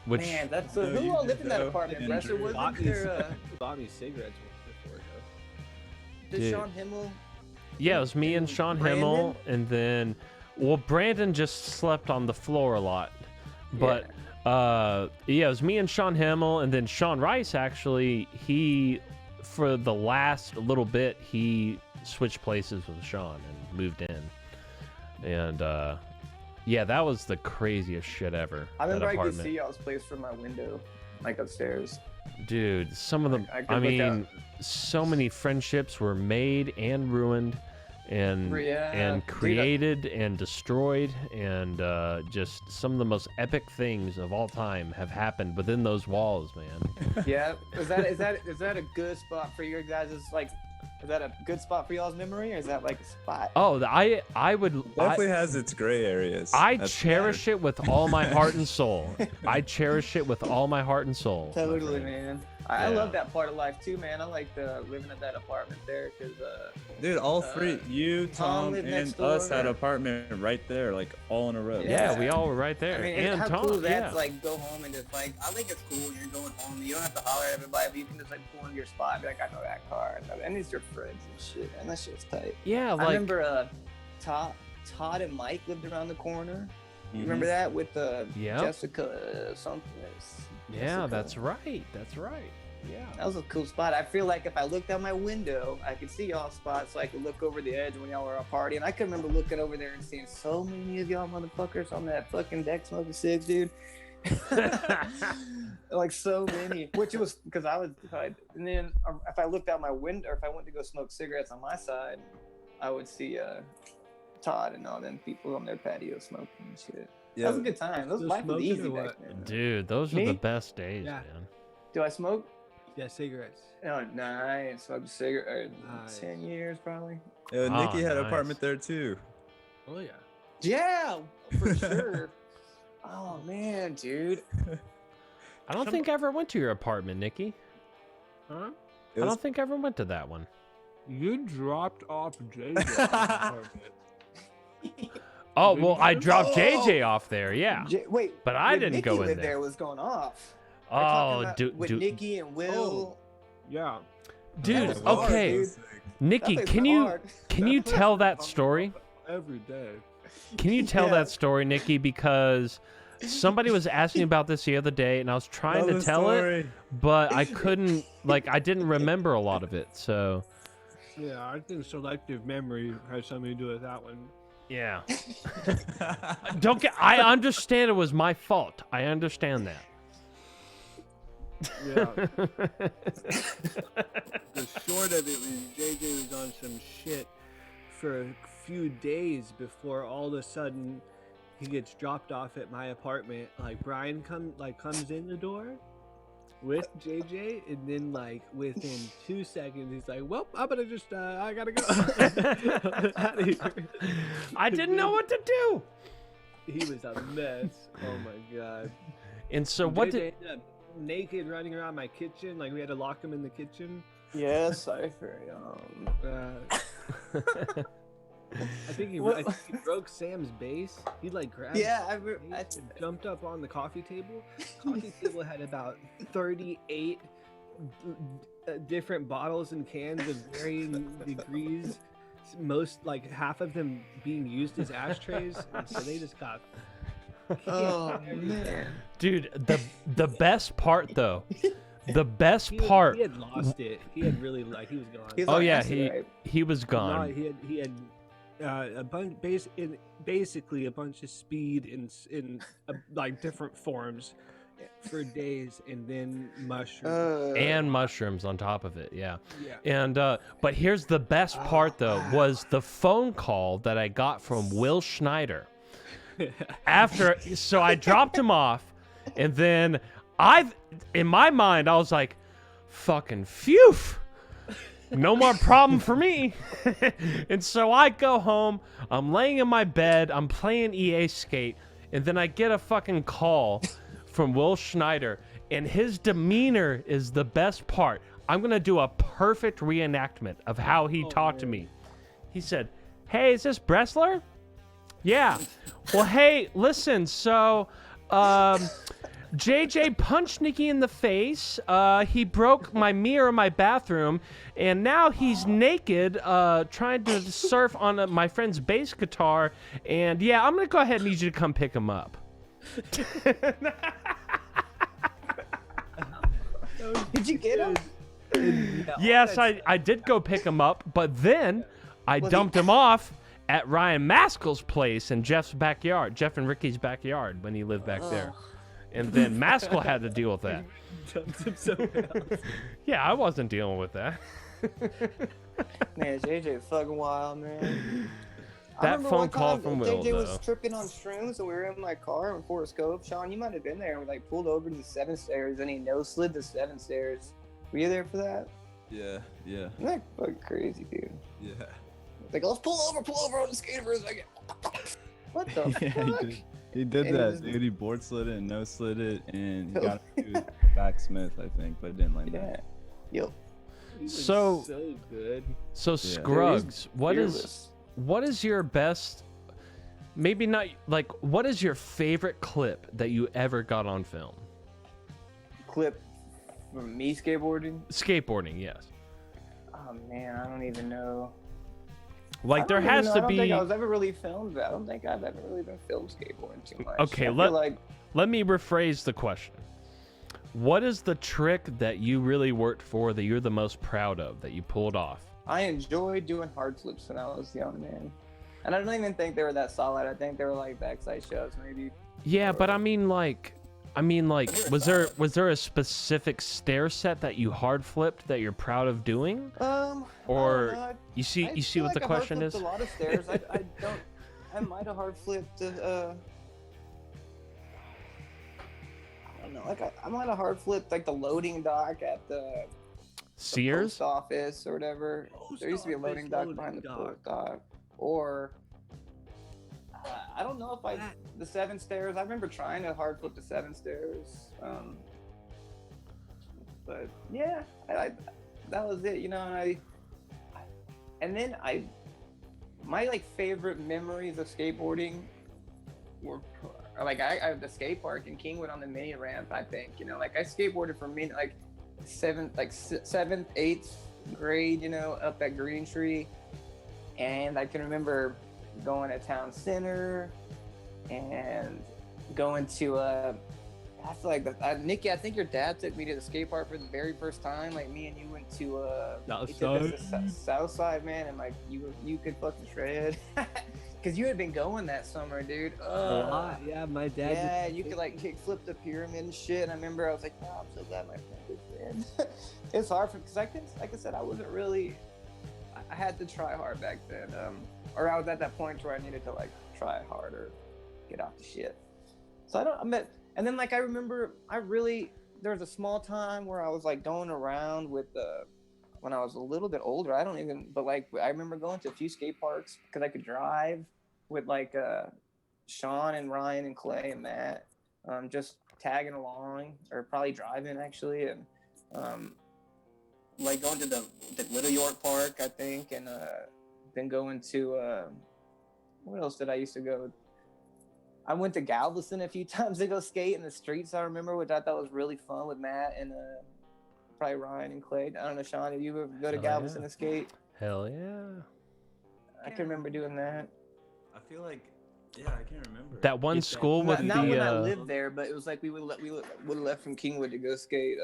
Which Man, that's No, who you all did lived in that though. apartment? Andrew. Bresser wasn't there? Bought me cigarettes before though. Did Dude. Sean Himmel? yeah, it was me and Sean Himmel, and then Brandon just slept on the floor a lot. But yeah, it was me and Sean Himmel, and then Sean Rice actually, he for the last little bit he switched places with Sean and moved in. And yeah, that was the craziest shit ever. I remember that I could apartment. see y'all's place from my window, like upstairs. Dude, some of them, I could I look mean, so many friendships were made and ruined and Yeah, and dude, created and destroyed, and just some of the most epic things of all time have happened within those walls, man. Yeah, is that a good spot for your guys', like, is that a good spot for y'all's memory, or is that like a spot? Oh, I would Definitely has its gray areas. I That's cherish it with all my heart and soul. I cherish it with all my heart and soul. my Totally, friend. man. I Yeah. love that part of life too, man. I like living at that apartment there because Dude, all three, you, Tom, lived and next door, us had yeah. an apartment right there, like all in a row. Yeah, Yeah. we all were right there. I mean, and how Tom, cool is that yeah. to like go home and just like, I think it's cool when you're going home. You don't have to holler at everybody, but you can just like pull into your spot and be like, I know that car. And it's your friends and shit, and that shit's tight. Yeah, I like remember Todd and Mike lived around the corner. Mm-hmm. You remember that with Yep. Jessica something? Yeah, Jessica. that's right. That's right. Yeah. That was a cool spot. I feel like if I looked out my window, I could see y'all spots, so I could look over the edge when y'all were at a party. And I can remember looking over there and seeing so many of y'all motherfuckers on that fucking deck smoking cigs, dude. Like so many. Which it was because I was. And then if I looked out my window, or if I went to go smoke cigarettes on my side, I would see Todd and all them people on their patio smoking and shit. Yeah. That was a good time. Those Still life was smoking easy or back what? then. Dude, those Me? are the best days, Yeah. man. Do I smoke? Yeah, cigarettes. No, I ain't smoked a cigarette in Nice. 10 years probably. Yeah, Nikki had an nice. apartment there too. Oh yeah. Yeah, for sure. Oh man, dude. I don't think I ever went to your apartment, Nikki. Huh? It I was don't think I ever went to that one. You dropped off JJ. Oh, well, I Didn't dropped Oh! JJ off there, yeah. Wait, But I when didn't Nikki go in lived there. was going off. We're Oh, talking about dude, with Nikki and Will. Yeah. dude, was hard, okay. dude. Nikki, That place can went you hard. can you tell that story? Every day. Can you tell Yeah. that story, Nikki? Because somebody was asking about this the other day, and I was trying to tell it, but I couldn't. Like, I didn't remember a lot of it. So, Yeah, I think selective memory has something to do with that one. yeah. Don't get. I understand it was my fault. I understand that. Yeah. The short of it was JJ was on some shit for a few days before all of a sudden he gets dropped off at my apartment. Like Brian comes in the door with JJ, and then like within 2 seconds he's like, "Well, I'm gonna just I gotta go." Outta here. I didn't know what to do. He was a mess. Oh my god. And so, what did? JJ ended up naked running around my kitchen. Like we had to lock him in the kitchen. Yeah, Cypher. I think he broke Sam's base. He like grabbed. Yeah, Sam's and jumped up on the coffee table. Coffee table had about 38 different bottles and cans of varying degrees. Most like half of them being used as ashtrays, and so they just got. Oh man. Dude, the best part though, the best He part. had lost it. He had really he was gone. He's Oh on yeah, acid, right? he was No, gone. he had a bunch basically a bunch of speed in like different forms for days, and then mushrooms. And mushrooms on top of it, yeah. Yeah. And but here's the best part though, was the phone call that I got from Will Schneider. So I dropped him off, and then in my mind, I was like, fucking phew, no more problem for me. And so I go home, I'm laying in my bed, I'm playing EA Skate, and then I get a fucking call from Will Schneider, and his demeanor is the best part. I'm gonna do a perfect reenactment of how he talked to me. He said, "Hey, is this Bressler?" Yeah. Well, hey, listen, so JJ punched Nikki in the face. He broke my mirror in my bathroom, and now he's naked trying to surf on my friend's bass guitar. And yeah, I'm going to go ahead and need you to come pick him up. Did you get him? Yes, I did go pick him up, but then I dumped him off at Ryan Maskell's place in Jeff's backyard, Jeff and Ricky's backyard, when he lived back there. And then Maskell had to deal with that. Dumped him somewhere else. Yeah, I wasn't dealing with that. Man, JJ fucking wild, man. I That remember phone one call time from Will, JJ was though. tripping on shrooms, and we were in my car in Forest Cove. Sean, you might have been there. We like pulled over to the 7 stairs, and he no-slid the 7 stairs. Were you there for that? Yeah, yeah, Isn't that fucking crazy, dude? yeah. Like, let's pull over on the skater for a second. What the Yeah, fuck? he did And it that, was- dude. He board slid it and no slid it, and he got it to backsmith, I think, but didn't like Yeah. that. Yo. He was So- so good. So Yeah. Scruggs, what Fearless. is your best? Maybe not like what is your favorite clip that you ever got on film? Clip from me skateboarding? Skateboarding, yes. Oh man, I don't even know. Like there I don't even has know. to I don't be. think I was ever really filmed. I don't think I've ever really been filmed skateboarding too much. Okay, I feel like let me rephrase the question. What is the trick that you really worked for that you're the most proud of that you pulled off? I enjoyed doing hard flips when I was young, man. And I don't even think they were that solid. I think they were like backside shoves, maybe. Yeah, but I mean, like, was there a specific stair set that you hard flipped that you're proud of doing? Or I don't know. you see feel what the like I question hard is? flipped a lot of stairs. I might have hard flipped. I don't know. Like I might have hard flipped like the loading dock at the Sears? post office or whatever. There used to be a loading dock behind the post dock. Or I don't know if the 7 stairs. I remember trying to hard flip the 7 stairs. But yeah, that was it. You know, my like favorite memories of skateboarding were like I the skate park in Kingwood on the mini ramp. I think, you know, like I skateboarded for me like 7th, 8th grade. You know, up at Green Tree, and I can remember going to Town Center and going to I feel like Nikki, I think your dad took me to the skate park for the very first time. Like me and you went to South Side, man, and like you could fucking shred because you had been going that summer, dude. A lot, yeah. My dad. Yeah, you could like kick flip the pyramid and shit. And I remember I was like, oh, I'm so glad my friend is there. It's hard because like I said, I wasn't really. I had to try hard back then, or I was at that point where I needed to like try harder, get off the shit. So and then like I remember there was a small time where I was like going around with when I was a little bit older. But like I remember going to a few skate parks because I could drive with like Sean and Ryan and Clay and Matt, just tagging along or probably driving actually, and like going to the Little York Park, I think, and then going to what else did I used to go? I went to Galveston a few times to go skate in the streets, I remember, which I thought was really fun with Matt and probably Ryan and Clay. I don't know, Sean, did you ever go to Galveston to skate? Hell yeah. I can remember doing that. I feel like, yeah, I can't remember. That one school with not the when I lived there, but it was like we would have left from Kingwood to go skate.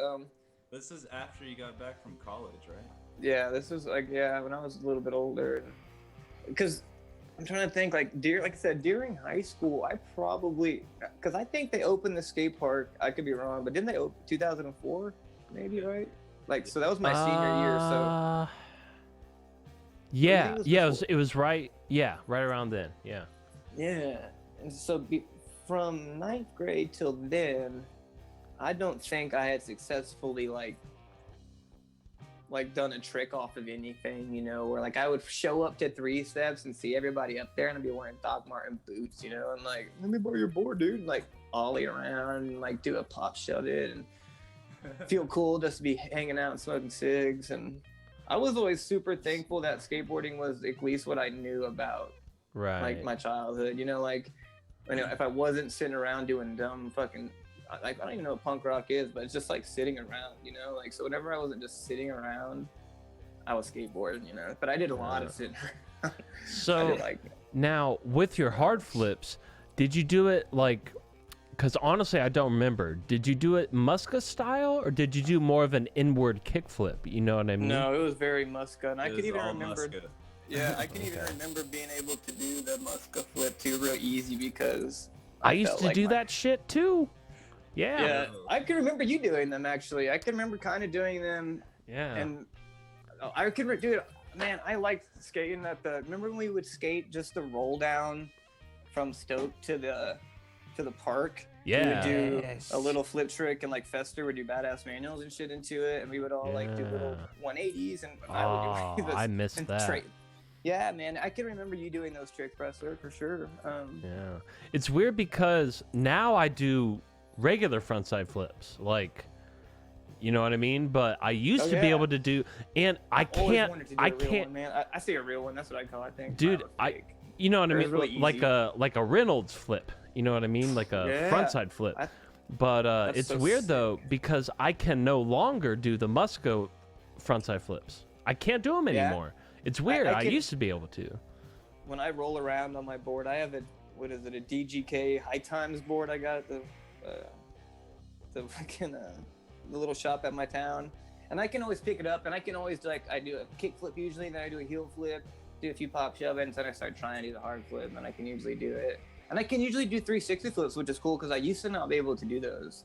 This is after you got back from college, right? Yeah, this was like when I was a little bit older, because I'm trying to think like I said, during high school, I probably because I think they opened the skate park. I could be wrong, but didn't they open 2004? Maybe, right? Like, so that was my senior year. So yeah, it was right. Yeah, right around then. Yeah. Yeah, and so from 9th grade till then, I don't think I had successfully like done a trick off of anything, you know, where like I would show up to 3 steps and see everybody up there and I'd be wearing Doc Marten boots, you know, and like, let me borrow your board, dude, and like ollie around and like do a pop shove it and feel cool just to be hanging out and smoking cigs. And I was always super thankful that skateboarding was at least what I knew about like my childhood, you know, like, you know, if I wasn't sitting around doing dumb fucking like I don't even know what punk rock is, but it's just like sitting around, you know, like so whenever I wasn't just sitting around, I was skateboarding, you know. But I did a lot of sitting around. So now with your hard flips, did you do it like? Because honestly, I don't remember. Did you do it Muska style, or did you do more of an inward kickflip? You know what I mean? No, it was very Muska, and I could even remember. Muska. Yeah, I can even remember being able to do the Muska flip too, real easy because I used to do that shit too. Yeah, I can remember you doing them actually. I can remember kind of doing them. Yeah. And I could do it. Man, I liked skating at remember when we would skate just the roll down from Stoke to the park? Yeah. We would do a little flip trick, and like Fester would do badass manuals and shit into it, and we would all like do little 180s, and I missed that. Yeah, man, I can remember you doing those tricks, Wrestler, for sure. Yeah. It's weird because now I do regular frontside flips, like, you know what I mean? But I used to be able to do, and I can't. One, man. I see a real one. That's what I call it, I think. Dude, you know what I mean? Really like a Reynolds flip. You know what I mean? Like a frontside flip. But it's so weird though, because I can no longer do the Musco frontside flips. I can't do them anymore. It's weird. I used to be able to. when I roll around on my board, I have a DGK High Times board I got at the fucking the little shop at my town, and I can always pick it up, and I can always I do a kick flip usually, then I do a heel flip, do a few pop shove-ins, then I start trying to do the hard flip, and I can usually do it. And I can usually do 360 flips, which is cool because I used to not be able to do those.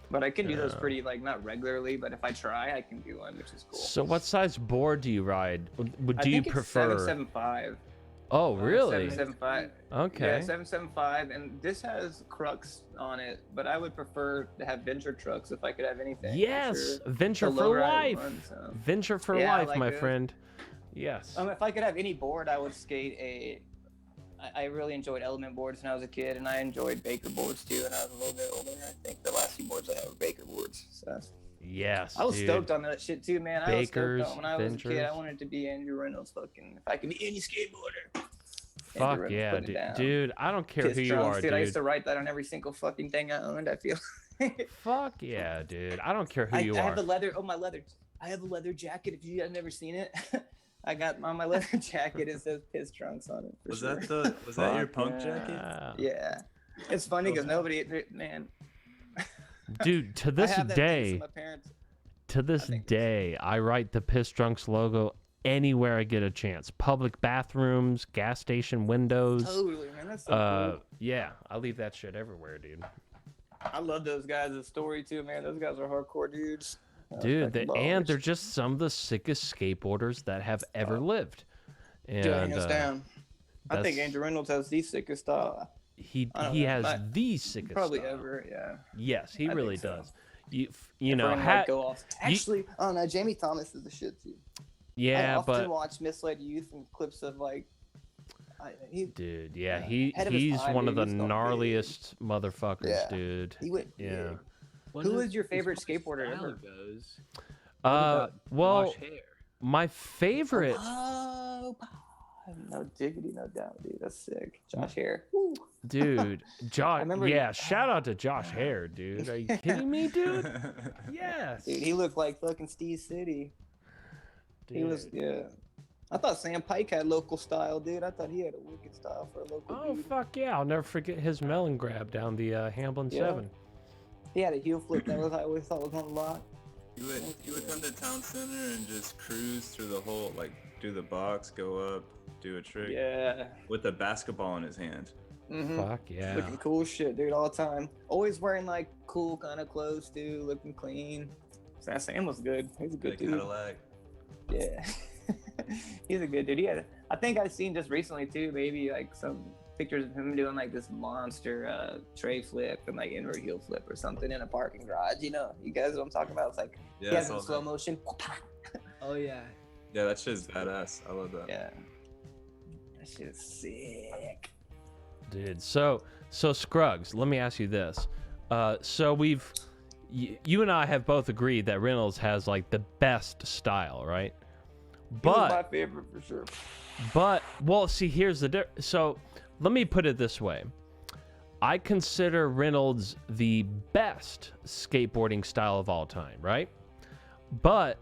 But I can do those pretty, not regularly, but if I try, I can do one, which is cool. So what size board do you ride? Do you prefer? 775. Oh, really? 775. Okay. Yeah, 775, and this has Scruggs on it, but I would prefer to have Venture trucks if I could have anything. Yes, sure. Venture The for lower I life. run, so. Venture for Yeah, I life, like my this. friend. Yes. If I could have any board, I would skate I really enjoyed Element boards when I was a kid, and I enjoyed Baker boards too when I was a little bit older. I think the last few boards I had were Baker boards. So Yes, I was dude. stoked on that shit too, man. I was Bakers, stoked on when I was a kid. I Ventures. wanted to be Andrew Reynolds, fucking. If I could be any skateboarder. Fuck Reynolds yeah, putting it down. dude. I don't care Piss who you drums, are, dude. I used dude. to write that on every single fucking thing I owned. I feel. Fuck yeah, dude. I don't care who I you have are. the leather. Oh, my leather. I have a leather jacket. If you guys never seen it, I got on my leather jacket. It says Piss Trunks on it. Was sure. that your punk Yeah. jacket? Yeah, it's funny because nobody, man. Dude, to I this have that thing day, from my parents. to this day, I write the Piss Drunks logo anywhere I get a chance. Public bathrooms, gas station windows. Totally, man. That's so cool. Yeah, I leave that shit everywhere, dude. I love those guys' story too, man. Those guys are hardcore dudes. Dude, Fucking and ballers. they're just some of the sickest skateboarders that have ever lived. And Yeah, hands down. I think that's- Andrew Reynolds has the sickest style. he I don't he know, has but the sickest Probably style. ever, yeah. Yes, he I really think so. does. You For know, him to, ha- go off. Actually, oh no, Jamie Thomas is the shit too. I yeah, often but watch Misled Youth and clips of dude, yeah, Head of his he's time, one of dude. the He's gone big. gnarliest motherfuckers, Yeah. dude. he went Yeah. big. One Who of- is your as favorite far as skateboarder style ever? Goes, what about Well, Josh Hare? my favorite. Oh, no diggity, no doubt, dude. That's sick. Josh Hare. Woo. Dude, Josh. remember- Yeah, shout out to Josh Hare, dude. Are you kidding me, dude? Yes. Dude, he looked like fucking Steve City. He was, Dude. yeah. I thought Sam Pike had local style, dude. I thought he had a wicked style for a local Oh dude. fuck yeah! I'll never forget his melon grab down the Hamblin Yeah. 7. He had a heel flip that I always thought was on the lot. You would come to town center and just cruise through the whole, do the box, go up, do a trick Yeah. with a basketball in his hand. Mm-hmm. Fuck yeah! Looking cool shit, dude, all the time. Always wearing cool kind of clothes, dude. Looking clean. Sam was good. He's a good Like dude. Cadillac. Yeah. He's a good dude. I think I've seen just recently too, maybe some pictures of him doing this monster tray flip and inward heel flip or something in a parking garage. You know, you guys know what I'm talking about? It's Yeah, he I has it saw in slow that. motion. Oh yeah. Yeah, that shit's badass. I love that. Yeah. That shit is sick. Dude, so Scruggs, let me ask you this. So you and I have both agreed that Reynolds has the best style, right? He was my But favorite for sure. well, see, here's the so let me put it this way. I consider Reynolds the best skateboarding style of all time, right? But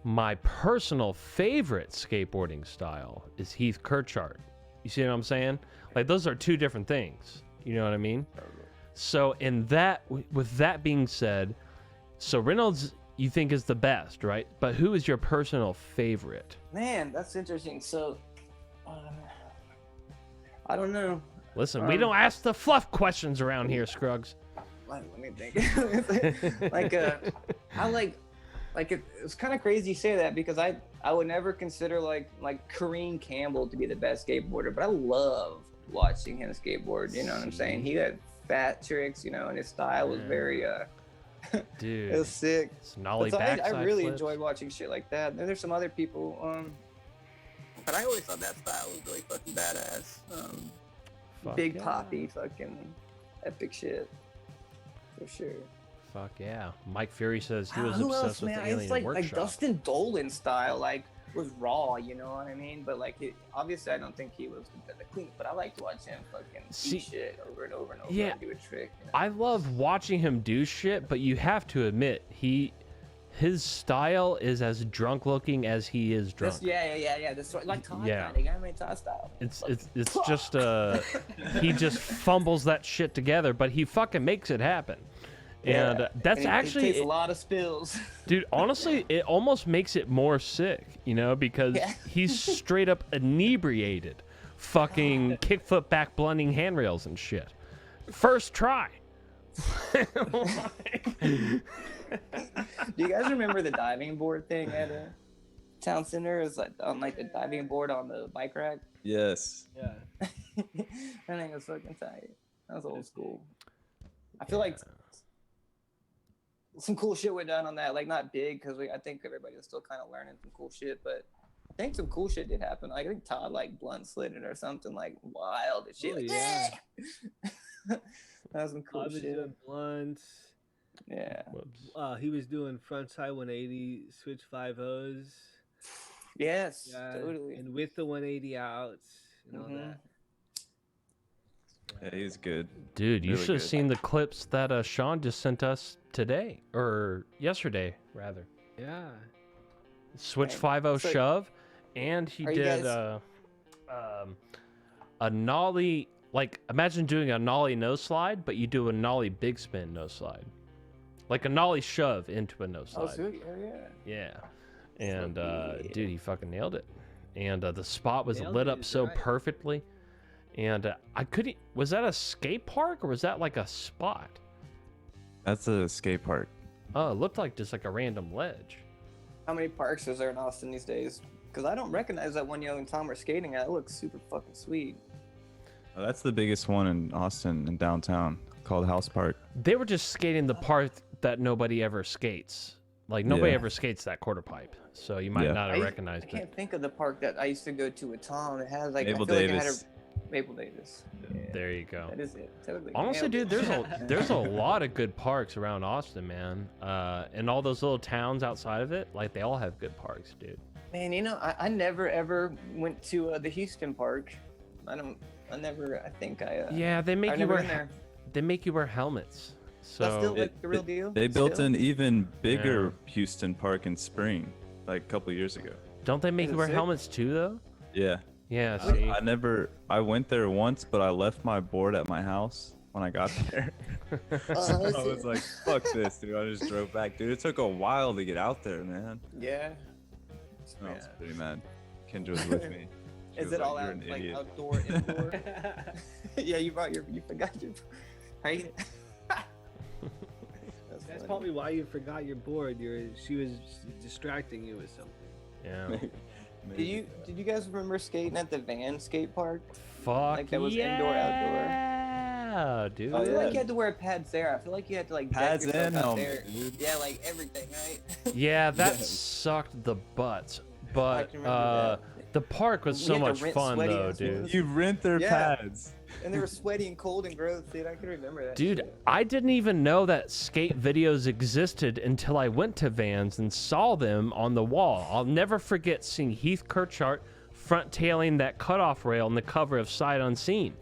my personal favorite skateboarding style is Heath Kirchart. You see what I'm saying? Those are two different things. You know what I mean? So with that being said, so Reynolds you think is the best, right? But who is your personal favorite? Man, that's interesting. So, I don't know. Listen, we don't ask the fluff questions around here, Scruggs. Let me think. It's kind of crazy you say that because I would never consider like Kareem Campbell to be the best skateboarder, but I love watching him skateboard. You know what I'm saying? He had fat tricks, and his style was very Dude, it was sick. Nollie So I backside really flips. enjoyed watching shit like that. And there's some other people, but I always thought that style was really fucking badass. Fuck Big yeah. poppy, fucking epic shit, for sure. Fuck yeah. Mike Fury says he was Who obsessed else, with man? the Alien It's like Workshop. Dustin Dolan style, was raw, you know what I mean? But obviously, I don't think he was the clean. But I like to watch him fucking See- eat shit over and over and over Yeah. and do a trick. I love watching him do shit, but you have to admit his style is as drunk looking as he is drunk. Yeah. This like Todd Yeah. kind of guy made Todd style. It's just he just fumbles that shit together, but he fucking makes it happen. And that's and actually it takes a lot of spills. dude, honestly, it almost makes it more sick, you know, because he's straight up inebriated, fucking kickflip back blending handrails and shit. First try. Do you guys remember the diving board thing at a town center? It was like on like the diving board on the bike rack. Yes. Yeah. That thing was fucking tight. That was old school. I feel like some cool shit went down on that. Like not big because I think everybody was still kind of learning some cool shit, but I think some cool shit did happen. Like I think Todd like blunt slid it or something like wild and shit. Oh, Like, yeah. that was some cool I was shit. doing blunts. Yeah. Whoops. He was doing frontside 180 switch 5-0s. Yes. Yeah, Totally. and with the 180 outs and all Mhm. that. Yeah, he's good. Dude, you Really should have good. seen the clips that Sean just sent us today, or yesterday, rather. Yeah. Switch Okay. 5-0 So- shove, and he Are you did guys- a nollie. Like, imagine doing a nollie no slide, but you do a nollie big spin no slide, like a nollie shove into a no Oh, slide. sweet. Oh, yeah. Yeah, and Sweet. dude, he fucking nailed it, and the spot was Nailed lit it up is so right. perfectly, and I couldn't. Was that a skate park or was that like a spot? That's a skate park. Oh, it looked like just like a random ledge. How many parks is there in Austin these days? Because I don't recognize that one you and Tom were skating at. It looks super fucking sweet. Oh, that's the biggest one in Austin, in downtown, called House Park. They were just skating the part that nobody ever skates. Like nobody Yeah. ever skates that quarter pipe, so you might Yeah. not I have used- recognized I it. can't think of the park that I used to go to with Tom. It has like Maple I feel Davis. Like it had a, Maple Davis. Yeah, There you go. that is it. Totally. Honestly, Nailed dude, it. there's a lot of good parks around Austin, man. And all those little towns outside of it, like they all have good parks, dude. Man, you know, I never ever went to the Houston Park. I think I. Yeah, they make I've you never wear been there. they make you wear helmets. So That's still It- like the real deal. They built Still? an even bigger Houston Park in Spring, like a couple years ago. don't they make Is you it wear sick? helmets too, though? Yeah. Yeah. See. I went there once, but I left my board at my house when I got there. So I was like, fuck this, dude. I just drove back. Dude, it took a while to get out there, man. Yeah. I was pretty mad. Kendra was with me. She Is was it all "You're out an like idiot." outdoor, indoor? Yeah, you forgot your. Right? That's funny. probably why you forgot your board. She was distracting you with something. Yeah. Did you guys remember skating at the Van skate park? Fuck Like that was yeah, indoor, outdoor. dude. I feel yeah. like you had to wear pads there. I feel like you had to like deck Pads yourself and out helmet, there. dude. Yeah, like everything, right? Yeah, that Yes. sucked the butts. I But can remember the park was We so had to much rent fun sweaty though, ass dude. ones. You rent their Yeah. pads. And they were sweaty and cold and gross, dude. I can remember that. Dude, shit. I didn't even know that skate videos existed until I went to Vans and saw them on the wall. I'll never forget seeing Heath Kirchart front tailing that cutoff rail on the cover of Sight Unseen.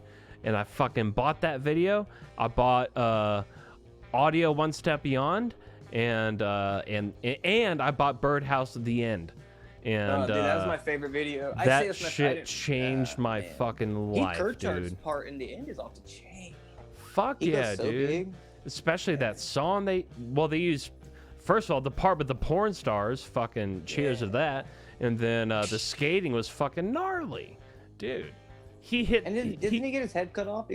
And I fucking bought that video. I bought Audio One Step Beyond and I bought Birdhouse at the End. And Oh, dude, that was my favorite video. I say that that's my- I shit didn't- changed my man. fucking Heath life, Kirchart's dude. part in the end is off the chain. Fuck He yeah, goes so dude. big. Especially that song they use. First of all, the part with the porn stars, fucking cheers Yeah. of that, and then the skating was fucking gnarly, dude. He hit. And then, didn't he get his head cut off?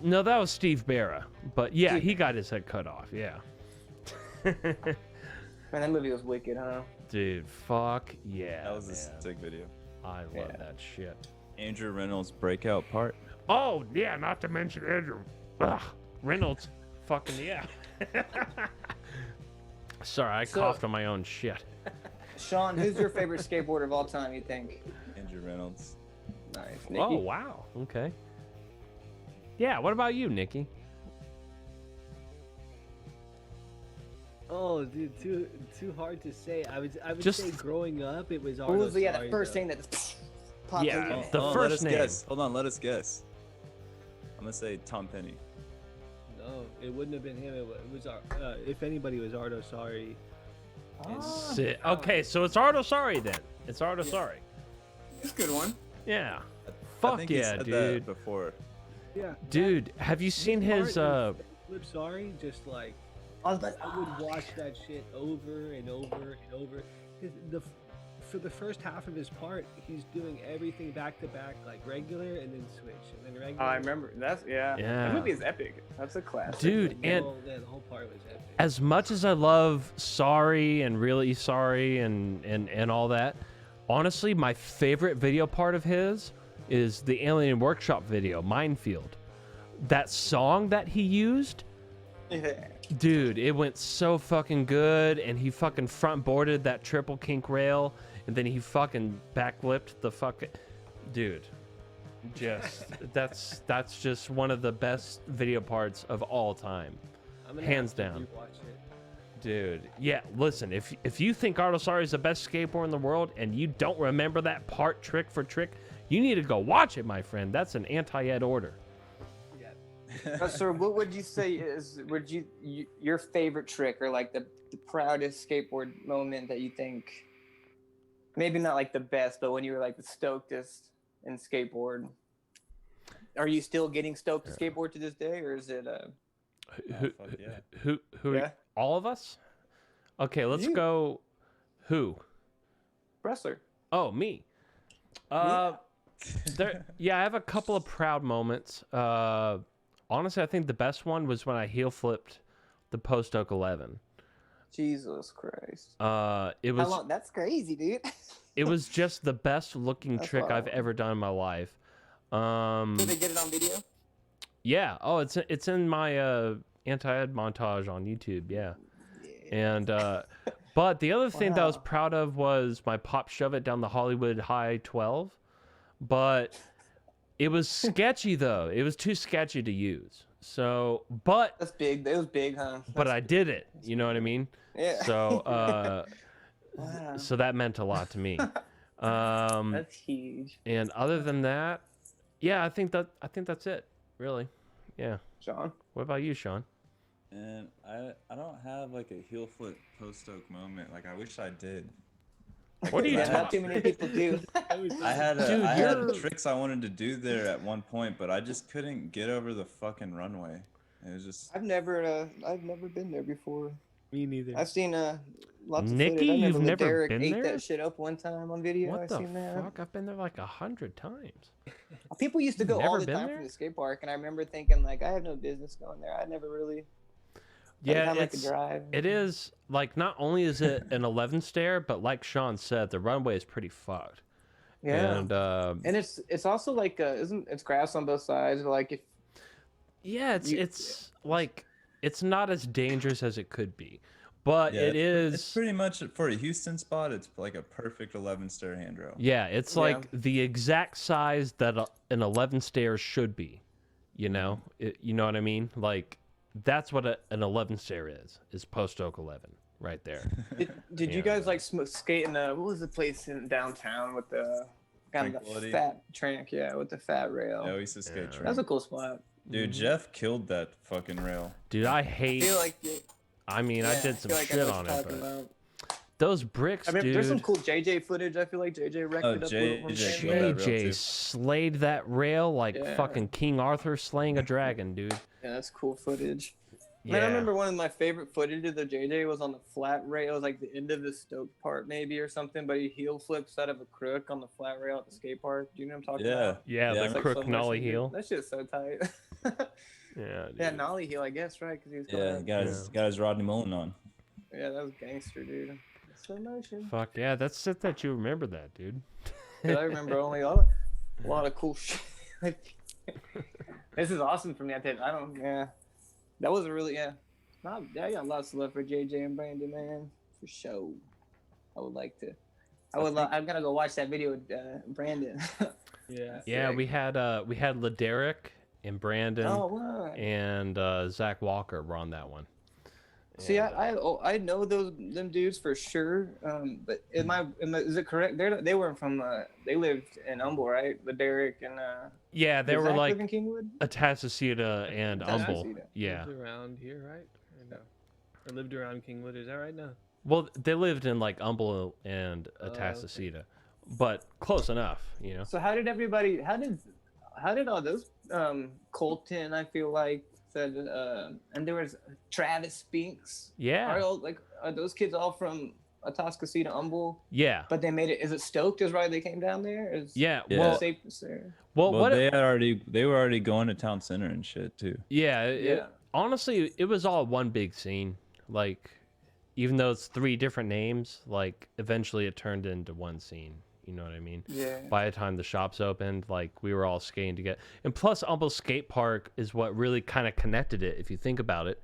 No, that was Steve Barra, but yeah, Dude. he got his head cut off. Yeah, Man, that movie was wicked, huh? dude, fuck yeah. That was a man. sick video. I love Yeah. that shit. Andrew Reynolds' breakout part. Oh yeah, not to mention Andrew Reynolds. Fucking yeah. Sorry, I So- coughed on my own shit. Sean, who's your favorite skateboarder of all time, you think? Andrew Reynolds. Nice. Nikki? Oh wow. Okay. Yeah. What about you, Nikki? Oh, dude, too hard to say. I would Just- say growing up, it was Who Arno was the Sarri, first though. thing that popped Yeah. into your head? The let first us name. guess. Hold on, let us guess. I'm gonna say Tom Penny. No. No, it wouldn't have been him. It was if anybody was Ardo Sorry. Okay, so it's Ardo Sorry then. It's Ardo Sorry. It's a good one. Yeah. I Fuck think he yeah, said dude. that before. Yeah. Dude, have you seen his Flip Sorry? Just like I was like, I would watch that shit over and over and over. For the first half of his part, he's doing everything back to back, like regular and then switch and then regular. Oh, I remember. That's Yeah. That movie is epic. That's a classic. Dude, and the whole part was epic. as much as I love Sorry and Really Sorry and all that, honestly, my favorite video part of his is the Alien Workshop video, Minefield. That song that he used, dude, it went so fucking good, and he fucking front boarded that triple kink rail, and then he fucking backflipped the fucking, dude. Just that's just one of the best video parts of all time, I'm gonna hands have to down. rewatch it. Dude, yeah, listen, if you think Artosari is the best skateboarder in the world and you don't remember that part trick for trick, you need to go watch it, my friend. That's an anti-ed order. Sir, what would you say is your favorite trick or like the proudest skateboard moment that you think, maybe not like the best, but when you were like the stokest in skateboard? Are you still getting stoked to skateboard to this day, or is it Who Yeah. all of us? Okay, let's You. go. Who? wrestler? Oh, me. I have a couple of proud moments. Honestly, I think the best one was when I heel flipped the Post Oak 11. Jesus Christ! It How was long? That's crazy, dude. it was just the best looking That's trick I've wild. ever done in my life. Did they get it on video? Yeah. Oh, it's in my anti-ed montage on YouTube. Yeah. And but the other thing that I was Wow. proud of was my pop shove it down the Hollywood High 12. But it was sketchy though. It was too sketchy to use. So, but That's big. It was big, huh? but I did it. You know what I mean? Yeah. So Wow. so that meant a lot to me. That's huge. And other than that, yeah, I think that's it. Really. Yeah. Sean. What about you, Sean? And I don't have like a heel flip post oak moment. Like I wish I did. What are you Yeah, not talking? too many people do. I had Dude, I had you're- tricks I wanted to do there at one point, but I just couldn't get over the fucking runway. It was just I've never been there before. Me neither. I've seen lots of Nikki, footage. I you've remember never Derek been ate there? that shit up one time on video. What I the seen that. fuck? I've been there like 100 times. People used to go Never all the been time there? from the skate park, and I remember thinking like, I have no business going there. I never really. Yeah, like a drive. it is like not only is it an 11 stair, but like Sean said, the runway is pretty fucked. Yeah. And it's also like it's grass on both sides. But like if yeah, You- it's like it's not as dangerous as it could be, but yeah, it is. It's pretty much for a Houston spot. It's like a perfect 11 stair handrail. Yeah, it's Yeah. like the exact size that an 11 stair should be. You know, you know what I mean? Like that's what an 11 stair is Post Oak 11 right there. did Yeah. you guys like skate in the what was the place in downtown with the kind of the Tranquility? fat trank? Yeah, with the fat rail. I used to skate Yeah. That's track. a cool spot. Dude, Jeff killed that fucking rail. Dude, I I hate. feel like I mean, I yeah, did some feel like I shit know what on you're it, talking but about. those bricks, I mean, dude. there's some cool JJ footage. I feel like JJ wrecked Oh, it up a little more. JJ killed that rail, JJ too. slayed that rail like Yeah. fucking King Arthur slaying a dragon, dude. Yeah, that's cool footage. Yeah. Man, I remember one of my favorite footages of JJ was on the flat rail. It was like the end of the stoked part maybe or something, but he heel flips out of a crook on the flat rail at the skate park. Do you know what I'm talking Yeah. about? Yeah, Yeah, the it's like crook slow nollie motion, dude. heel. That shit's so tight. Yeah, dude. Yeah, nollie heel, I guess, right? Because he was going Yeah, up. got his Rodney Mullen on. Yeah, that was gangster, dude. Slow motion. Fuck yeah, that's it that you remember that, dude. 'Cause I remember only a lot of cool shit. This is awesome for me. Yeah. That was a really, yeah. I got lots of love for JJ and Brandon, man. For sure. I would like to. I'm gonna go watch that video with Brandon. Yeah. Yeah, Sick. we had Laderick and Brandon Oh, what? and Zach Walker were on that one. See, And, I know them dudes for sure. But is it correct? They were from they lived in Humble, right? The Derek and yeah, they does were Zach like live in Kingwood? Atascocita and Humble. Atascocita. Yeah. Lived around here, right? I know. Or lived around Kingwood. Is that right now? Well, they lived in like Humble and okay. Atascocita, but close enough, you know. So how did everybody? How did all those Colton? I feel like said, and there was Travis Spinks. Yeah. Are those kids all from Atascocita, Humble? Yeah. But they made it. Is it Stoked? Is right? They came down there. Yeah. Yeah. Well, safe to say. well, Well, what? they were already going to town center and shit too. Yeah. Yeah. Honestly, it was all one big scene. Like, even though it's 3 different names, like eventually it turned into one scene. You know what I mean? Yeah. By the time the shops opened, like we were all skating together. And plus, Humble Skate Park is what really kind of connected it, if you think about it,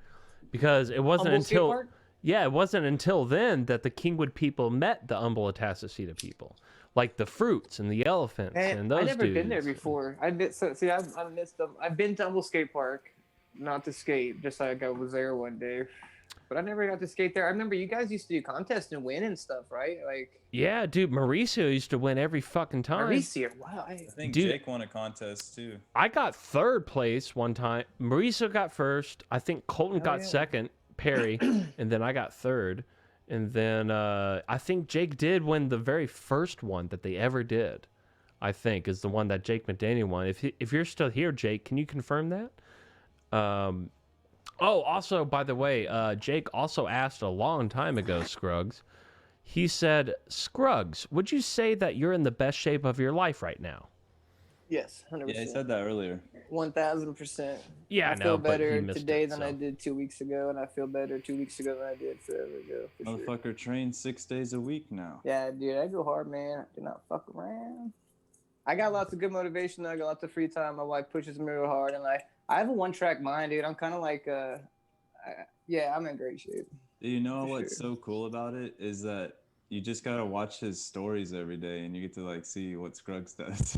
because it wasn't Humble Skate until Park? it wasn't until then that the Kingwood people met the Humble Atascocita people, like the Fruits and the Elephants and those I've never been there dudes. before. I've missed them. I've been to Humble Skate Park, not to skate, just like I was there one day. But I never got to skate there. I remember you guys used to do contests and win and stuff, right? Like Yeah, dude, Mauricio used to win every fucking time. Mauricio. Wow. I think Dude. Jake won a contest too. I got 3rd place one time. Mauricio got 1st. I think Colton got yeah. 2nd, Perry, and then I got 3rd. And then I think Jake did win the very first one that they ever did. I think is the one that Jake McDaniel won. If you're still here, Jake, can you confirm that? Oh, also, by the way, Jake also asked a long time ago, Scruggs. He said, Scruggs, would you say that you're in the best shape of your life right now? Yes, 100%. Yeah, I said that earlier. 1000%. Yeah, I I feel know, but he better missed today it, than so. I did 2 weeks ago, and I feel better 2 weeks ago than I did forever ago. For sure. Motherfucker trains 6 days a week now. Yeah, dude, I go hard, man. I do not fuck around. I got lots of good motivation. I got lots of free time. My wife pushes me real hard, and I have a one-track mind, dude. I'm kind of like, I'm in great shape. You know For what's sure. so cool about it is that you just gotta watch his stories every day, and you get to like see what Scruggs does.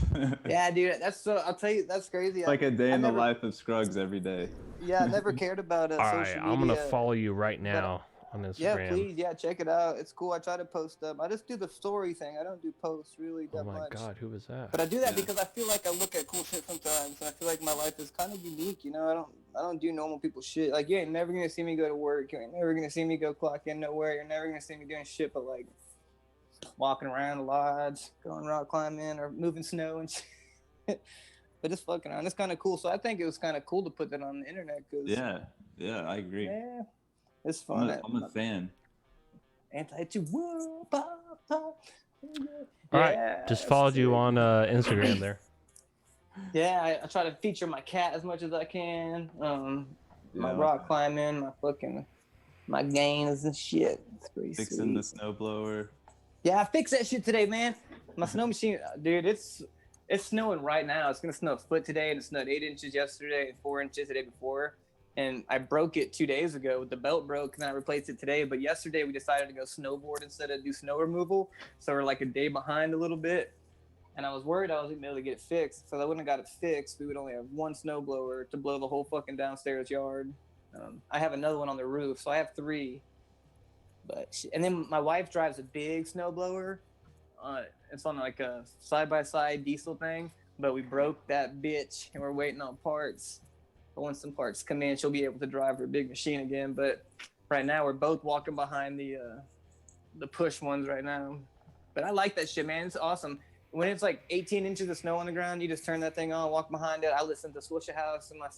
Yeah, dude, I'll tell you, that's crazy. Like a day in the never- life of Scruggs every day. Yeah, I never cared about All right, social I'm media. going to follow you right now on Instagram. Yeah, please. Yeah, check it out. It's cool. I try to post up. I just do the story thing. I don't do posts really Oh that my much. God, who was that? But I do that because I feel like I look at cool shit sometimes, and I feel like my life is kind of unique. You know, I don't do normal people shit. Like you ain't never gonna see me go to work. You ain't never gonna see me go clock in nowhere. You're never gonna see me doing shit but like walking around the lodge, going rock climbing, or moving snow and shit. But just fucking around. It's kind of cool. So I think it was kind of cool to put that on the internet. Cause, Yeah, I agree. yeah, it's fun. I'm a fan. Anti-to pop, pop. All right, just followed you on Instagram there. Yeah, I try to feature my cat as much as I can. My rock climbing, my gains and shit. It's pretty Fixing the sweet. snowblower. Yeah, I fixed that shit today, man. My snow machine, dude, it's snowing right now. It's gonna snow a foot today, and it snowed 8 inches yesterday and 4 inches the day before. And I broke it 2 days ago. The belt broke, and I replaced it today. But yesterday we decided to go snowboard instead of do snow removal, so we're like a day behind a little bit. And I was worried I wasn't able to get it fixed. So I wouldn't have got it fixed. We would only have one snowblower to blow the whole fucking downstairs yard. I have another one on the roof, so I have 3. And then my wife drives a big snowblower. It's on like a side-by-side diesel thing. But we broke that bitch, and we're waiting on parts. But once some parts come in, she'll be able to drive her big machine again. But right now, we're both walking behind the push ones right now. But I like that shit, man. It's awesome. When it's like 18 inches of snow on the ground, you just turn that thing on, walk behind it. I listen to Swisha House and my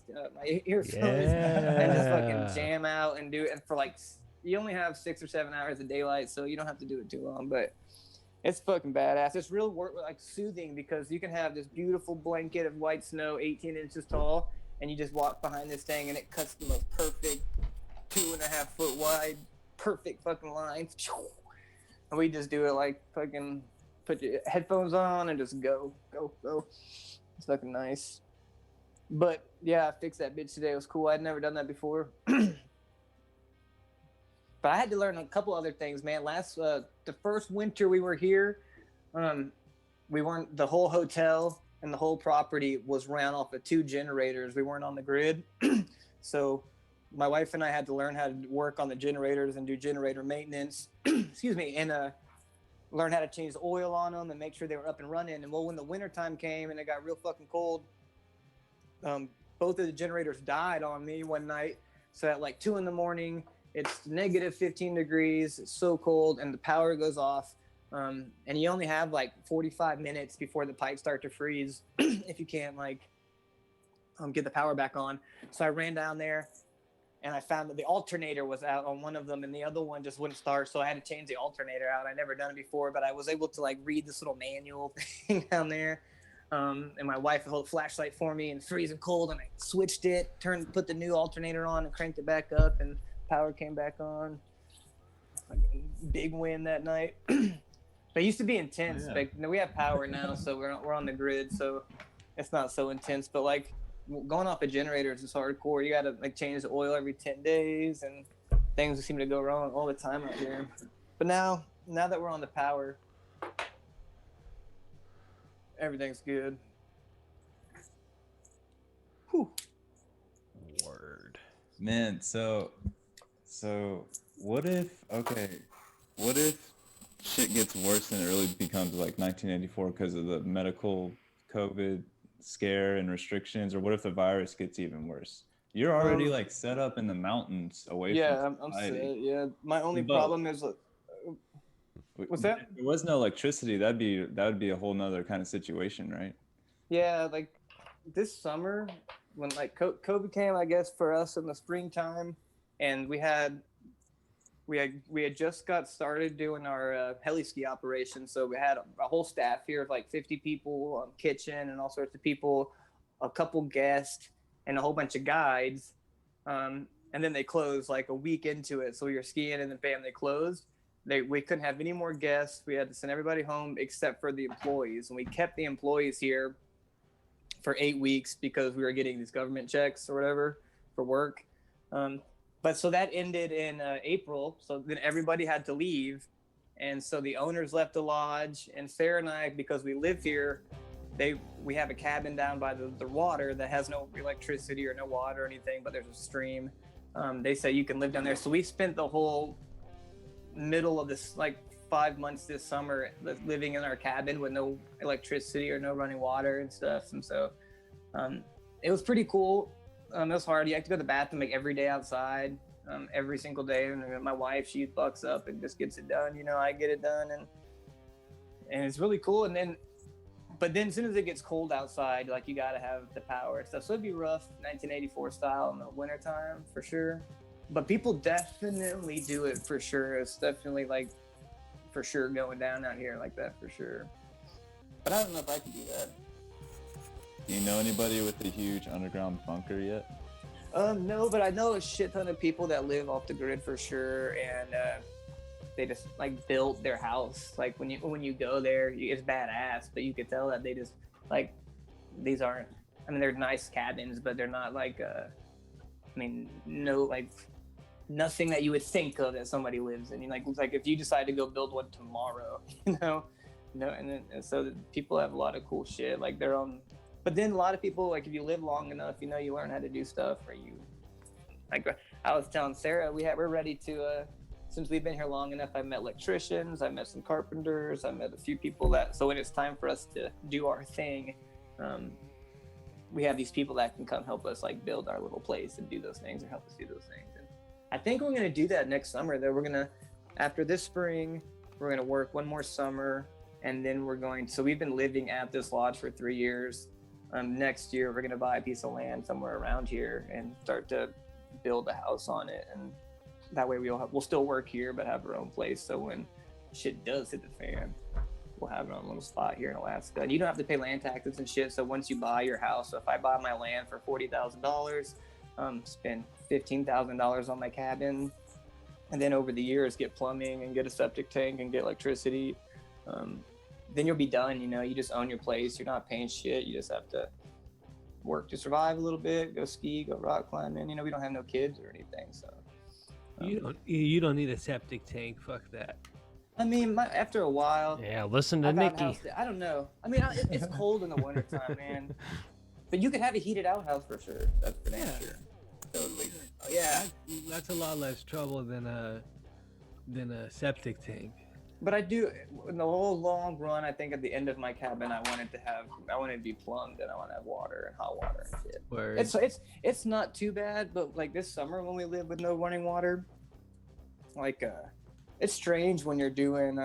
earphones and just fucking jam out and do it. And for like, you only have 6 or 7 hours of daylight, so you don't have to do it too long. But it's fucking badass. It's real like soothing because you can have this beautiful blanket of white snow, 18 inches tall, and you just walk behind this thing and it cuts the most perfect 2.5 foot wide, perfect fucking lines. And we just do it like fucking put your headphones on and just go. It's fucking nice. But yeah, I fixed that bitch today. It was cool. I'd never done that before. But I had to learn a couple other things, man. The first winter we were here, we weren't, the whole hotel and the whole property was ran off of 2 generators. We weren't on the grid. So my wife and I had to learn how to work on the generators and do generator maintenance. Excuse me, and learn how to change the oil on them and make sure they were up and running. And well, when the winter time came and it got real fucking cold, both of the generators died on me one night. So at like 2 a.m, it's negative 15 degrees. It's so cold, and the power goes off. And you only have like 45 minutes before the pipes start to freeze if you can't like get the power back on. So I ran down there, and I found that the alternator was out on one of them, and the other one just wouldn't start. So I had to change the alternator out. I'd never done it before, but I was able to like read this little manual thing down there. And my wife held a flashlight for me, and freezing cold, and I switched it, put the new alternator on, and cranked it back up, and power came back on. Like, big win that night. But it used to be intense. Yeah. Like, we have power now, so we're on the grid, so it's not so intense. But like going off of generators is hardcore. You gotta like change the oil every 10 days, and things seem to go wrong all the time out here. But now that we're on the power, everything's good. Whew. Word. Man, so what if shit gets worse and it really becomes like 1984 because of the medical COVID scare and restrictions, or what if the virus gets even worse? You're already like set up in the mountains away from I'm society. set. Yeah, my only But- problem is what's that? If there was no electricity, that would be a whole nother kind of situation, right? Yeah, like this summer when like COVID came, I guess for us in the springtime, and we had just got started doing our heli ski operation. So we had a whole staff here of like 50 people, kitchen and all sorts of people, a couple guests, and a whole bunch of guides. And then they closed like a week into it. So we were skiing, and then bam, they closed. We couldn't have any more guests. We had to send everybody home except for the employees. And we kept the employees here for 8 weeks because we were getting these government checks or whatever for work. But so that ended in April. So then everybody had to leave. And so the owners left the lodge, and Sarah and I, because we live here, we have a cabin down by the water that has no electricity or no water or anything, but there's a stream. They say you can live down there. So we spent the whole middle of this, like 5 months this summer, living in our cabin with no electricity or no running water and stuff. And so it was pretty cool. It was hard. You have to go to the bathroom like every day outside, every single day. And my wife, she bucks up and just gets it done. You know, I get it done, and it's really cool. But then as soon as it gets cold outside, like you got to have the power and stuff. So it'd be rough, 1984 style in the wintertime for sure. But people definitely do it for sure. It's definitely like for sure going down out here like that for sure. But I don't know if I could do that. Do you know anybody with a huge underground bunker yet? No, but I know a shit ton of people that live off the grid for sure, and they just like built their house. Like when you go there, it's badass, but you could tell that they just like these aren't. I mean, they're nice cabins, but they're not like no like nothing that you would think of that somebody lives in. Like if you decide to go build one tomorrow, so people have a lot of cool shit like their own. But then a lot of people, like if you live long enough, you learn how to do stuff. Or like I was telling Sarah, we're ready to. Since we've been here long enough, I've met electricians, I met some carpenters, I met a few people so when it's time for us to do our thing, we have these people that can come help us like build our little place and do those things or help us do those things. And I think we're gonna do that next summer. Though after this spring, we're gonna work one more summer, and then so we've been living at this lodge for 3 years. Next year, we're gonna buy a piece of land somewhere around here and start to build a house on it, and that way we'll still work here but have our own place. So when shit does hit the fan, we'll have our own little spot here in Alaska, and you don't have to pay land taxes and shit. So once you buy your house, so if I buy my land for $40,000, spend $15,000 on my cabin, and then over the years get plumbing and get a septic tank and get electricity, then you'll be done. You just own your place. You're not paying shit. You just have to work to survive a little bit, go ski, go rock climbing. We don't have no kids or anything, so You don't need a septic tank. Fuck that. I mean, after a while, Yeah, listen to I got Nikki. house. I don't know. I mean, it's cold in the wintertime, man. But you could have a heated outhouse for sure. That's for damn sure. Totally. yeah. That's a lot less trouble than a septic tank. But I do, in the whole long run, I think at the end of my cabin, I wanted to be plumbed and I want to have water and hot water and shit. Word. It's not too bad, but like this summer when we lived with no running water, like it's strange when you're doing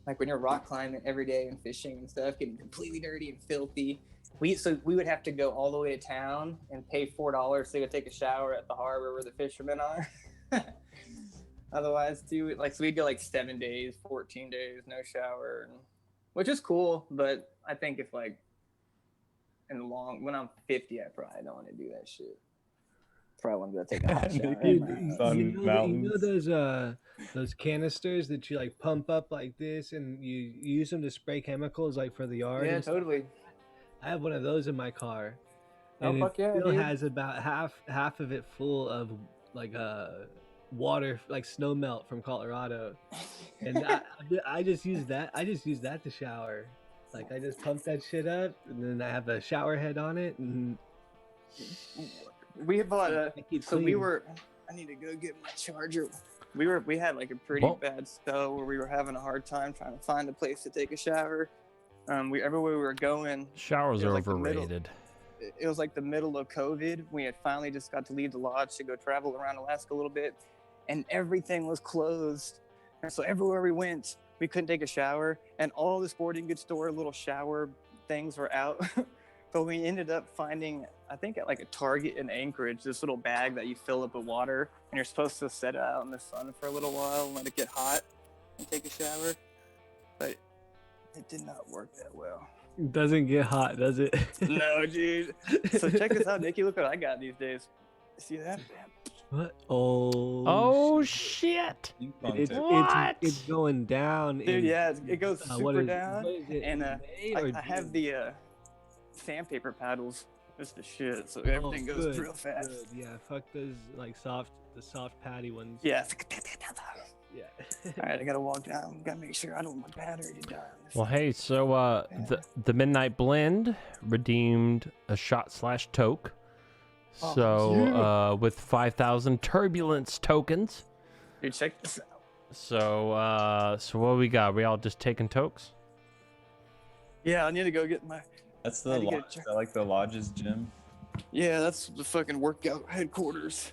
like when you're rock climbing every day and fishing and stuff, getting completely dirty and filthy. We would have to go all the way to town and pay $4 to go take a shower at the harbor where the fishermen are. Otherwise, too, like, so we'd go like 7 days, 14 days, no shower, which is cool. But I think if like when I'm 50, I probably don't want to do that shit. Probably want to go take a hot shower. You know those canisters that you like pump up like this, and you use them to spray chemicals like for the yard. Yeah, totally. I have one of those in my car, Oh, and fuck it yeah, still dude. has about half of it full of like water, like snow melt from Colorado, and I just use that. I just use that to shower. Like I just pump that shit up, and then I have a shower head on it, and we bought I keep so we clean. were. I need to go get my charger. We had like a pretty bad spell where we were having a hard time trying to find a place to take a shower. Everywhere we were going, Showers it are was like the middle- overrated. it was like the middle of COVID. We had finally just got to leave the lodge to go travel around Alaska a little bit, and everything was closed. And so everywhere we went, we couldn't take a shower, and all the sporting goods store little shower things were out. But we ended up finding, I think at like a Target in Anchorage, this little bag that you fill up with water, and you're supposed to set it out in the sun for a little while and let it get hot and take a shower. But it did not work that well. It doesn't get hot, does it? No, dude. So check this out, Nikki. Look what I got these days. See that? What? Oh. Oh shit! It's going down. Dude, yeah, it goes super down. What is it, And May I or have June? the sandpaper paddles. It's the shit. So Oh, everything goes good, real fast. good. Yeah, fuck those like the soft patty ones. Yeah. Yeah. All right, I gotta walk down. Gotta make sure I don't want my battery to die. Well, hey, so the Midnight Blend redeemed a shot/toke. Oh, So with 5,000 turbulence tokens. Dude, check this out. So what we got? We all just taking tokes? Yeah, I need to go get my. That's I the had to get lodge. I like the lodge's gym. Yeah, that's the fucking workout headquarters.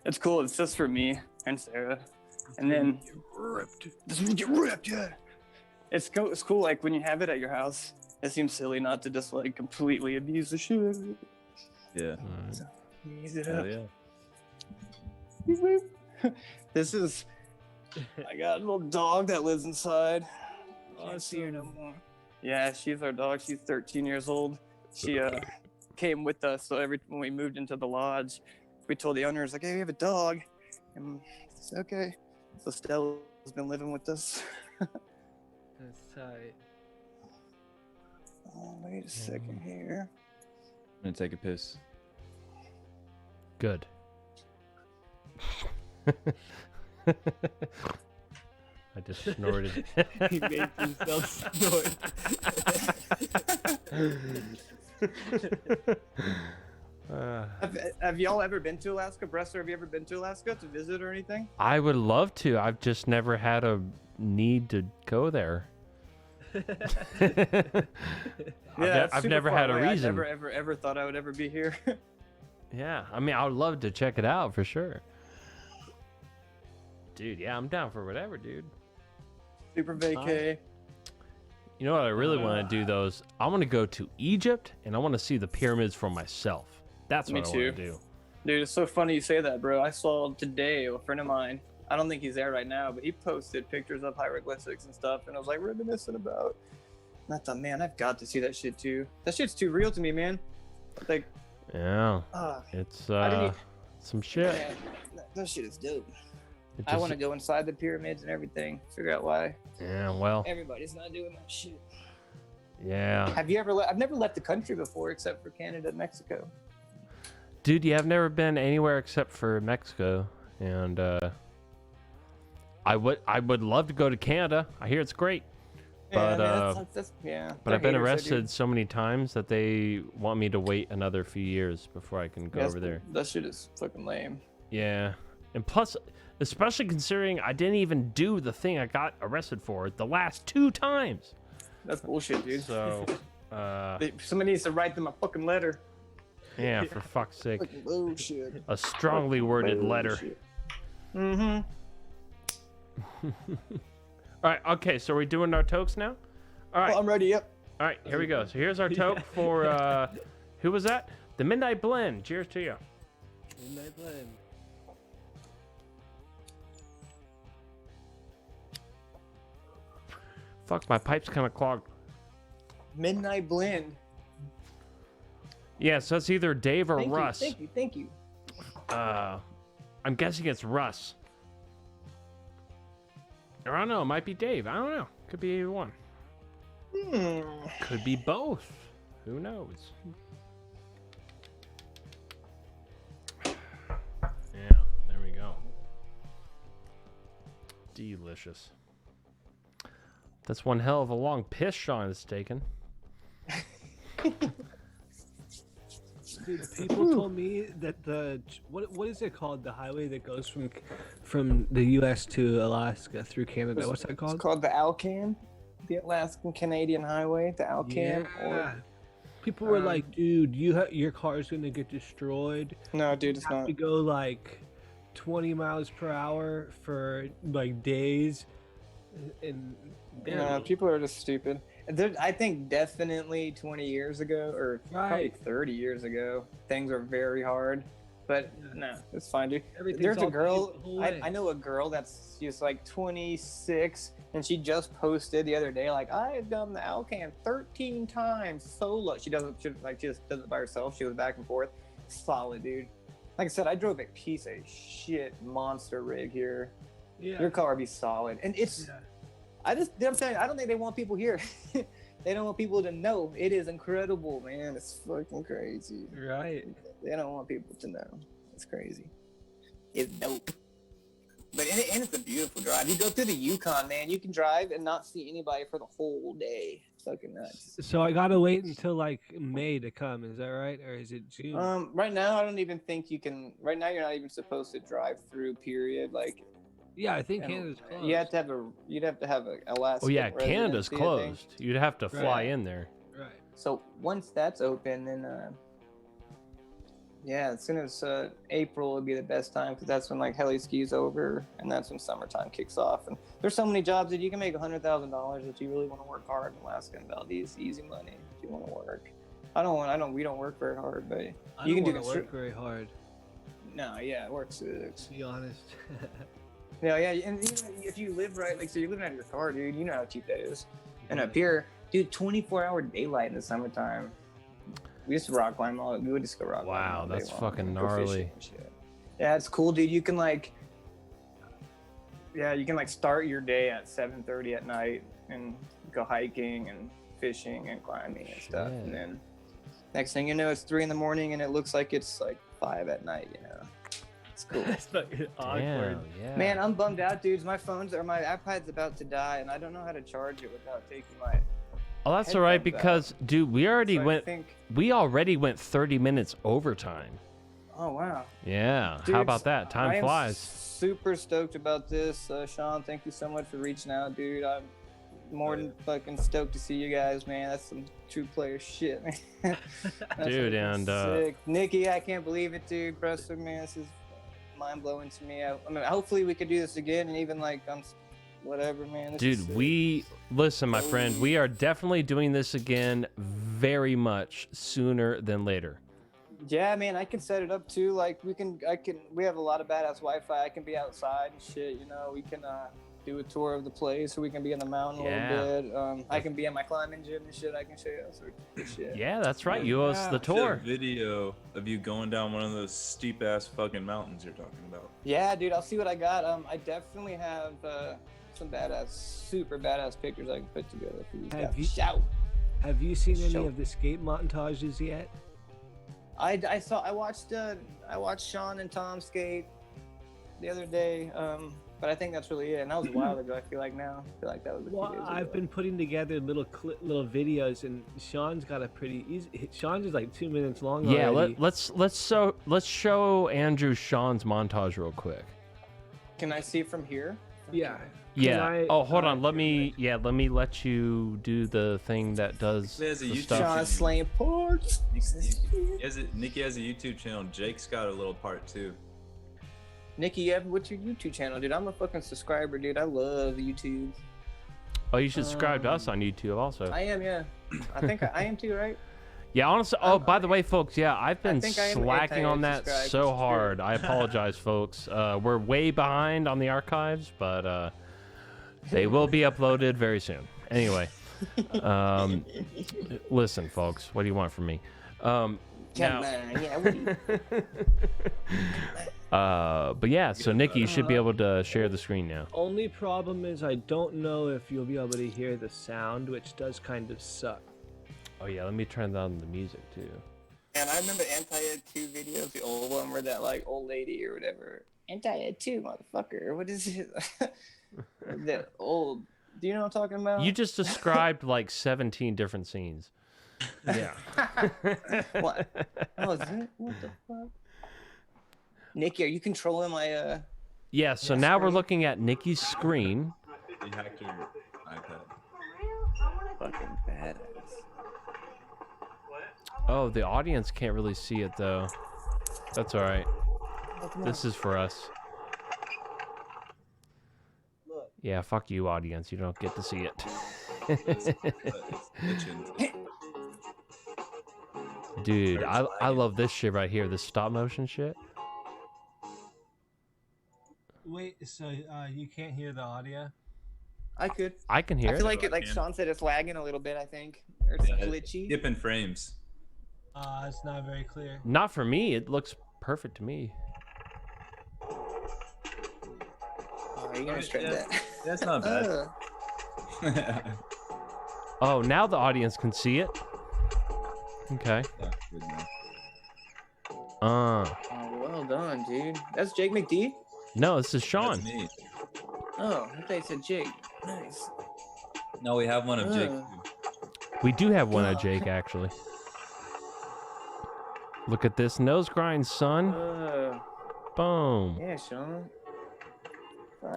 It's cool. It's just for me and Sarah, and then this will get ripped. Yeah, it's cool. It's cool. Like when you have it at your house, it seems silly not to just like completely abuse the shit. Yeah. So, ease it Hell up. yeah. This is. I got a little dog that lives inside. Can't see her no more. Yeah, she's our dog. She's 13 years old. She came with us. So when we moved into the lodge, we told the owners like, "Hey, we have a dog," and it's okay. So Stella's been living with us. That's tight. Oh, wait a second here. I'm gonna take a piss. Good. I just snorted. He made himself snort. Have y'all ever been to Alaska? Bressler, have you ever been to Alaska to visit or anything? I would love to. I've just never had a need to go there. I've never had a reason. I never thought I would ever be here. Yeah, I mean, I would love to check it out for sure. Dude, yeah, I'm down for whatever, dude. Super vacay. You know what I really want to do, though, is I want to go to Egypt, and I want to see the pyramids for myself. That's Me what I too. want to do. Dude, it's so funny you say that, bro. I saw today a friend of mine. I don't think he's there right now, but he posted pictures of hieroglyphics and stuff, and I was like reminiscing about. And I thought, man, I've got to see that shit too. That shit's too real to me, man. Like, Yeah, ah, it's I didn't some shit. man, that shit is dope. It I just- want to go inside the pyramids and everything. Figure out why Yeah, well, everybody's not doing that shit. yeah. Have you ever? I've never left the country before, except for Canada and Mexico. Dude, yeah, I've never been anywhere except for Mexico, and I would love to go to Canada. I hear it's great, But yeah. but I've been arrested so many times that they want me to wait another few years before I can go over there. That shit is fucking lame. Yeah, and plus, especially considering I didn't even do the thing I got arrested for the last 2 times. That's bullshit, dude. So, somebody needs to write them a fucking letter. yeah, for fuck's sake, Fucking bullshit. a strongly worded letter. Mm-hmm. All right, okay, so are we doing our tokes now? All right. Well, I'm ready. Yep. All right, here we go. So here's our toke for, who was that? The Midnight Blend. Cheers to you. Midnight Blend. Fuck, my pipe's kind of clogged. Midnight Blend. Yeah, so it's either Dave or Thank Russ. you. Thank you. I'm guessing it's Russ. Or I don't know, it might be Dave. I don't know. Could be either one. Could be both. Who knows? Yeah, there we go. Delicious. That's one hell of a long piss Sean has taken. Dude, people told me that the what is it called? The highway that goes from the U.S. to Alaska through Canada. What's that called? It's called the Alcan, the Alaskan Canadian Highway, the Alcan. Yeah. People were like, "Dude, your car's gonna get destroyed." No, dude, it's You have not. to go like 20 miles per hour for like days, and No, people are just stupid. I think definitely 20 years ago, or probably 30 years ago, things were very hard. But no, it's fine, dude. Everything's There's a all girl, paved the whole way. I know a girl that's just like 26, and she just posted the other day, like, I have done the Alcan 13 times solo. She just does it by herself. She goes back and forth. Solid, dude. Like I said, I drove a piece of shit monster rig here. Yeah. Your car would be solid. And it's, I'm saying, I don't think they want people here. They don't want people to know. It is incredible, man. It's fucking crazy. Right. They don't want people to know. It's crazy. It's dope. But and it's a beautiful drive. You go through the Yukon, man. You can drive and not see anybody for the whole day. It's fucking nuts. So I gotta wait until like May to come. Is that right, or is it June? Right now, I don't even think you can. Right now, you're not even supposed to drive through. Period. Like. Yeah, I think Canada's closed. You'd have to have a Alaska. Oh yeah, Canada's residency, I think. closed. You'd have to fly in there. Right. So once that's open, then yeah, as soon as April would be the best time because that's when like heli ski's over and that's when summertime kicks off. And there's so many jobs that you can make $100,000 if you really want to work hard in Alaska and Valdez. Easy money if you want to work. We don't work very hard, but you can do work very hard. No, yeah, it works. To be honest. Yeah, and even if you live right, like, so you're living out of your car, dude, you know how cheap that is. And up here, dude, 24-hour daylight in the summertime. We just rock climb we would just go rock climb. Wow, that's fucking gnarly. Yeah, it's cool, dude. You can start your day at 7:30 at night and go hiking and fishing and climbing and stuff. Shit. And then next thing you know, it's 3 a.m. and it looks like it's like 5 at night, you know. It's cool. It's fucking awkward. Damn, yeah. Man, I'm bummed out, dudes. My iPad's about to die, and I don't know how to charge it without taking my. Oh, that's all right headphones because, dude, we already went 30 minutes overtime. Oh wow. Yeah. Dudes, How about that? I Time am flies. Super stoked about this, Sean. Thank you so much for reaching out, dude. I'm more than fucking stoked to see you guys, man. That's some true player shit, man. That's Dude, fucking and sick. Nikki, I can't believe it, dude. Bressler, man, this is mind blowing to me. I mean, hopefully we could do this again, and even like on whatever, man. Dude, listen, my friend. We are definitely doing this again, very much sooner than later. Yeah, man, I can set it up too. Like we have a lot of badass Wi-Fi. I can be outside and shit. You know, we can do a tour of the place, or we can be in the mountain a little bit. I can be at my climbing gym and shit. I can show you all sorts of shit. Yeah, that's right. You owe us the tour. Video of you going down one of those steep ass fucking mountains you're talking about. Yeah, dude, I'll see what I got. I definitely have some super badass pictures I can put together for you guys. Have you seen any of the skate montages yet? I watched Sean and Tom skate. the other day. But I think that's really it. And that was a while ago. I feel like now. I feel like that was a few Well, days I've ago. been putting together little videos, and Sean's got a pretty easy. Sean's is like 2 minutes long Yeah, already. let's show Andrew Sean's montage real quick. Can I see it from here? Yeah. Yeah. Oh, hold on. Let me let you do the thing that does He has a the YouTube stuff. Sean slaying ports. Nikki has a YouTube channel. Jake's got a little part too. Nikki, what's your YouTube channel, dude? I'm a fucking subscriber, dude. I love YouTube. Oh, you should subscribe to us on YouTube also. I am, yeah. I think I am too, right? Yeah, honestly. Oh, by the way, folks. Yeah, I've been think I am slacking on that anti-subscribe. so hard. I apologize, folks. We're way behind on the archives, but they will be uploaded very soon. Anyway, listen, folks. What do you want from me? Come on, yeah. What do you... But yeah, so Nikki, you should be able to share the screen now. Only problem is I don't know if you'll be able to hear the sound, which does kind of suck. Oh yeah, let me turn down the music too. And I remember Anti-Ed 2 videos, the old one where that like old lady or whatever. Anti-Ed 2, motherfucker. What is it? That old. Do you know what I'm talking about? You just described like 17 different scenes. Yeah. What? Oh, is it? What the fuck? Nikki, are you controlling my Yeah, so now we're looking at Nikki's screen. He hacked your iPad. fucking badass? Oh, the audience can't really see it though. That's all right. This is for us. Yeah, fuck you, audience. You don't get to see it. It's glitching. Dude, I love this shit right here. This stop motion shit. Wait, so you can't hear the audio? I could. I can hear I feel it. like it, like Yeah. Sean said, it's lagging a little bit. I think, or it's Yeah, glitchy. Skipping frames. It's not very clear. Not for me. It looks perfect to me. Oh, you're gonna straighten Yeah, that. That's not bad. Oh, now the audience can see it. Okay. Yeah, good man. Oh, well done, dude. That's Jake McD. No, this is Sean. That's me. Oh, I thought you said Jake. Nice. No, we have one of Jake. Uh. too. We do have one of Jake, actually. Look at this nose grind, son. Boom. Yeah, Sean.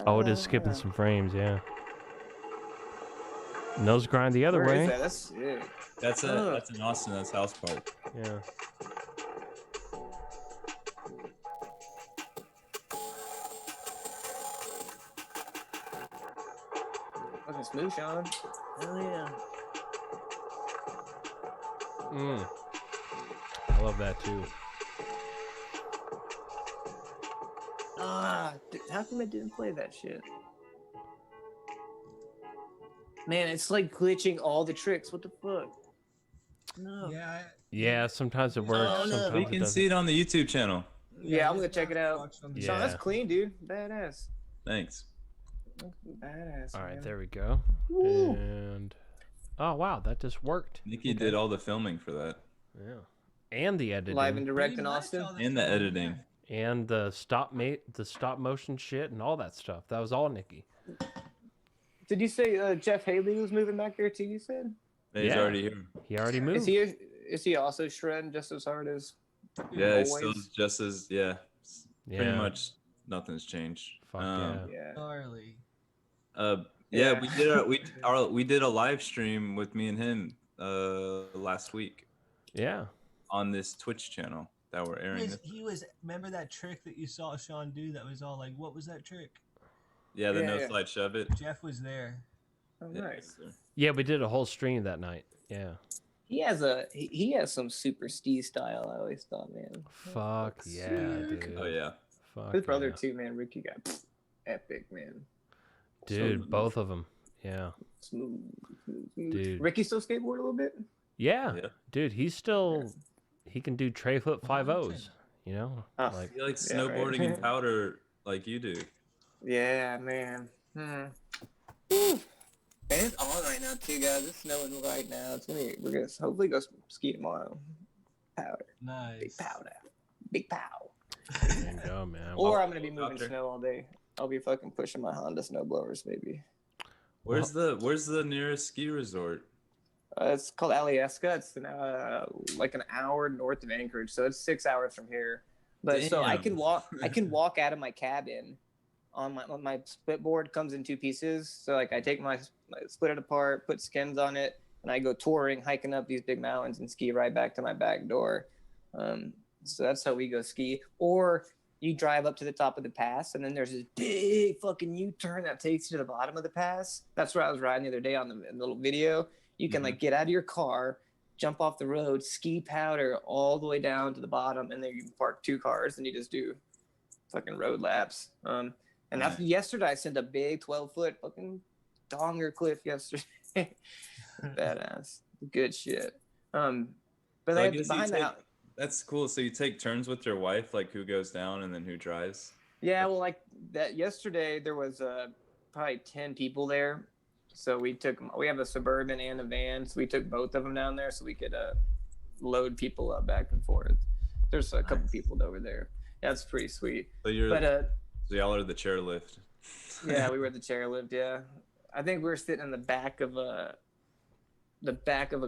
Oh, it is skipping some frames, yeah. Nose grind the other Where way. is that? That's sick. That's in Austin. That's House Park. Yeah. Fucking smooth, Sean. Hell yeah. I love that too. Dude, how come it didn't play that shit? Man, it's like glitching all the tricks. What the fuck? No. Yeah. Yeah, sometimes it works. Oh, no. Sometimes We it can doesn't. see it on the YouTube channel. Yeah, I'm gonna check it out. Yeah. Sean, that's clean, dude. Badass. Thanks. Badass. All right, man. there we go. Woo. And oh wow, that just worked. Nikki did all the filming for that. Yeah. And the editing. Live and direct in Austin. And the editing. And the stop motion shit and all that stuff. That was all Nikki. Did you say Jeff Haley was moving back there too? You said. He's Yeah. already here. He already moved. Is he also shredding just as hard as? Yeah, it's always? still just as Yeah. Pretty much nothing changed. Fuck Yeah. Charlie. Yeah, Yeah. we did a live stream with me and him last week Yeah. on this Twitch channel that we're airing. He was. Remember that trick that you saw Sean do? That was all like, what was that trick? Yeah, the Yeah, no yeah. slide shove it. Jeff was there. Oh, Yeah, nice. Yeah, we did a whole stream that night. Yeah. He has some super Steve style. I always thought, man. Fuck yeah, dude. Oh yeah. Fuck His brother yeah. too, man. Ricky got epic, man. Dude, both of them. Yeah. Smooth. Dude. Ricky still skateboard a little bit. Yeah. Yeah. Dude, he's still he can do tray flip 5-0s, you know? Oh. Like He likes Yeah, right. snowboarding and powder like you do. Yeah, man. Whew. Man, it's on right now too, guys. It's snowing right now. We're gonna hopefully go ski tomorrow. Powder. Nice. Big powder. Big pow. There you go, man. Or Well, I'm gonna be moving helicopter. snow all day. I'll be fucking pushing my Honda snowblowers, maybe. Where's the nearest ski resort? It's called Alyeska. It's like an hour north of Anchorage, so it's 6 hours from here. But so I can Damn. walk. I can walk out of my cabin. On my split board comes in two pieces. So like I take my split it apart, put skins on it, and I go touring, hiking up these big mountains, and ski right back to my back door. So that's how we go ski. Or you drive up to the top of the pass, and then there's this big fucking U-turn that takes you to the bottom of the pass. That's where I was riding the other day on the little video. You can like get out of your car, jump off the road, ski powder all the way down to the bottom, and then you park 2 cars and you just do fucking road laps. And after yesterday, I sent a big 12-foot fucking donger cliff yesterday. Badass, good shit. But So they I have to guess you find take- out. That's cool. So you take turns with your wife, like who goes down and then who drives? Yeah, well, like that yesterday, there was probably 10 people there. So we have a Suburban and a van, so we took both of them down there so we could load people up back and forth. There's a couple people over there. That's pretty sweet. So you're But so y'all are the chairlift. yeah, we were at the chairlift. Yeah, I think we were sitting in the back of a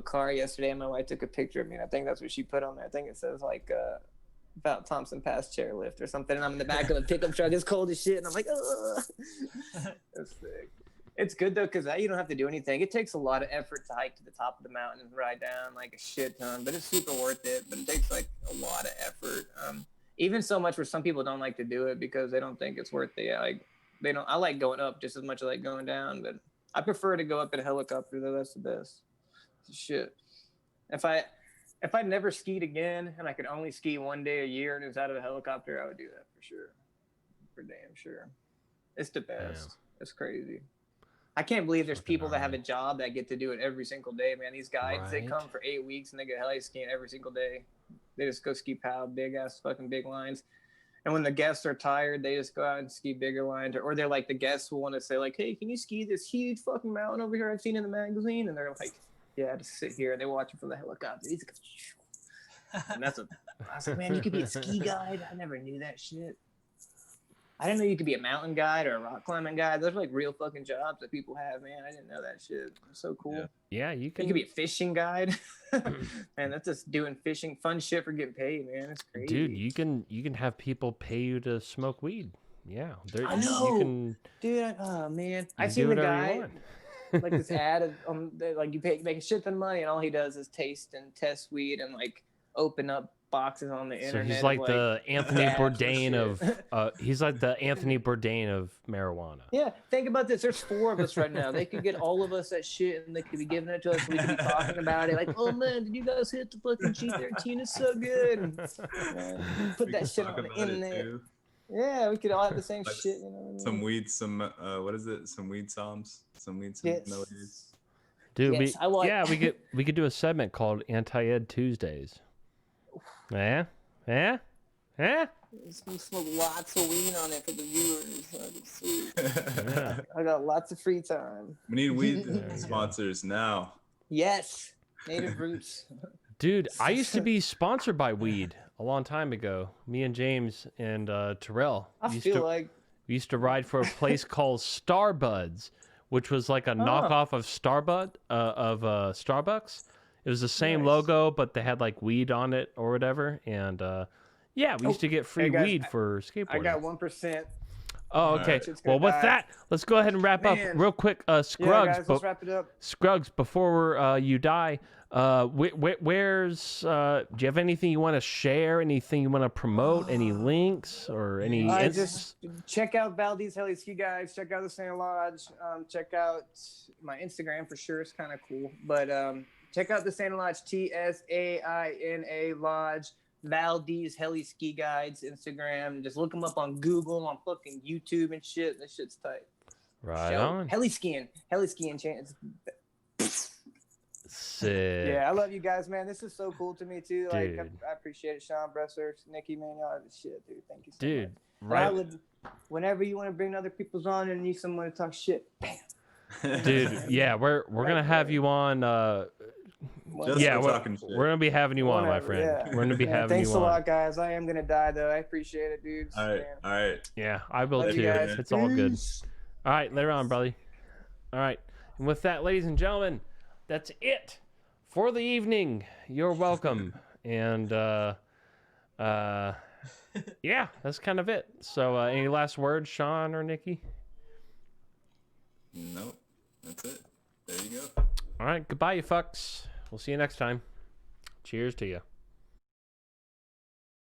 car yesterday, and my wife took a picture of me. And I think that's what she put on there. I think it says like about Thompson Pass chairlift or something. And I'm in the back of a pickup truck. It's cold as shit, and I'm like, ugh. That's sick. It's good though, because you don't have to do anything. It takes a lot of effort to hike to the top of the mountain and ride down like a shit ton, but it's super worth it. But it takes like a lot of effort. Even so much where some people don't like to do it because they don't think it's worth it. Like they don't. I like going up just as much as I like going down, but I prefer to go up in a helicopter though. That's the best. Shit. If I never skied again and I could only ski one day a year and it was out of a helicopter, I would do that for sure. For damn sure. It's the best. Damn. It's crazy. I can't believe there's people that have a job that get to do it every single day, man. These guys, they Right. come for 8 weeks and they get heli skiing every single day. They just go ski pow, big ass fucking big lines. And when the guests are tired, they just go out and ski bigger lines. Or they're like, the guests will want to say like, hey, can you ski this huge fucking mountain over here I've seen in the magazine? And they're like, yeah, just sit here. And they watch it from the helicopter. He's like, and I was like, man, you could be a ski guide. I never knew that shit. I didn't know you could be a mountain guide or a rock climbing guide. Those are like real fucking jobs that people have, man. I didn't know that shit. It's so cool. Yeah, you You can. could be a fishing guide. Man, that's just doing fishing, fun shit for getting paid, man. It's crazy. Dude, you can have people pay you to smoke weed. Yeah, I know. You can. Dude, oh man, You I've do seen the whatever you guy want. like this ad of like you make a shit ton of money and all he does is taste and test weed and like open up boxes on the So internet. he's of, like the Anthony dabs and Bourdain shit. of. He's like the Anthony Bourdain of marijuana. Yeah, think about this. There's 4 of us right now. They could get all of us that shit, and they could be giving it to us. We could be talking about it, like, "Oh man, did you guys hit the fucking G13? It's so good." And, put We that can shit talk on the about it, internet. too. Yeah, we could all have the same Like shit, you know. What I mean? Some weed, what is it? Some weed psalms, some weed Yes. melodies. Dude, Yes, I want- yeah, we could do a segment called Anti-Ed Tuesdays. Yeah, yeah, yeah. Smoke lots of weed on it for the viewers. That'd be sweet. Yeah. I got lots of free time. We need weed There you go. sponsors now. Yes, native roots. Dude, I used to be sponsored by weed a long time ago. Me and James and Terrell I used feel to like we used to ride for a place called Starbuds, which was like a knockoff of Starbucks. It was the same Nice. logo, but they had like weed on it or whatever. And yeah, we used to get free hey, guys, weed for skateboarding. I got 1%. Oh, okay. Shit's gonna Well, with die. that, let's go ahead and wrap up Man. real quick. Yeah, Scruggs, guys, let's wrap it up. Scruggs, before you die, where's do you have anything you want to share? Anything you want to promote? Any links or any? Just check out Valdez Heli Ski Guides. Check out the Santa Lodge. Check out my Instagram for sure. It's kind of cool. But check out the Santa Lodge, TSAINA Lodge. Valdez Heli Ski Guides Instagram. Just look them up on Google, on fucking YouTube and shit. That shit's tight. Right Show. on. Heli skiing chance. Sick. Yeah, I love you guys, man. This is so cool to me too. Like Dude. I appreciate it, Sean Bresser, Nikki, man. Y'all are the shit, dude. Thank you so Dude, much. And I right. would, whenever you want to bring other people's on and need someone to talk shit, bam. Dude, yeah, we're gonna have you on Just Yeah, for we're, talking shit. we're gonna be having you on, my Whatever, friend. yeah. We're gonna be Man, having thanks you a on. lot, guys. I am gonna die though. I appreciate it, dudes. All right, Man. all right. Yeah, I will Love too. you guys. It's all good. Peace. All right, later on, brother. All right, and with that, ladies and gentlemen, that's it for the evening. You're welcome. And yeah, that's kind of it. So, any last words, Sean or Nikki? Nope, that's it. There you go. All right, goodbye, you fucks. We'll see you next time. Cheers to you.